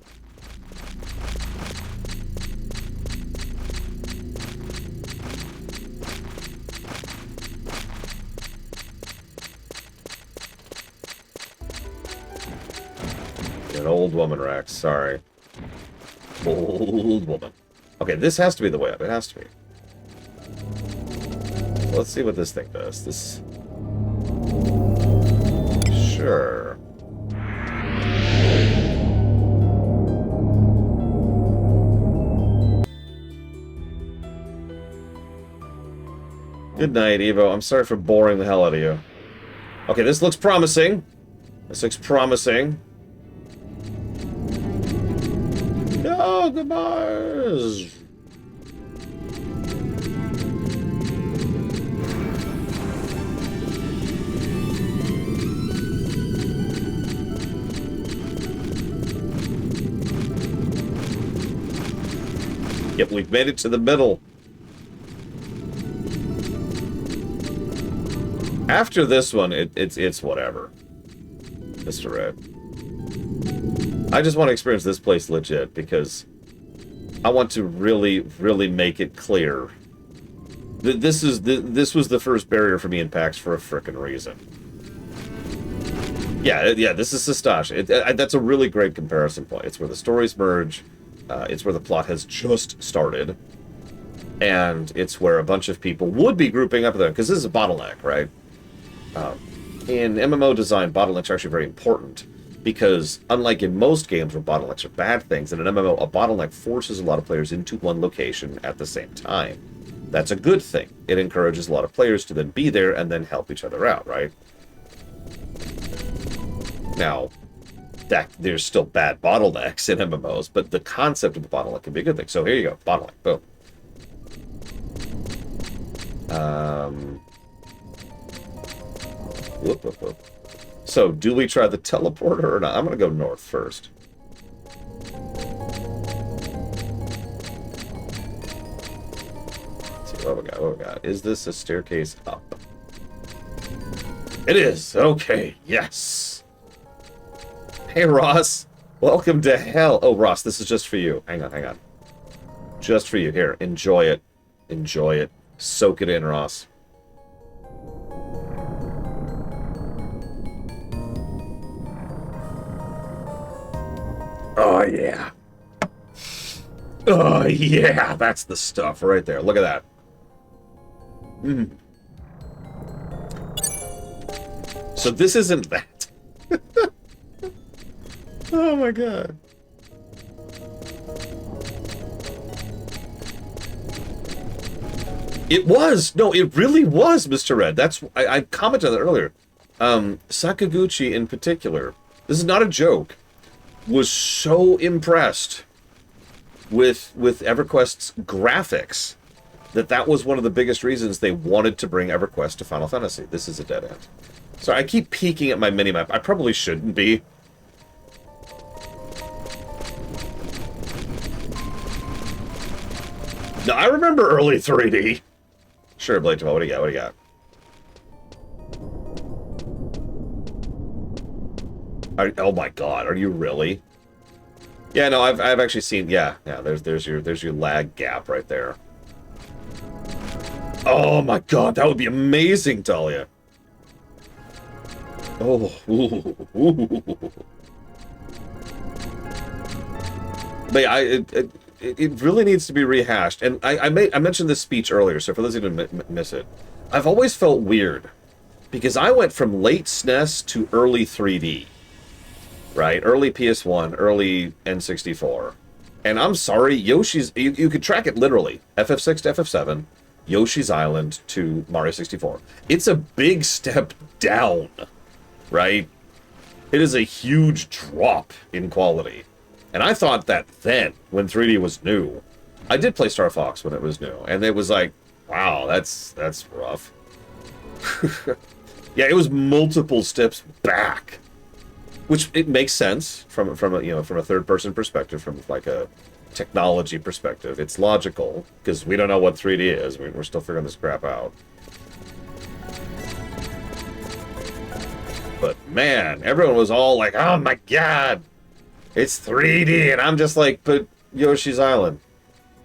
[SPEAKER 1] An old woman, Rex. Sorry. Old woman. Okay, this has to be the way up. It has to be. So let's see what this thing does. This... Sure. Good night, Evo. I'm sorry for boring the hell out of you. Okay, this looks promising. This looks promising. No, goodbye. Yep, we've made it to the middle. After this one, it's whatever. Mr. Red. I just want to experience this place legit, because I want to really, really make it clear that this was the first barrier for me in PAX for a frickin' reason. Yeah, this is Sistash. That's a really great comparison point. It's where the stories merge, it's where the plot has just started, and it's where a bunch of people would be grouping up there, because this is a bottleneck, right? In MMO design, bottlenecks are actually very important. Because, unlike in most games where bottlenecks are bad things, in an MMO, a bottleneck forces a lot of players into one location at the same time. That's a good thing. It encourages a lot of players to then be there and then help each other out, right? Now, there's still bad bottlenecks in MMOs, but the concept of the bottleneck can be a good thing. So here you go, bottleneck, boom. Whoop, whoop, whoop. So, do we try the teleporter or not? I'm going to go north first. Let's see what we got. What we got? Is this a staircase up? It is. Okay. Yes. Hey, Ross. Welcome to hell. Oh, Ross, this is just for you. Hang on, hang on. Just for you. Here, enjoy it. Enjoy it. Soak it in, Ross. Oh, yeah. Oh, yeah. That's the stuff right there. Look at that. Mm. So this isn't that. Oh, my God. It was. No, it really was, Mr. Red. That's... I commented on that earlier. Sakaguchi in particular. This is not a joke. Was so impressed with EverQuest's graphics that was one of the biggest reasons they wanted to bring EverQuest to Final Fantasy. This is a dead end. So I keep peeking at my minimap. I probably shouldn't be. No, I remember early 3D. Sure, Blade 12, what do you got? What do you got? Oh my god, are you really? Yeah, no, I've actually seen, yeah, there's your lag gap right there. Oh my god, that would be amazing, Talia. Oh, ooh. But yeah, it really needs to be rehashed. And I mentioned this speech earlier, so for those who didn't miss it, I've always felt weird because I went from late SNES to early 3D, right? Early PS1, early N64. And I'm sorry, Yoshi's, you could track it literally, FF6 to FF7, Yoshi's Island to Mario 64. It's a big step down, right? It is a huge drop in quality. And I thought that then, when 3D was new, I did play Star Fox when it was new, and it was like, wow, that's rough. Yeah, it was multiple steps back, which it makes sense from a third person perspective, from like a technology perspective. It's logical because we don't know what 3D is. We're still figuring this crap out. But man, everyone was all like, "Oh my god, it's 3D," and I'm just like, "But Yoshi's Island."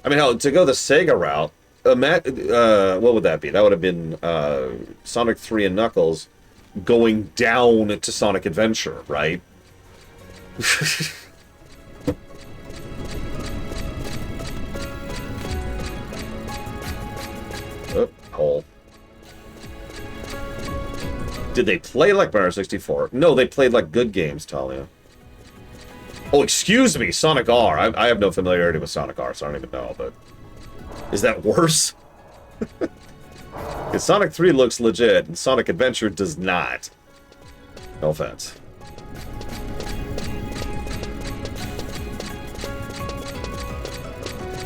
[SPEAKER 1] I mean, hell, to go the Sega route, what would that be? That would have been Sonic 3 and Knuckles going down to Sonic Adventure, right? Oh, hole. Did they play like Mario 64? No, they played like good games, Talia. Oh, excuse me, Sonic R. I have no familiarity with Sonic R, so I don't even know, but... Is that worse? Because Sonic 3 looks legit, and Sonic Adventure does not. No offense.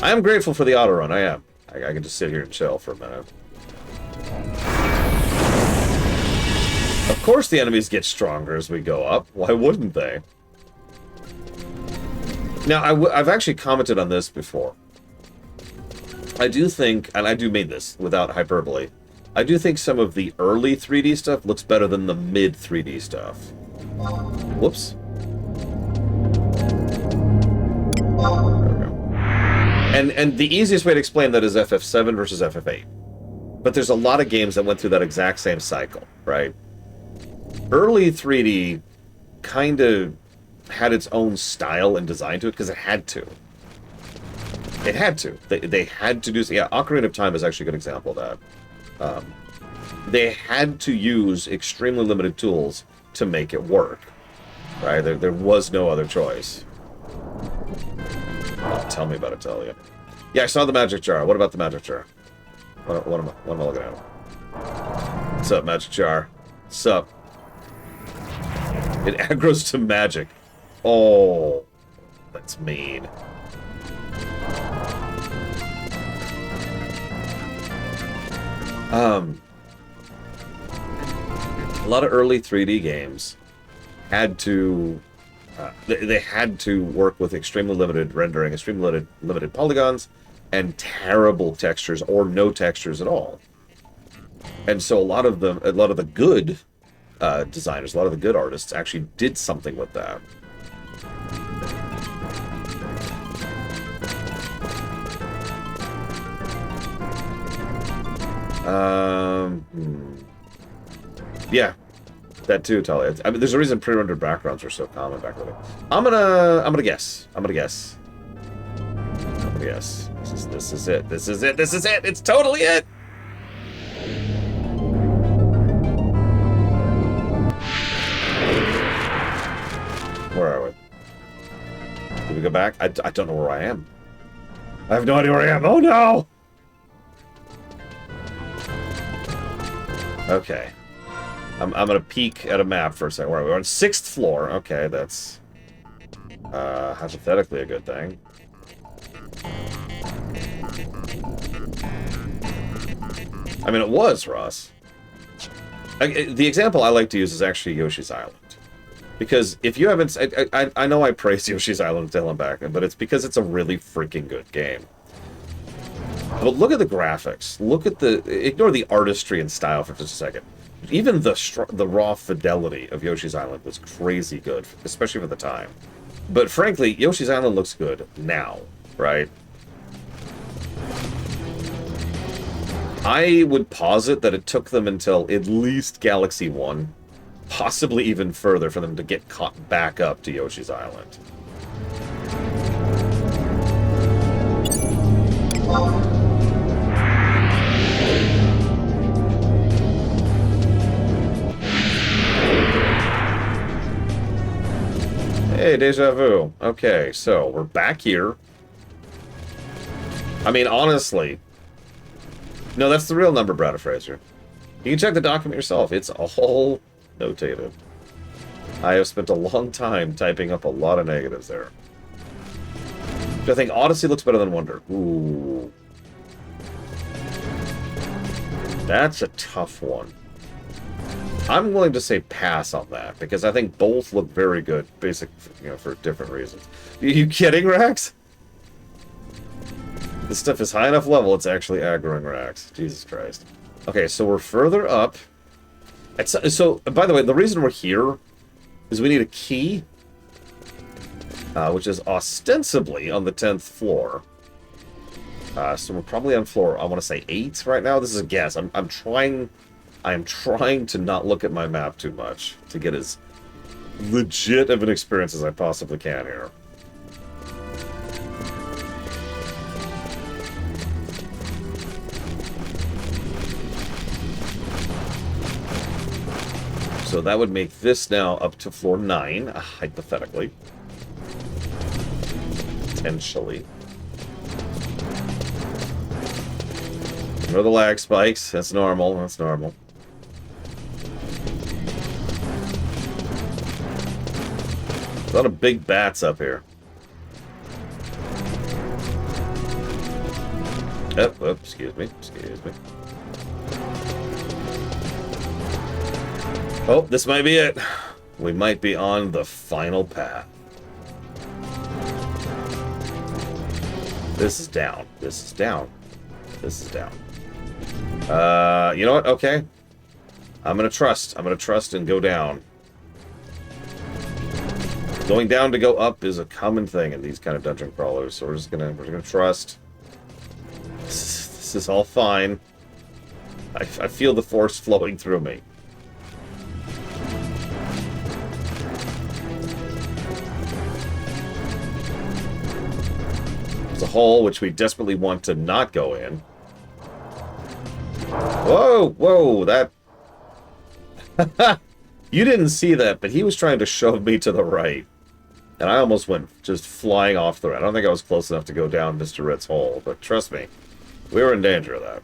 [SPEAKER 1] I am grateful for the auto run, I am. I can just sit here and chill for a minute. Of course the enemies get stronger as we go up. Why wouldn't they? Now, I've actually commented on this before. I do think, and I do mean this without hyperbole, I do think some of the early 3D stuff looks better than the mid 3D stuff. Whoops. There we go. And the easiest way to explain that is FF7 versus FF8. But there's a lot of games that went through that exact same cycle, right? Early 3D kind of had its own style and design to it because it had to. It had to. They had to do... Yeah, Ocarina of Time is actually a good example of that. They had to use extremely limited tools to make it work. Right? There was no other choice. Oh, tell me about it, tell you. Yeah, I saw the magic jar. What about the magic jar? What am I looking at? What's up, magic jar? What's up? It aggroes to magic. Oh, that's mean. A lot of early 3D games had to they had to work with extremely limited rendering, extremely limited polygons, and terrible textures or no textures at all. And so a lot of the good designers, a lot of the good artists actually did something with that. Yeah, that too, Talia. I mean, there's a reason pre-rendered backgrounds are so common back in the day. I'm gonna guess. This is it. It's totally it. Where are we? Did we go back? I don't know where I am. I have no idea where I am. Oh no! Okay. I'm gonna peek at a map for a second. Where are we? We're on 6th floor. Okay, that's hypothetically a good thing. I mean, it was, Ross. The example I like to use is actually Yoshi's Island. Because if you haven't... I know I praise Yoshi's Island until I'm back, but it's because it's a really freaking good game. But look at the graphics. Look at the... Ignore the artistry and style for just a second. Even the raw fidelity of Yoshi's Island was crazy good, especially for the time. But frankly, Yoshi's Island looks good now, right? I would posit that it took them until at least Galaxy 1, possibly even further, for them to get caught back up to Yoshi's Island. Hey, deja vu. Okay, so we're back here. I mean, honestly... No, that's the real number, Brad Fraser. You can check the document yourself. It's all notated. I have spent a long time typing up a lot of negatives there. I think Odyssey looks better than Wonder. Ooh. That's a tough one. I'm willing to say pass on that, because I think both look very good, for different reasons. Are you kidding, Rax? This stuff is high enough level, it's actually aggroing Rax. Jesus Christ. Okay, so we're further up. So, by the way, the reason we're here is we need a key, which is ostensibly on the 10th floor. So we're probably on floor, I want to say 8 right now. This is a guess. I'm trying to not look at my map too much to get as legit of an experience as I possibly can here. So that would make this now up to floor 9, hypothetically. Potentially. Ignore the lag spikes. That's normal. That's normal. A lot of big bats up here. Oh, excuse me. Excuse me. Oh, this might be it. We might be on the final path. This is down. This is down. This is down. You know what? Okay. I'm gonna trust. I'm gonna trust and go down. Going down to go up is a common thing in these kind of dungeon crawlers, so we're just gonna trust. This is all fine. I feel the force flowing through me. There's a hole which we desperately want to not go in. Whoa, whoa, that... You didn't see that, but he was trying to shove me to the right. And I almost went just flying off the right. I don't think I was close enough to go down Mr. Ritt's hole, but trust me, we were in danger of that.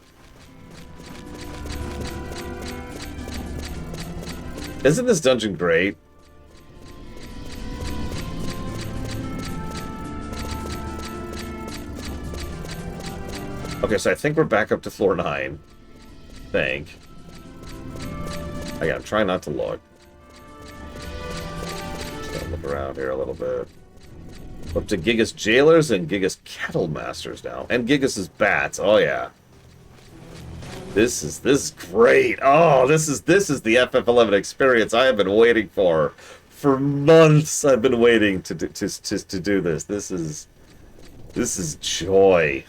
[SPEAKER 1] Isn't this dungeon great? Okay, so I think we're back up to floor 9. Think. Again, I'm trying not to look. Just gonna look around here a little bit. Up to Gigas Jailers and Gigas Cattle Masters now. And Gigas' Bats. Oh yeah. This is great. Oh, this is the FF11 experience I have been waiting for. For months I've been waiting to do this. This is joy.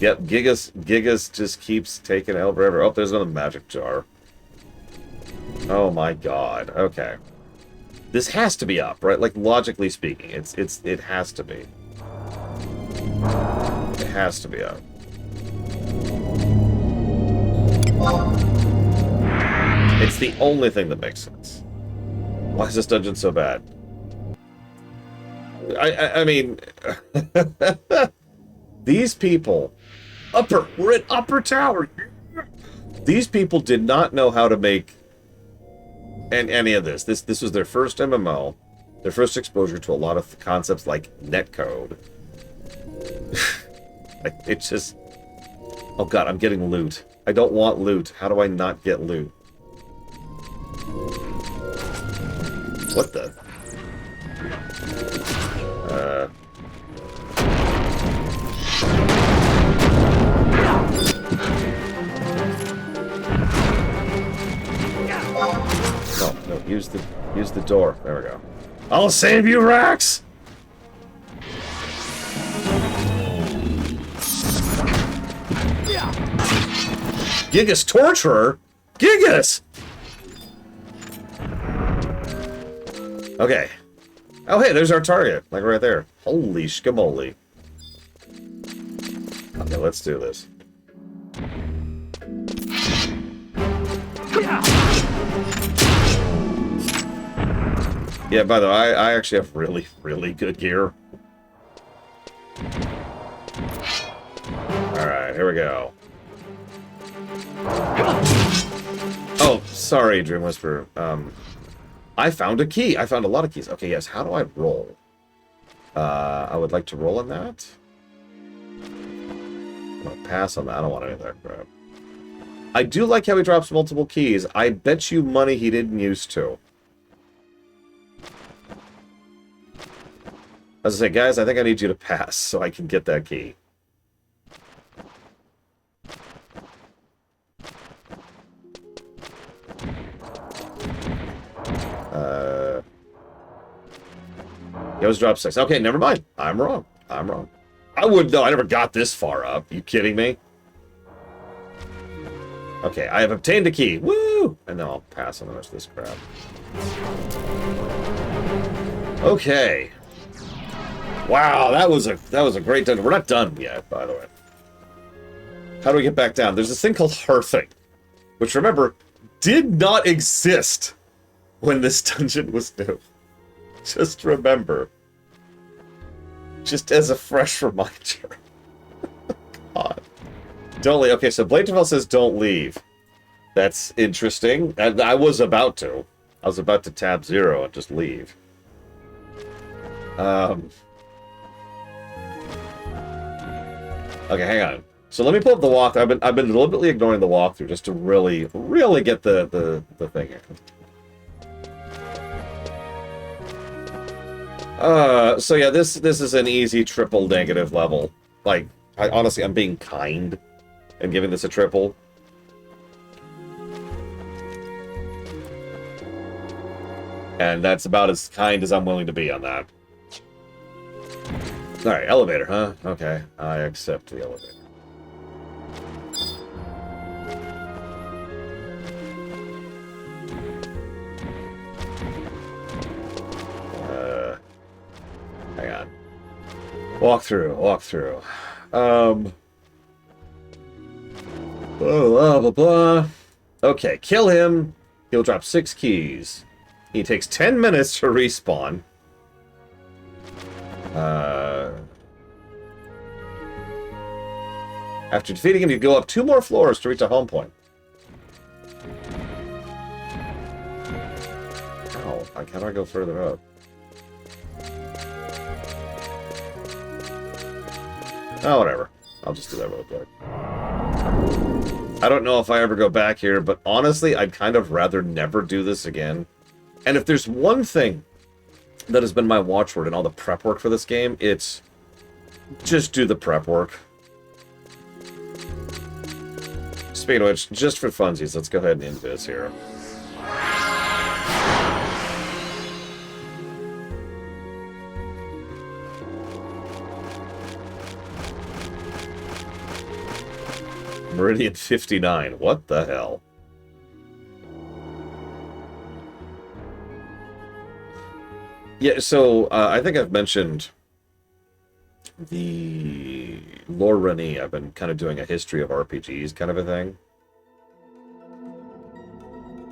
[SPEAKER 1] Yep, Gigas just keeps taking L forever. Oh, there's another magic jar. Oh my god. Okay. This has to be up, right? Like, logically speaking, it has to be. It has to be up. It's the only thing that makes sense. Why is this dungeon so bad? I mean... These people... We're at Upper Tower! These people did not know how to make... any of this. This was their first MMO. Their first exposure to a lot of concepts like netcode. Like, it's just... Oh god, I'm getting loot. I don't want loot. How do I not get loot? What the? use the door. There we go. I'll save you, Rax! Gigas Torturer? Gigas! Okay. Oh, hey, there's our target. Like right there. Holy shkamoli. Okay, let's do this. Yeah, by the way, I actually have really, really good gear. Alright, here we go. Oh, sorry, Dream Whisperer. I found a key. I found a lot of keys. Okay, yes, how do I roll? I would like to roll on that. I'm gonna pass on that. I don't want any of that crap. I do like how he drops multiple keys. I bet you money he didn't used to. As I say, guys, I think I need you to pass so I can get that key. He always drops 6. Okay, never mind. I'm wrong. I'm wrong. I would, though. I never got this far up. You kidding me? Okay, I have obtained a key. Woo! And then I'll pass on the rest of this crap. Okay. Wow, that was a great dungeon. We're not done yet, by the way. How do we get back down? There's this thing called hearthing, which, remember, did not exist when this dungeon was new. Just remember. Just as a fresh reminder. God. Don't leave. Okay, so Bladevel says don't leave. That's interesting. I was about to. I was about to tab 0 and just leave. Okay, hang on. So let me pull up the walkthrough. I've been deliberately ignoring the walkthrough just to really get the thing here. So yeah, this is an easy triple negative level. Like, honestly, I'm being kind and giving this a triple. And that's about as kind as I'm willing to be on that. Alright, elevator, huh? Okay, I accept the elevator. Hang on. Walk through. Blah, blah, blah. Okay, kill him. He'll drop 6 keys. He takes 10 minutes to respawn. After defeating him, you go up 2 more floors to reach a home point. Ow, like, how do I go further up? Oh, whatever. I'll just do that real quick. I don't know if I ever go back here, but honestly, I'd kind of rather never do this again. And if there's one thing that has been my watchword in all the prep work for this game, it's just do the prep work. Speaking of which, just for funsies, let's go ahead and end this here. Meridian 59. What the hell? Yeah, so I think I've mentioned the Lore Runny. I've been kind of doing a history of RPGs kind of a thing.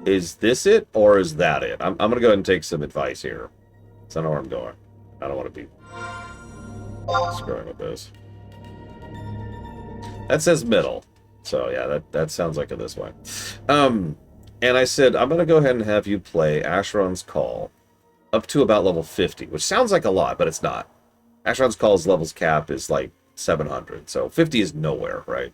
[SPEAKER 1] Is this it, or is that it? I'm going to go ahead and take some advice here. So I know where I'm going. I don't want to be screwing with this. That says middle. So yeah, that sounds like it this way. And I said, I'm going to go ahead and have you play Asheron's Call up to about level 50, which sounds like a lot, but it's not. Asheron's Call's levels cap is like 700, so 50 is nowhere, right?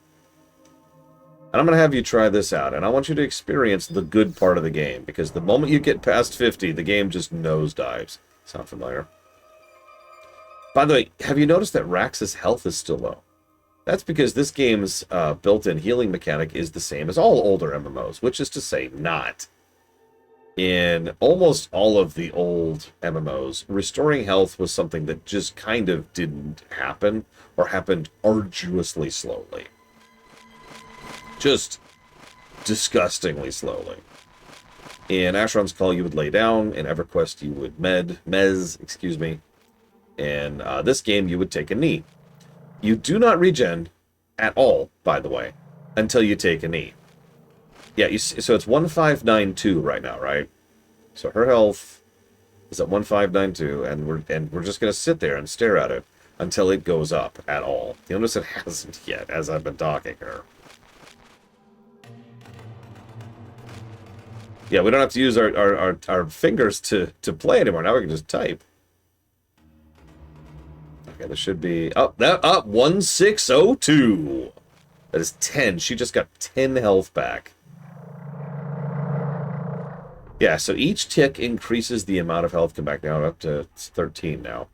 [SPEAKER 1] And I'm going to have you try this out, and I want you to experience the good part of the game, because the moment you get past 50, the game just nosedives. Sound familiar? By the way, have you noticed that Rax's health is still low? That's because this game's built-in healing mechanic is the same as all older MMOs, which is to say not. In almost all of the old MMOs, restoring health was something that just kind of didn't happen, or happened arduously slowly. Just disgustingly slowly. In Asheron's Call, you would lay down. In EverQuest, you would mez, excuse me. In this game, you would take a knee. You do not regen at all, by the way, until you take a knee. Yeah, so it's 1592 right now, right? So her health is at 1592, and we're just gonna sit there and stare at it until it goes up at all. You'll notice it hasn't yet, as I've been docking her. Yeah, we don't have to use our fingers to play anymore. Now we can just type. Okay, this should be up 1602. That is 10. She just got 10 health back. Yeah, so each tick increases the amount of health come back down up to 13 now.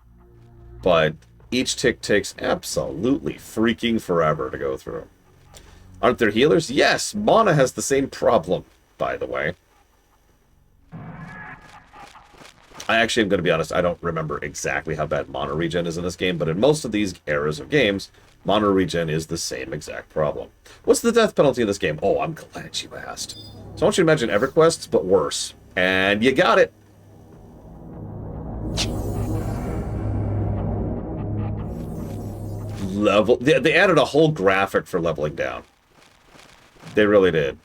[SPEAKER 1] But each tick takes absolutely freaking forever to go through. Aren't there healers? Yes, Mana has the same problem, by the way. I actually am going to be honest, I don't remember exactly how bad Mana regen is in this game, but in most of these eras of games, Mana regen is the same exact problem. What's the death penalty in this game? Oh, I'm glad you asked. So I want you to imagine EverQuest, but worse. And you got it. Level. They added a whole graphic for leveling down. They really did.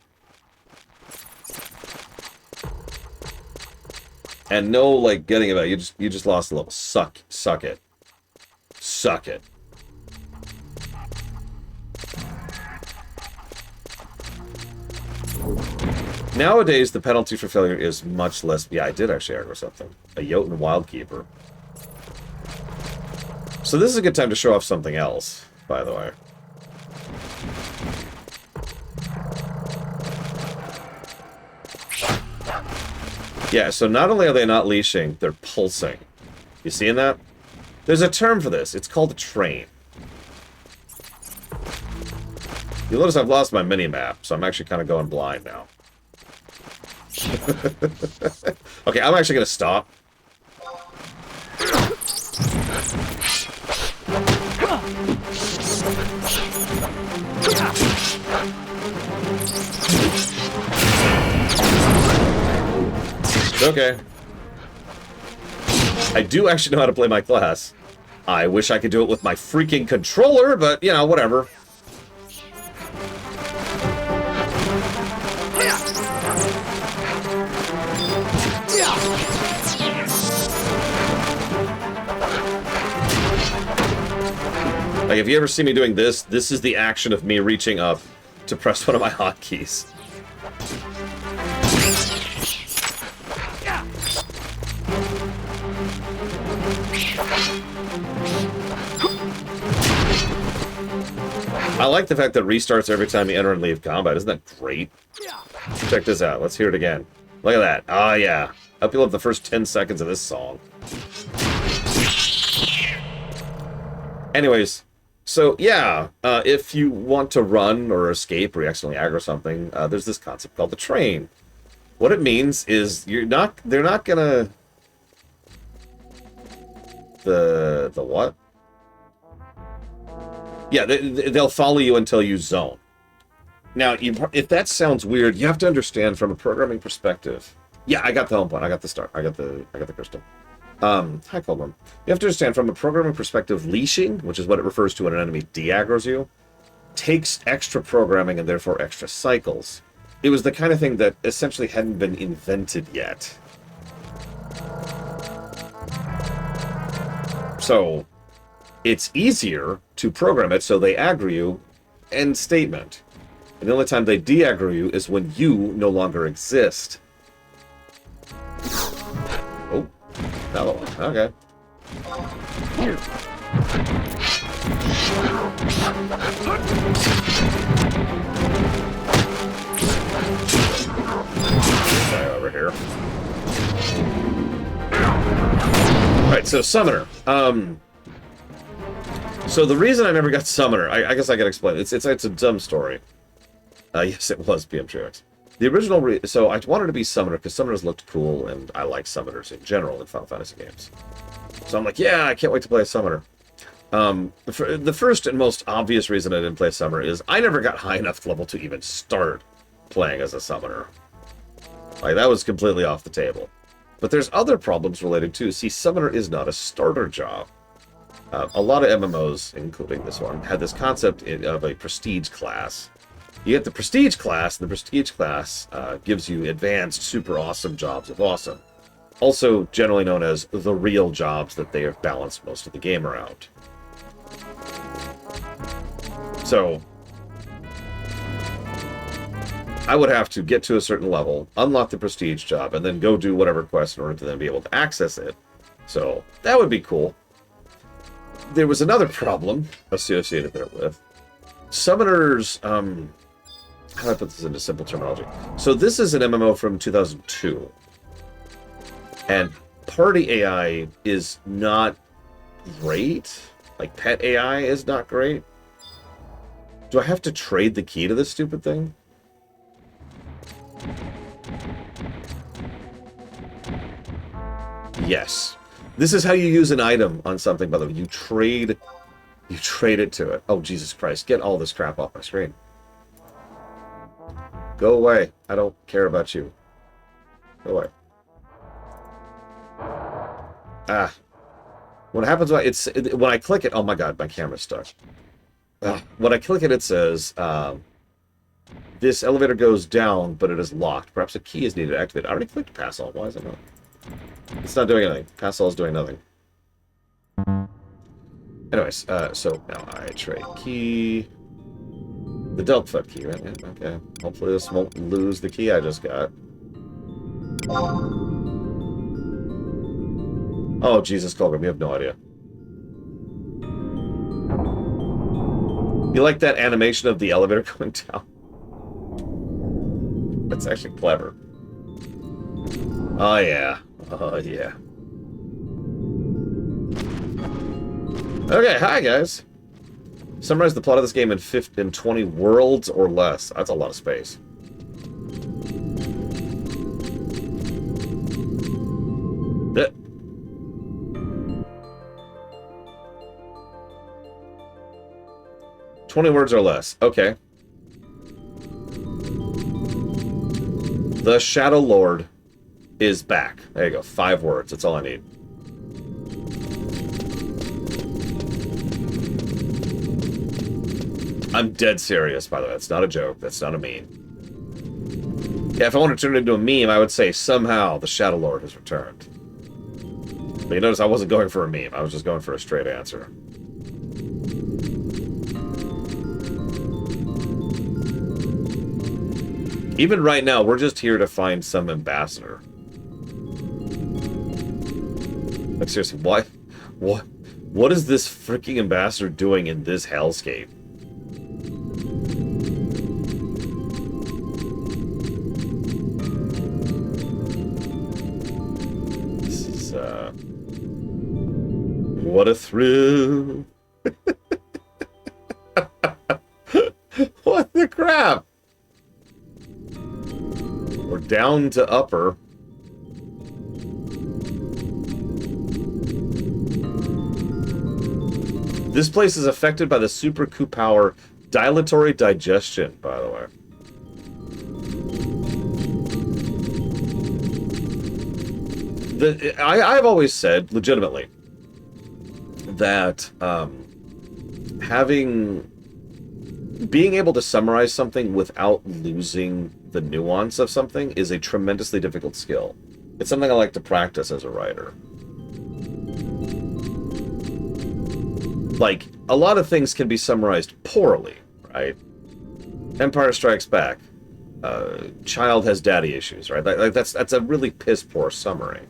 [SPEAKER 1] And no, like, getting about it. You just lost a level. Suck it. Suck it. Nowadays, the penalty for failure is much less. Yeah, I did actually aggro something. A Jotun Wildkeeper. So this is a good time to show off something else, by the way. Yeah, so not only are they not leashing, they're pulsing. You seeing that? There's a term for this. It's called a train. You'll notice I've lost my mini-map, so I'm actually kind of going blind now. Okay, I'm actually going to stop. Okay. I do actually know how to play my class. I wish I could do it with my freaking controller, but, you know, whatever. Like, if you ever see me doing this, this is the action of me reaching up to press one of my hotkeys. I like the fact that it restarts every time you enter and leave combat. Isn't that great? Check this out. Let's hear it again. Look at that. Oh, yeah. I hope you love the first 10 seconds of this song. Anyways, so yeah, if you want to run or escape or you accidentally aggro something, there's this concept called the train. What it means is they're not gonna... The what? Yeah, they'll follow you until you zone. Now, if that sounds weird, you have to understand from a programming perspective. Yeah, I got the home point. I got the star. I got the crystal. Hi, Coldworm. You have to understand from a programming perspective, leashing, which is what it refers to when an enemy de-aggroes you, takes extra programming and therefore extra cycles. It was the kind of thing that essentially hadn't been invented yet. So, it's easier to program it so they aggro you, end statement. And the only time they de-aggro you is when you no longer exist. Oh, another one. Okay. Guy over here. Alright, so Summoner. So the reason I never got Summoner, I guess I can explain. It's a dumb story. Yes, it was PM Trix. The original, so I wanted to be Summoner because Summoners looked cool, and I like Summoners in general in Final Fantasy games. So I'm like, yeah, I can't wait to play a Summoner. The first and most obvious reason I didn't play Summoner is I never got high enough level to even start playing as a Summoner. Like, that was completely off the table. But there's other problems related too. See, Summoner is not a starter job. A lot of MMOs, including this one, had this concept of a prestige class. You get the prestige class, and the prestige class gives you advanced, super awesome jobs of awesome. Also generally known as the real jobs that they have balanced most of the game around. So, I would have to get to a certain level, unlock the prestige job, and then go do whatever quest in order to then be able to access it. So, that would be cool. There was another problem associated there with Summoners. How do I put this into simple terminology? So this is an MMO from 2002, and party AI is not great. Like, pet AI is not great. Do I have to trade the key to this stupid thing? Yes. This is how you use an item on something, by the way. You trade it to it. Oh, Jesus Christ. Get all this crap off my screen. Go away. I don't care about you. Go away. Ah. What happens when I click it... Oh my god, my camera's stuck. When I click it, it says, this elevator goes down, but it is locked. Perhaps a key is needed to activate it. I already clicked pass all. Why is it not? It's not doing anything. Pass all is doing nothing. Anyways, so now I trade key. The Delphi key, right? Yeah, okay. Hopefully this won't lose the key I just got. Oh, Jesus, Colgrim, you have no idea. You like that animation of the elevator going down? That's actually clever. Oh, yeah. Oh, yeah. Okay, hi, guys. Summarize the plot of this game in 20 worlds or less. That's a lot of space. Yeah. 20 words or less. Okay. The Shadow Lord is back. There you go. 5 words. That's all I need. I'm dead serious, by the way. That's not a joke. That's not a meme. Yeah, if I wanted to turn it into a meme, I would say somehow the Shadow Lord has returned. But you notice I wasn't going for a meme. I was just going for a straight answer. Even right now, we're just here to find some ambassador. Like, seriously, what is this freaking ambassador doing in this hellscape? This is, what a thrill. What the crap? We're down to upper. This place is affected by the Super Coup Power dilatory digestion, by the way. I've always said, legitimately, that being able to summarize something without losing the nuance of something is a tremendously difficult skill. It's something I like to practice as a writer. Like, a lot of things can be summarized poorly, right? Empire Strikes Back. Child has daddy issues, right? Like that's a really piss-poor summary.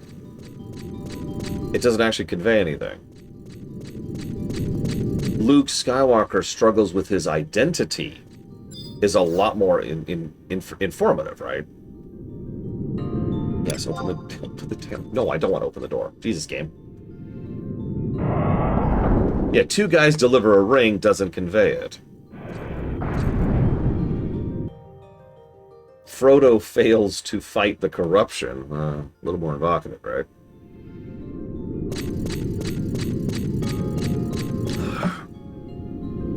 [SPEAKER 1] It doesn't actually convey anything. Luke Skywalker struggles with his identity is a lot more informative, right? Yes, open the damn... No, I don't want to open the door. Jesus, game. Yeah, 2 guys deliver a ring doesn't convey it. Frodo fails to fight the corruption. A little more evocative, right?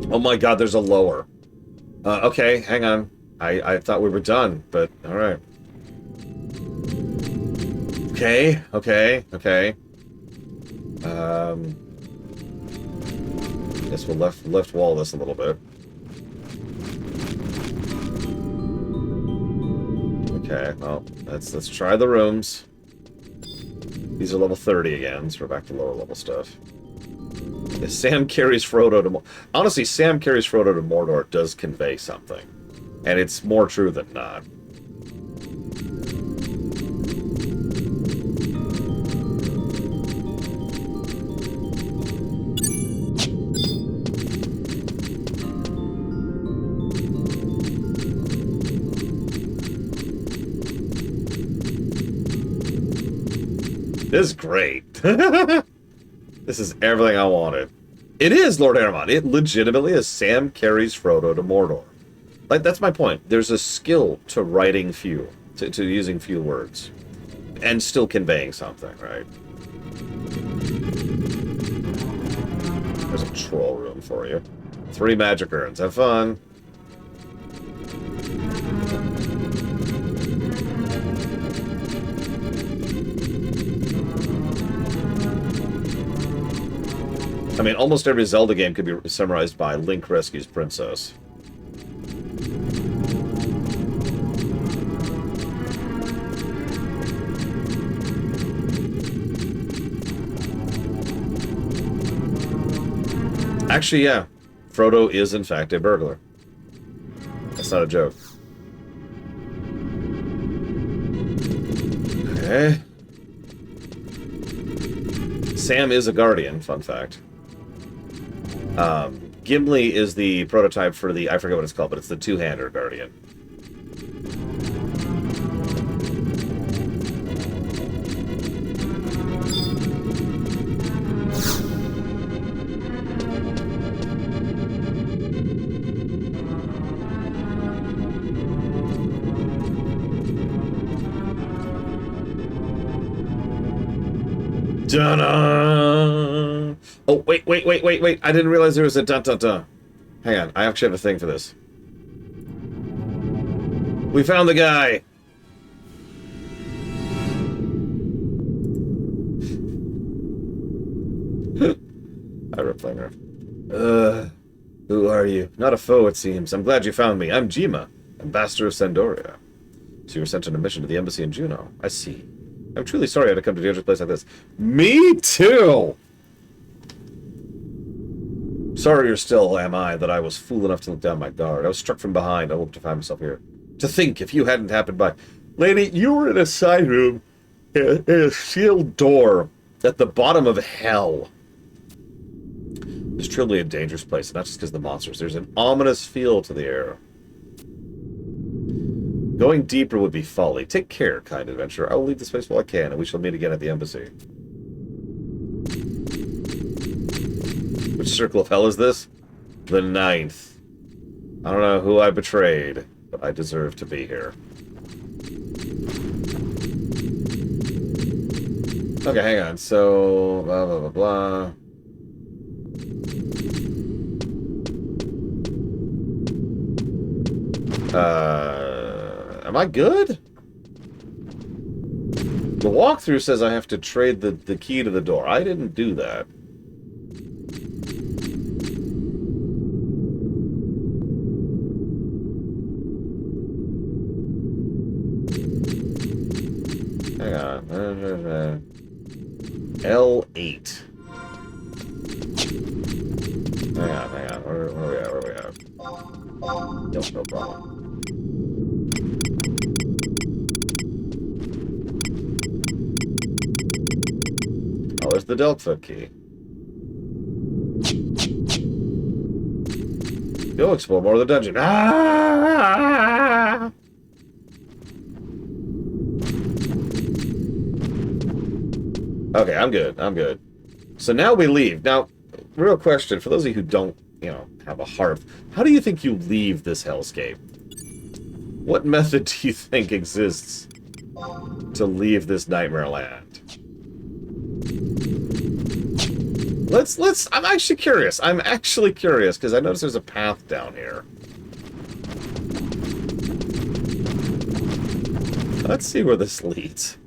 [SPEAKER 1] Oh my god, there's a lower. Okay, hang on. I thought we were done, but alright. Okay. Guess we'll left wall this a little bit. Okay, well, let's try the rooms. These are level 30 again, so we're back to lower level stuff. If Sam carries Frodo to honestly, Sam carries Frodo to Mordor does convey something. And it's more true than not. This is great. This is everything I wanted. It is Lord Aramon. It legitimately is. Sam carries Frodo to Mordor. Like, that's my point. There's a skill to writing few, to using few words, and still conveying something, right? There's a troll room for you. 3 magic urns. Have fun. I mean, almost every Zelda game could be summarized by Link rescues Princess. Actually, yeah. Frodo is, in fact, a burglar. That's not a joke. Okay. Sam is a guardian, fun fact. Gimli is the prototype for the, I forget what it's called, but it's the two-hander guardian. Dun-dun! Oh, wait. I didn't realize there was a dun-dun-dun. Hang on, I actually have a thing for this. We found the guy! I replaying her. Who are you? Not a foe, it seems. I'm glad you found me. I'm Jima, ambassador of Sandoria. So you were sent on a mission to the embassy in Juneau. I see. I'm truly sorry I had to come to a dangerous place like this. Me too! Sorrier still am I that I was fool enough to look down my guard. I was struck from behind. I woke to find myself here. To think, if you hadn't happened by... Lady, you were in a side room in a sealed door at the bottom of hell. It's truly a dangerous place, not just because of the monsters. There's an ominous feel to the air. Going deeper would be folly. Take care, kind adventurer. I will leave this place while I can, and we shall meet again at the embassy. Which circle of hell is this? The 9th. I don't know who I betrayed, but I deserve to be here. Okay, hang on. So, blah, blah, blah, blah. Am I good? The walkthrough says I have to trade the key to the door. I didn't do that. Hang on. L8. Hang on. Where are we at? No problem. Oh, there's the Delta key. Go explore more of the dungeon. Ah! Okay, I'm good. So now we leave. Now, real question, for those of you who don't, have a heart, how do you think you leave this hellscape? What method do you think exists to leave this nightmare land? I'm actually curious. I'm actually curious, because I noticed there's a path down here. Let's see where this leads.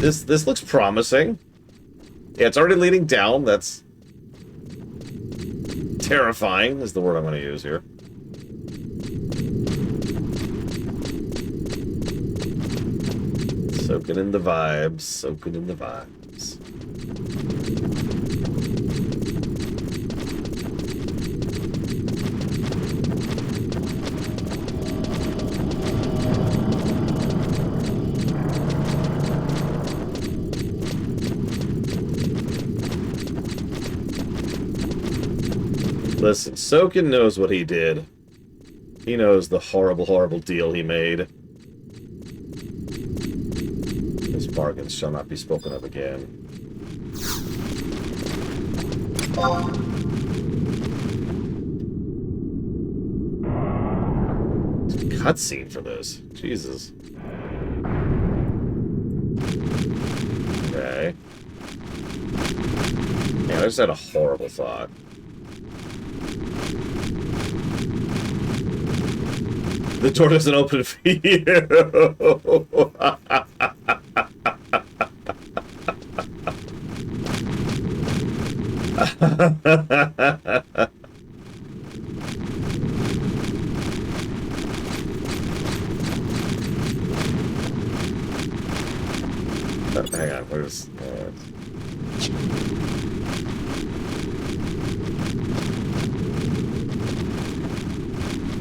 [SPEAKER 1] This looks promising. Yeah, it's already leading down. That's terrifying is the word I'm going to use here. Soaking in the vibes. Soaking in the vibes. Listen, Soken knows what he did. He knows the horrible, horrible deal he made. His bargains shall not be spoken of again. Cutscene for this. Jesus. Okay. Yeah, I just had a horrible thought. The door doesn't open for you. Hang on, where's...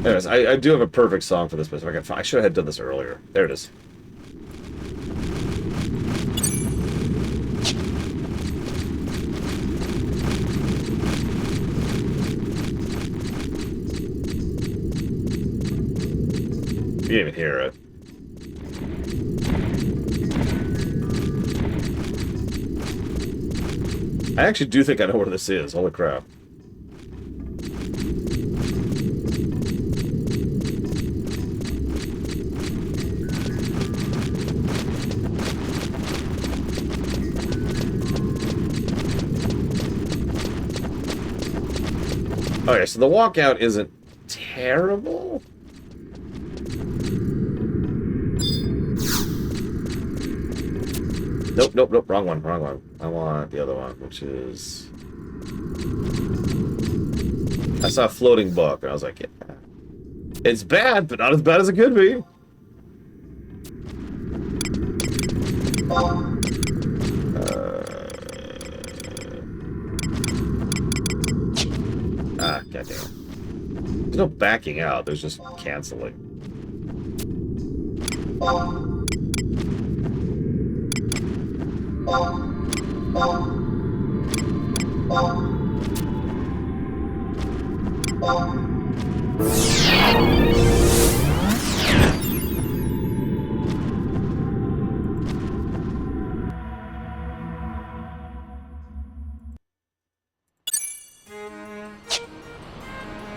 [SPEAKER 1] Anyways, I do have a perfect song for this place. I should have done this earlier. There it is. You didn't even hear it. I actually do think I know where this is. Holy crap. Okay, so the walkout isn't terrible. Nope, wrong one. I want the other one, which is... I saw a floating book, and I was like, yeah. It's bad, but not as bad as it could be. Goddamn. There's no backing out, there's just canceling.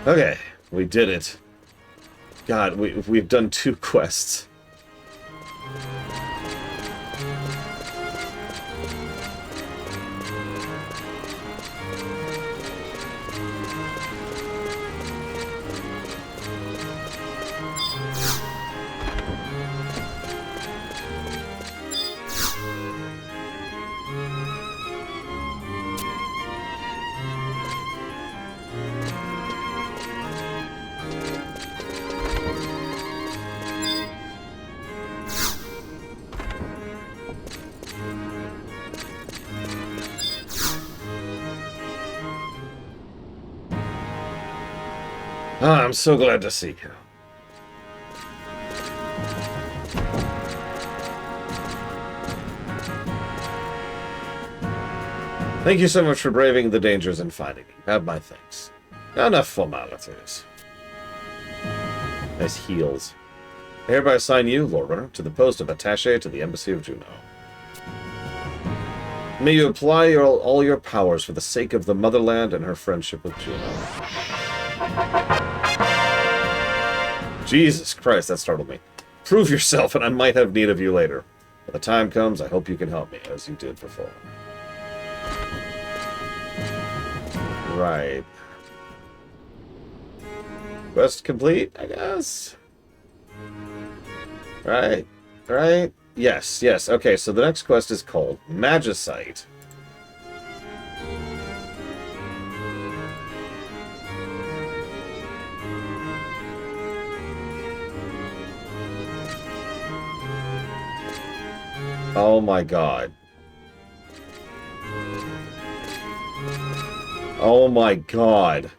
[SPEAKER 1] Okay, we did it. God, we've done 2 quests. Ah, I'm so glad to see you. Thank you so much for braving the dangers and finding me. Have my thanks. Enough formalities. Nice heels. I hereby assign you, Lord Runner, to the post of attaché to the Embassy of Juno. May you apply all your powers for the sake of the motherland and her friendship with Juno. Jesus Christ, that startled me. Prove yourself, and I might have need of you later. When the time comes, I hope you can help me, as you did before. Right. Quest complete, I guess? Right. Right? Yes, yes. Okay, so the next quest is called Magicite. Oh my god. Oh my god.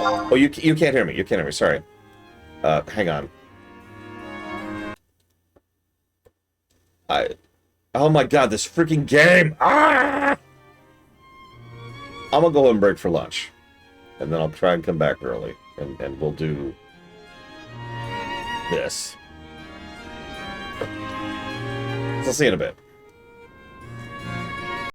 [SPEAKER 1] Oh, you can't hear me. You can't hear me. Sorry. Hang on. Oh my god, this freaking game! Ah! I'm gonna go and break for lunch. And then I'll try and come back early. And we'll do this. So I'll see you in a bit.